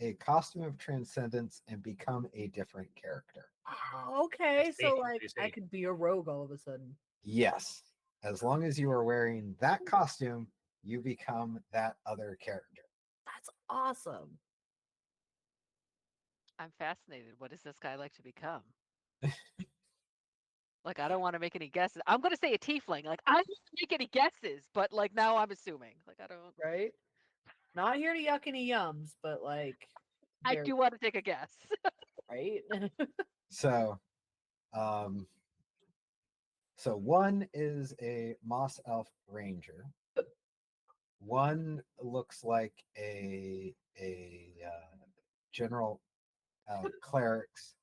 a costume of transcendence and become a different character. Oh, okay, so like I could be a rogue all of a sudden. Yes. As long as you are wearing that costume, you become that other character. That's awesome. I'm fascinated. What does this guy like to become? Like, I don't want to make any guesses. I'm going to say a tiefling. Like, I don't make any guesses, but like now I'm assuming. Like, I don't. Right? Not here to yuck any yums, but like. I do want to take a guess. Right? So one is a moss elf ranger. One looks like a general cleric's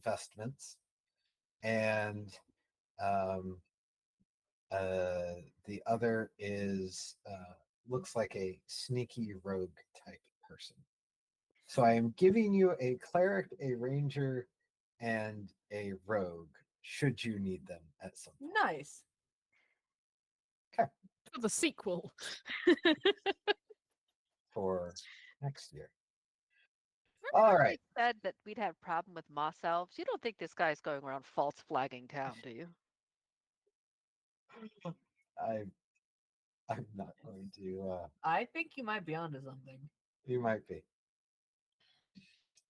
vestments, and the other is looks like a sneaky rogue type person. So I am giving you a cleric, a ranger, and a rogue, should you need them at some point. Nice. Okay. For the sequel. For next year. Remember All right. Said that we'd have a problem with moss elves. You don't think this guy's going around false flagging town, do you? I'm not going to. I think you might be onto something. You might be.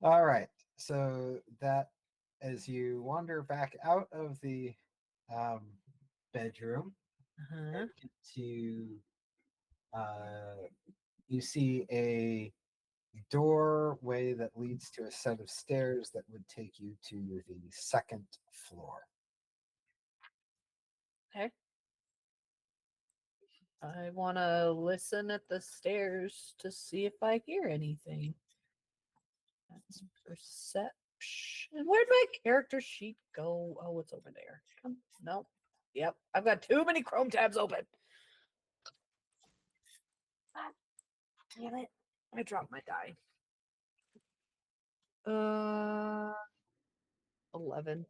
All right. So that as you wander back out of the bedroom, you see a doorway that leads to a set of stairs that would take you to the second floor. Okay. I want to listen at the stairs to see if I hear anything. That's perception. Where'd my character sheet go? Oh, it's over there. No. Yep. I've got too many Chrome tabs open. Damn it. I dropped my die. 11.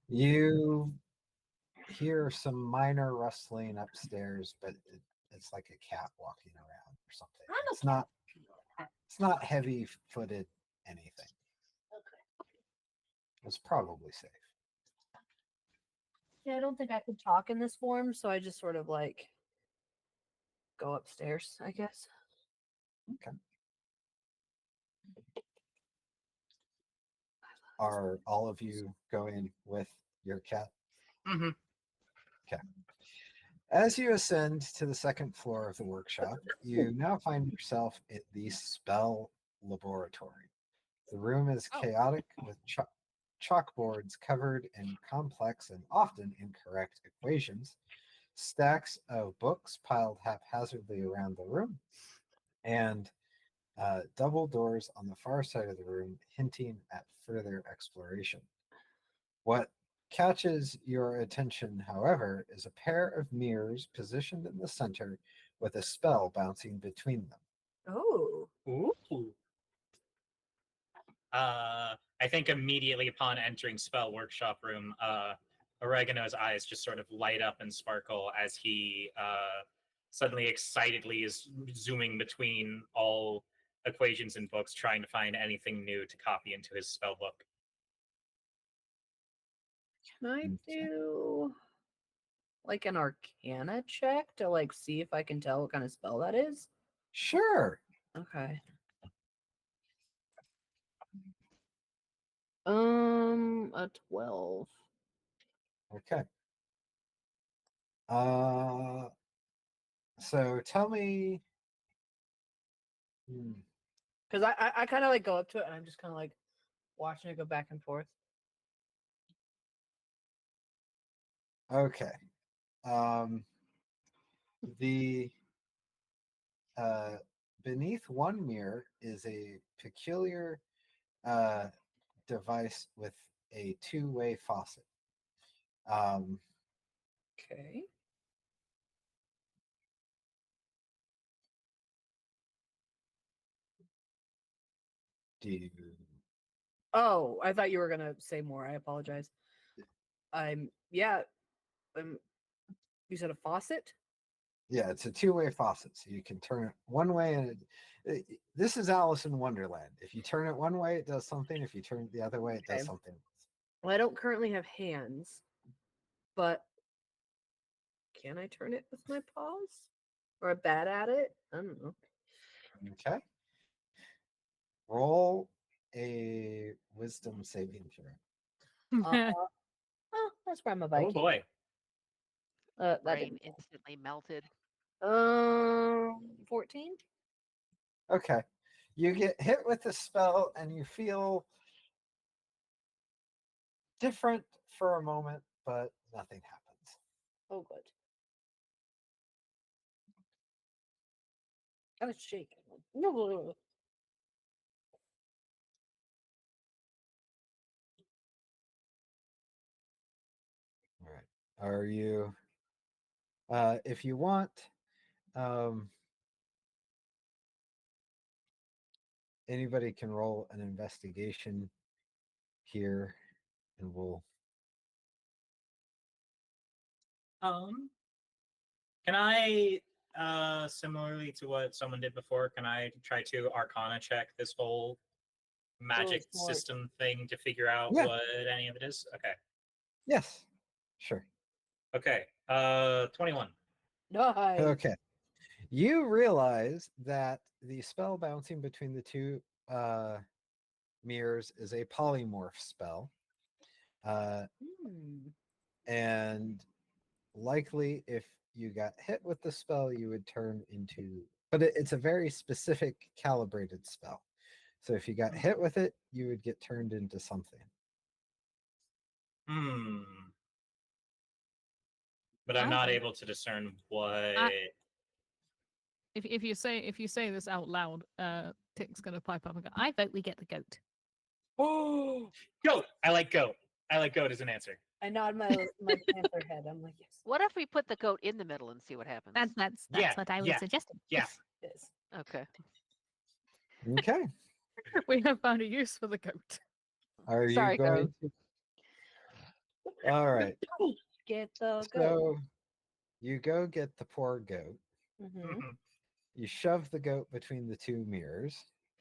You hear some minor rustling upstairs, but it's like a cat walking around or something. It's not heavy-footed anything. Okay. It's probably safe. Yeah, I don't think I could talk in this form, so I just sort of like go upstairs, I guess. Okay. Are all of you going with your cat? Mm-hmm. Okay. As you ascend to the second floor of the workshop, you now find yourself at the spell laboratory. The room is chaotic with chalkboards covered in complex and often incorrect equations, stacks of books piled haphazardly around the room, and double doors on the far side of the room hinting at further exploration. What catches your attention, however, is a pair of mirrors positioned in the center with a spell bouncing between them. Oh. Ooh. I think immediately upon entering spell workshop room, Oregano's eyes just sort of light up and sparkle as he suddenly excitedly is zooming between all equations and books, trying to find anything new to copy into his spell book. Can I do like an arcana check to like see if I can tell what kind of spell that is? Sure. Okay. A 12. Okay. So tell me. Because I kind of like go up to it and I'm just kind of like watching it go back and forth. Okay. The beneath one mirror is a peculiar device with a two-way faucet. Okay. Do you... Oh, I thought you were gonna say more. I apologize. Yeah. You said a faucet? Yeah, it's a two-way faucet, so you can turn it one way, and this is Alice in Wonderland. If you turn it one way, it does something. If you turn it the other way, it does something. Well, I don't currently have hands, but can I turn it with my paws? Or a bat at it? I don't know. Okay. Roll a wisdom saving throw. Oh, that's why I'm a Viking. Oh boy. That Brain didn't. instantly melted. 14. Okay. You get hit with the spell and you feel different for a moment, but nothing happens. Oh, good. I was shaking. No. All right. Are you if you want anybody can roll an investigation here and we'll Can I similarly to what someone did before, can I try to arcana check this whole magic system thing to figure out what any of it is? Okay. Yes. Sure. Okay. 21. Nice. Okay. You realize that the spell bouncing between the two mirrors is a polymorph spell. And likely if you got hit with the spell, you would turn into, but it's a very specific calibrated spell. So if you got hit with it, you would get turned into something. But I'm not able to discern what. If you say this out loud, Tick's gonna pipe up and go, "I vote we get the goat." Oh, goat! I like goat. I like goat as an answer. I nod my panther head. I'm like, yes. What if we put the goat in the middle and see what happens? That's what I was suggesting. Yes. Okay. Okay. We have found a use for the goat. Are you Sorry, going goat. to? All right. Get the goat. So you go get the poor goat. Mm-hmm. You shove the goat between the two mirrors,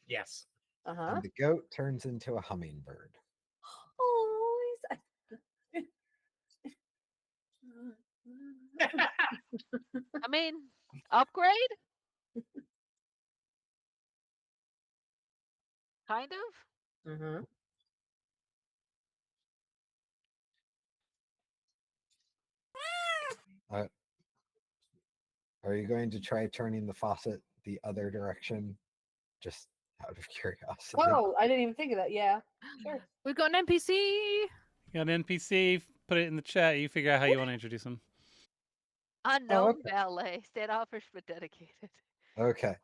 Yes. Uh-huh. and the goat turns into a hummingbird. Oh, I mean, upgrade? Kind of? Mm-hmm. Are you going to try turning the faucet the other direction? Just out of curiosity. Oh, I didn't even think of that. Yeah, sure. We've got an NPC. You got an NPC. Put it in the chat. You figure out how you want to introduce him. Unknown okay. ballet, standoffish but dedicated. Okay.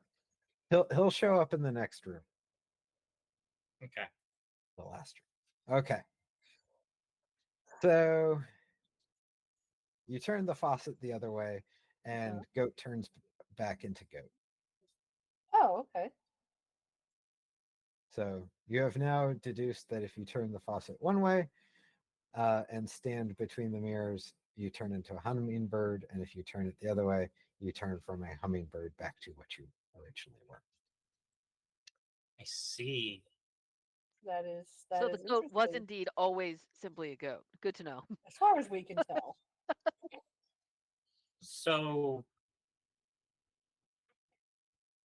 He'll show up in the next room. Okay. The last room. Okay. So you turn the faucet the other way, and goat turns back into goat. Oh, okay. So you have now deduced that if you turn the faucet one way and stand between the mirrors, you turn into a hummingbird, and if you turn it the other way, you turn from a hummingbird back to what you originally were. I see. That is So the goat was interesting. indeed always simply a goat. Good to know. As far as we can tell. So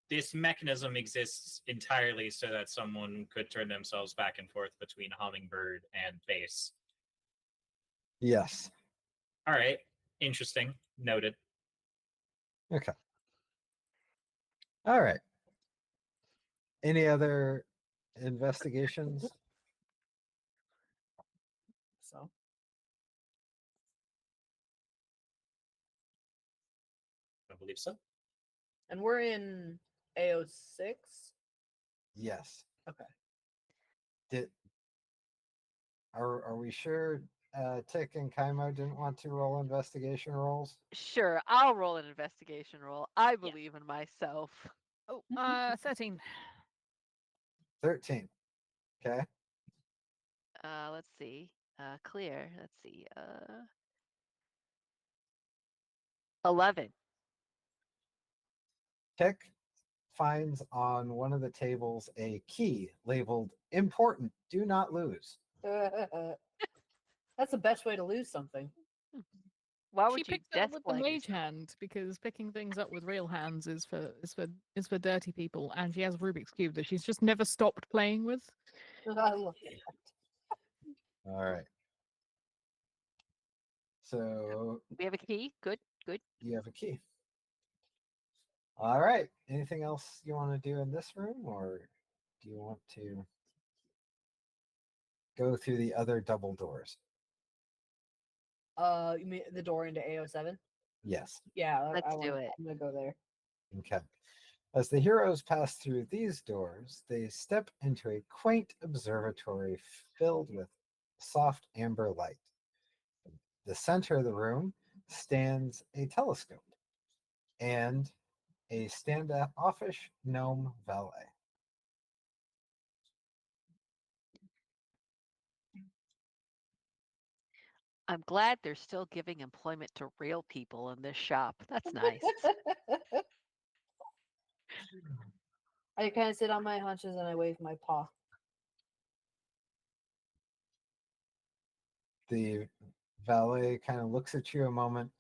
this mechanism exists entirely so that someone could turn themselves back and forth between hummingbird and base. Yes. All right. Interesting. Noted. Okay. All right. Any other investigations? So. I believe so. And we're in AO6? Yes. Okay. Are we sure Tick and Kaimo didn't want to roll investigation rolls? Sure, I'll roll an investigation roll. I believe in myself. Oh, 13. 13. Okay. Let's see. Clear. Let's see. 11. Tick finds on one of the tables a key labeled important, do not lose. That's the best way to lose something. Why She would you picked it up desk with the language? mage hand because picking things up with real hands is for dirty people, and she has a Rubik's cube that she's just never stopped playing with. I love that. All right. So We have a key. Good. Good. you have a key. All right. Anything else you want to do in this room, or do you want to go through the other double doors? You mean the door into AO7? Yes. Yeah, Let's do it. I'm gonna go there. Okay. As the heroes pass through these doors, they step into a quaint observatory filled with soft amber light. The center of the room stands a telescope and a standoffish gnome valet. I'm glad they're still giving employment to real people in this shop. That's nice. I kind of sit on my haunches and I wave my paw. The valet kind of looks at you a moment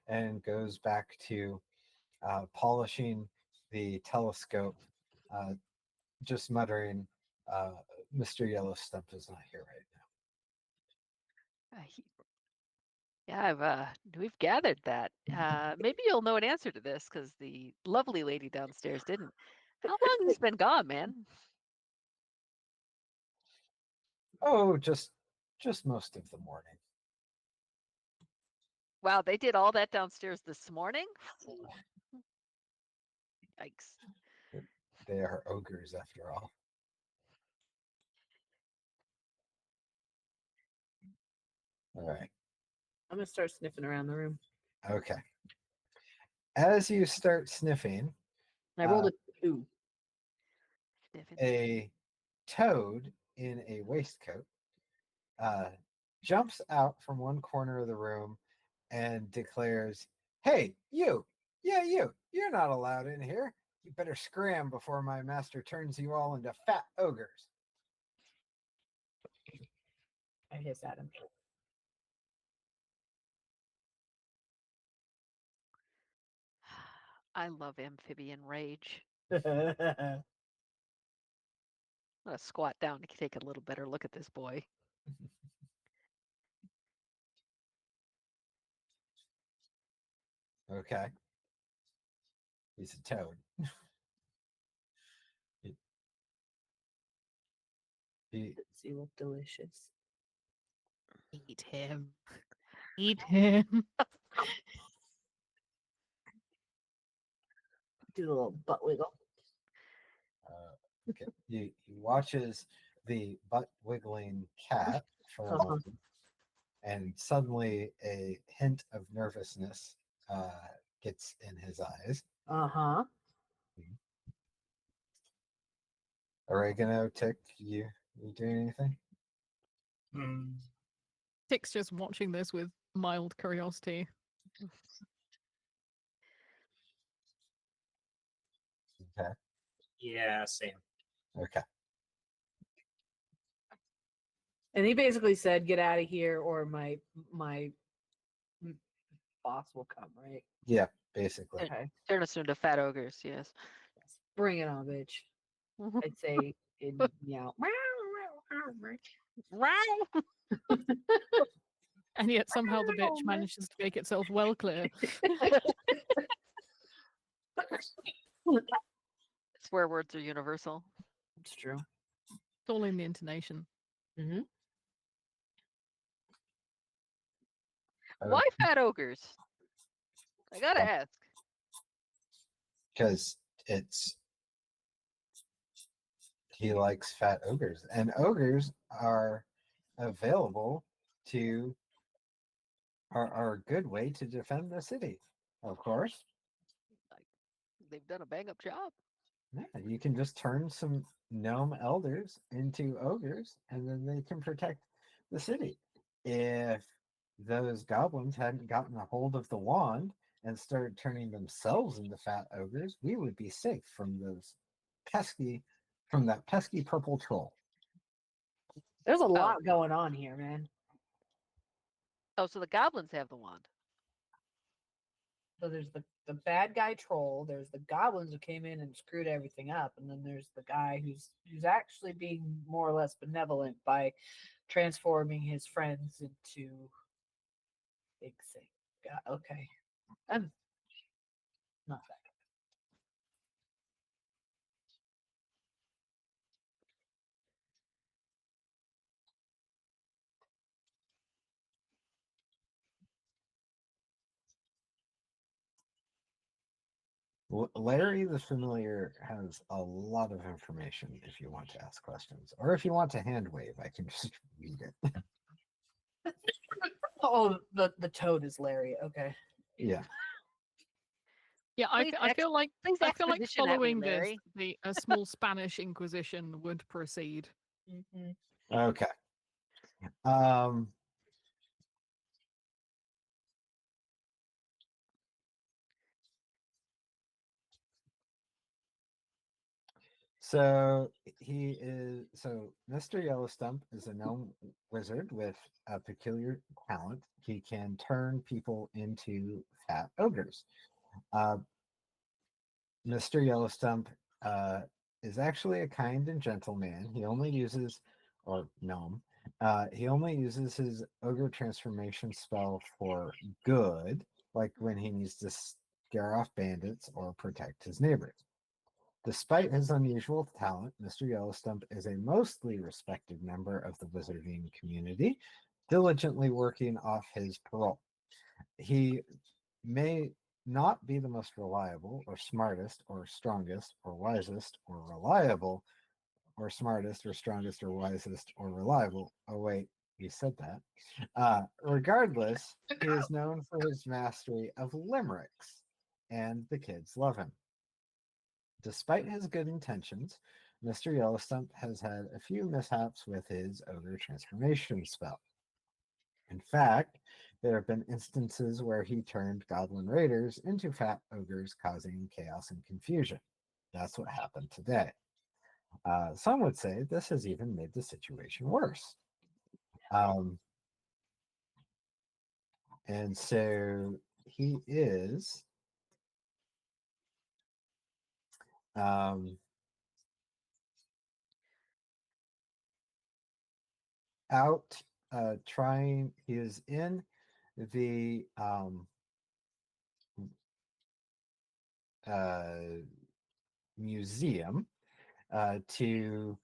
and goes back to polishing the telescope, just muttering, Mr. Yellowstump is not here right now. Yeah, we've gathered that. Maybe you'll know an answer to this because the lovely lady downstairs didn't. How long has he been gone, man? Oh, just most of the morning. Wow, they did all that downstairs this morning? Yikes. They are ogres after all. All right. I'm gonna start sniffing around the room. Okay. As you start sniffing, I rolled a 2. Sniffing. a toad in a waistcoat jumps out from one corner of the room and declares, "Hey, you! Yeah, you! You're not allowed in here. You better scram before my master turns you all into fat ogres." I hiss at him. I love amphibian rage. I'm gonna squat down to take a little better look at this boy. Okay. He's a toad. he He look delicious. Eat him. Eat him. Do a little butt wiggle. Okay. He watches the butt wiggling cat for a moment, and suddenly a hint of nervousness gets in his eyes. Uh-huh. Oregano, Tick, you doing anything? Tick's just watching this with mild curiosity. Okay. Yeah, same. Okay. And he basically said, "Get out of here, or my boss will come." Right? Yeah, basically. Okay. Turn us into fat ogres, yes. Bring it on, bitch. I'd say in meow. And yet somehow the bitch manages to make itself well clear. Swear words are universal. It's true. It's all in the intonation. Mm-hmm. Why fat ogres? I gotta ask. Because he likes fat ogres, and ogres are available to are a good way to defend the city, of course. Like, they've done a bang up job. Yeah, you can just turn some gnome elders into ogres, and then they can protect the city. If those goblins hadn't gotten a hold of the wand and started turning themselves into fat ogres, we would be safe from that pesky purple troll. There's a lot going on here, man. Oh, so the goblins have the wand. So there's the bad guy troll, there's the goblins who came in and screwed everything up, and then there's the guy who's actually being more or less benevolent by transforming his friends into big thing. God, okay. I'm not that. Larry the Familiar has a lot of information if you want to ask questions. Or if you want to hand wave, I can just read it. Oh, the toad is Larry. Okay. Yeah. Yeah, I feel like exposition at me, following this, Larry. a small Spanish Inquisition would proceed. Mm-hmm. Okay. So Mr. Yellowstump is a gnome wizard with a peculiar talent. He can turn people into fat ogres. Mr. Yellowstump is actually a kind and gentle man. He only uses, or gnome, he only uses his ogre transformation spell for good, like when he needs to scare off bandits or protect his neighbors. Despite his unusual talent, Mr. Yellowstump is a mostly respected member of the wizarding community, diligently working off his parole. He may not be the most reliable or smartest or strongest or wisest or reliable or smartest or strongest or wisest or reliable. Oh, wait, you said that. Regardless, he is known for his mastery of limericks, and the kids love him. Despite his good intentions, Mr. Yellowstump has had a few mishaps with his ogre transformation spell. In fact, there have been instances where he turned goblin raiders into fat ogres, causing chaos and confusion. That's what happened today. Some would say this has even made the situation worse. And so he is out trying. He is in the museum to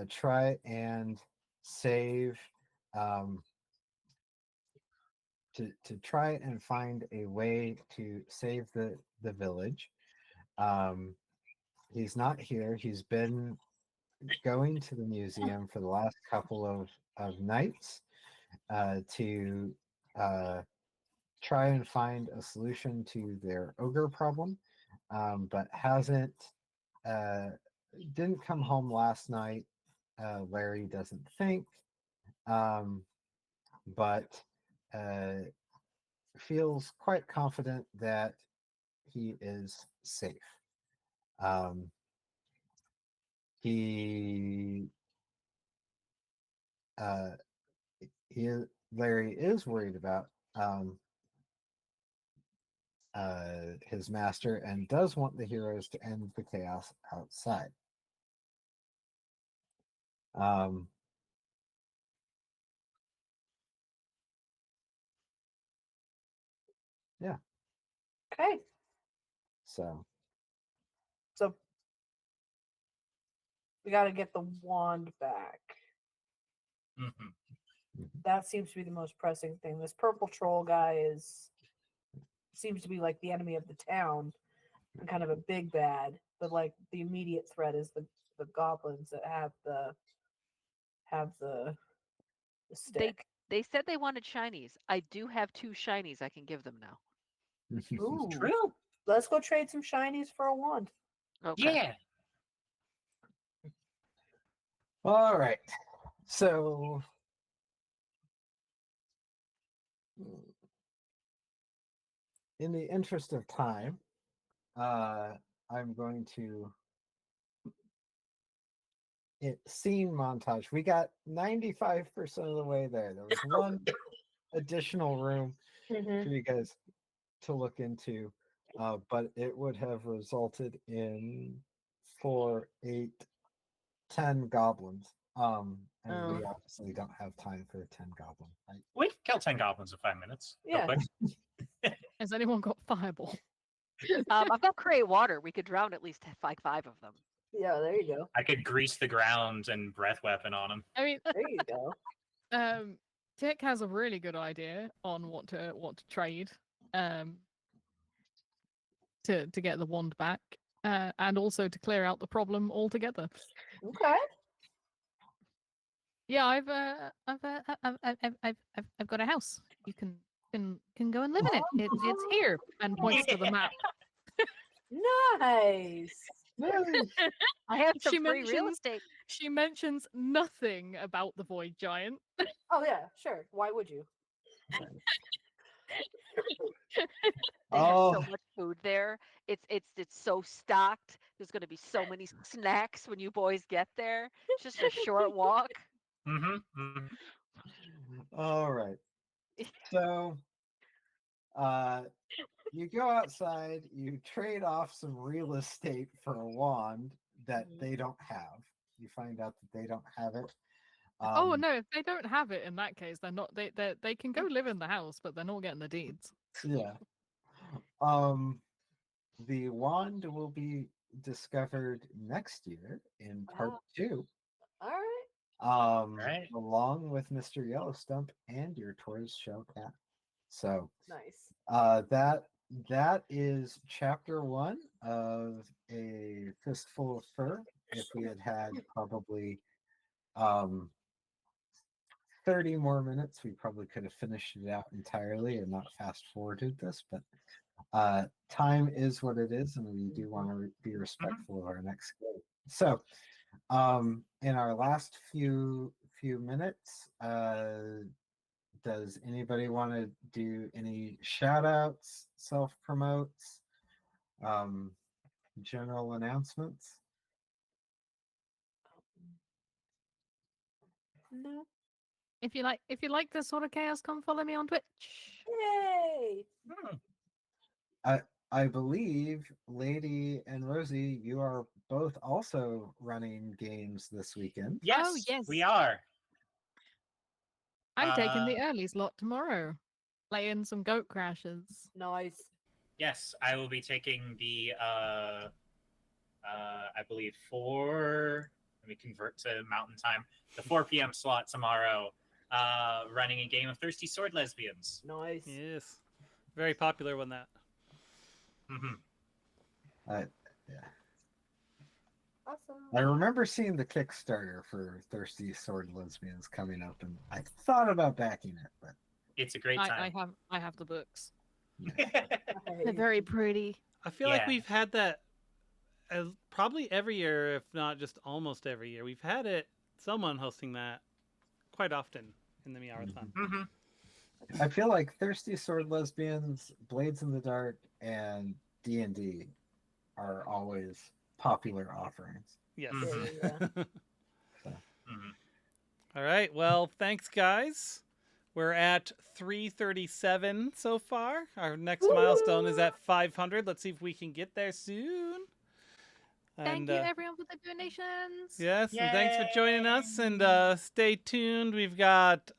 try and save to try and find a way to save the village. He's not here. He's been going to the museum for the last couple of nights to try and find a solution to their ogre problem, but didn't come home last night. Larry doesn't think, but feels quite confident that he is safe. Larry is worried about his master and does want the heroes to end the chaos outside. Yeah. Okay. So we got to get the wand back. That seems to be the most pressing thing. This purple troll guy seems to be like the enemy of the town and kind of a big bad, but like the immediate threat is the goblins that have the stick. They said they wanted shinies. I do have 2 shinies I can give them now. Ooh, True. let's go trade some shinies for a wand. Okay. Yeah. All right. So in the interest of time, I'm going to scene montage. We got 95% of the way there. There was one additional room for you guys to look into, but it would have resulted in 4, 8, 10 goblins. And we obviously don't have time for a 10 goblin fight. We can kill 10 goblins in 5 minutes. Yeah. Has anyone got fireball? I've got create water. We could drown at least like 5 of them. Yeah, there you go. I could grease the ground and breath weapon on him. I mean, There you go. Dick has a really good idea on what to trade, to get the wand back, and also to clear out the problem altogether. Okay. Yeah, I've got a house. You can go and live in it. It's here, and points to the map. Nice. I have some She free real mentions- estate. She mentions nothing about the void giant. Oh yeah, sure. Why would you? They have so much food there. It's so stocked. There's going to be so many snacks when you boys get there. It's just a short walk. All right. So you go outside, you trade off some real estate for a wand that they don't have. You find out that they don't have it. Oh no, if they don't have it in that case, they're not they can go live in the house, but they're not getting the deeds. Yeah. The wand will be discovered next year in part 2. All right. Along with Mr. Yellowstump and your tortoise shell cat. So Nice. that is chapter 1 of A Fistful of Fur. If we had probably 30 more minutes, we probably could have finished it out entirely and not fast forwarded this, but time is what it is, and we do want to be respectful of our next game. So In our last few minutes, does anybody want to do any shout outs, self promotes, general announcements? No. If you like this sort of chaos, come follow me on Twitch. Yay! I believe Lady and Rosie, you are both also running games this weekend. Yes, yes. we are. I'm taking the early slot tomorrow. Playing some goat crashes. Nice. Yes, I will be taking the I believe 4. Let me convert to mountain time. The 4 p.m. slot tomorrow. Running a game of Thirsty Sword Lesbians. Nice. Yes. Very popular one, that. Mm-hmm. Yeah. Awesome. I remember seeing the Kickstarter for Thirsty Sword Lesbians coming up, and I thought about backing it, but It's a great time. I have the books. Okay. They're very pretty. I feel like Yeah. we've had that probably every year, if not just almost every year. We've had someone hosting that quite often in the Meowrathon. Mm-hmm. I feel like Thirsty Sword Lesbians, Blades in the Dark, and D&D are always popular offerings. Yes. Mhm. So. Mm-hmm. All right. Well, thanks, guys. We're at 337 so far. Our next milestone is at 500. Let's see if we can get there soon. Thank you, everyone, for the donations. Yes, and thanks for joining us. And stay tuned. We've got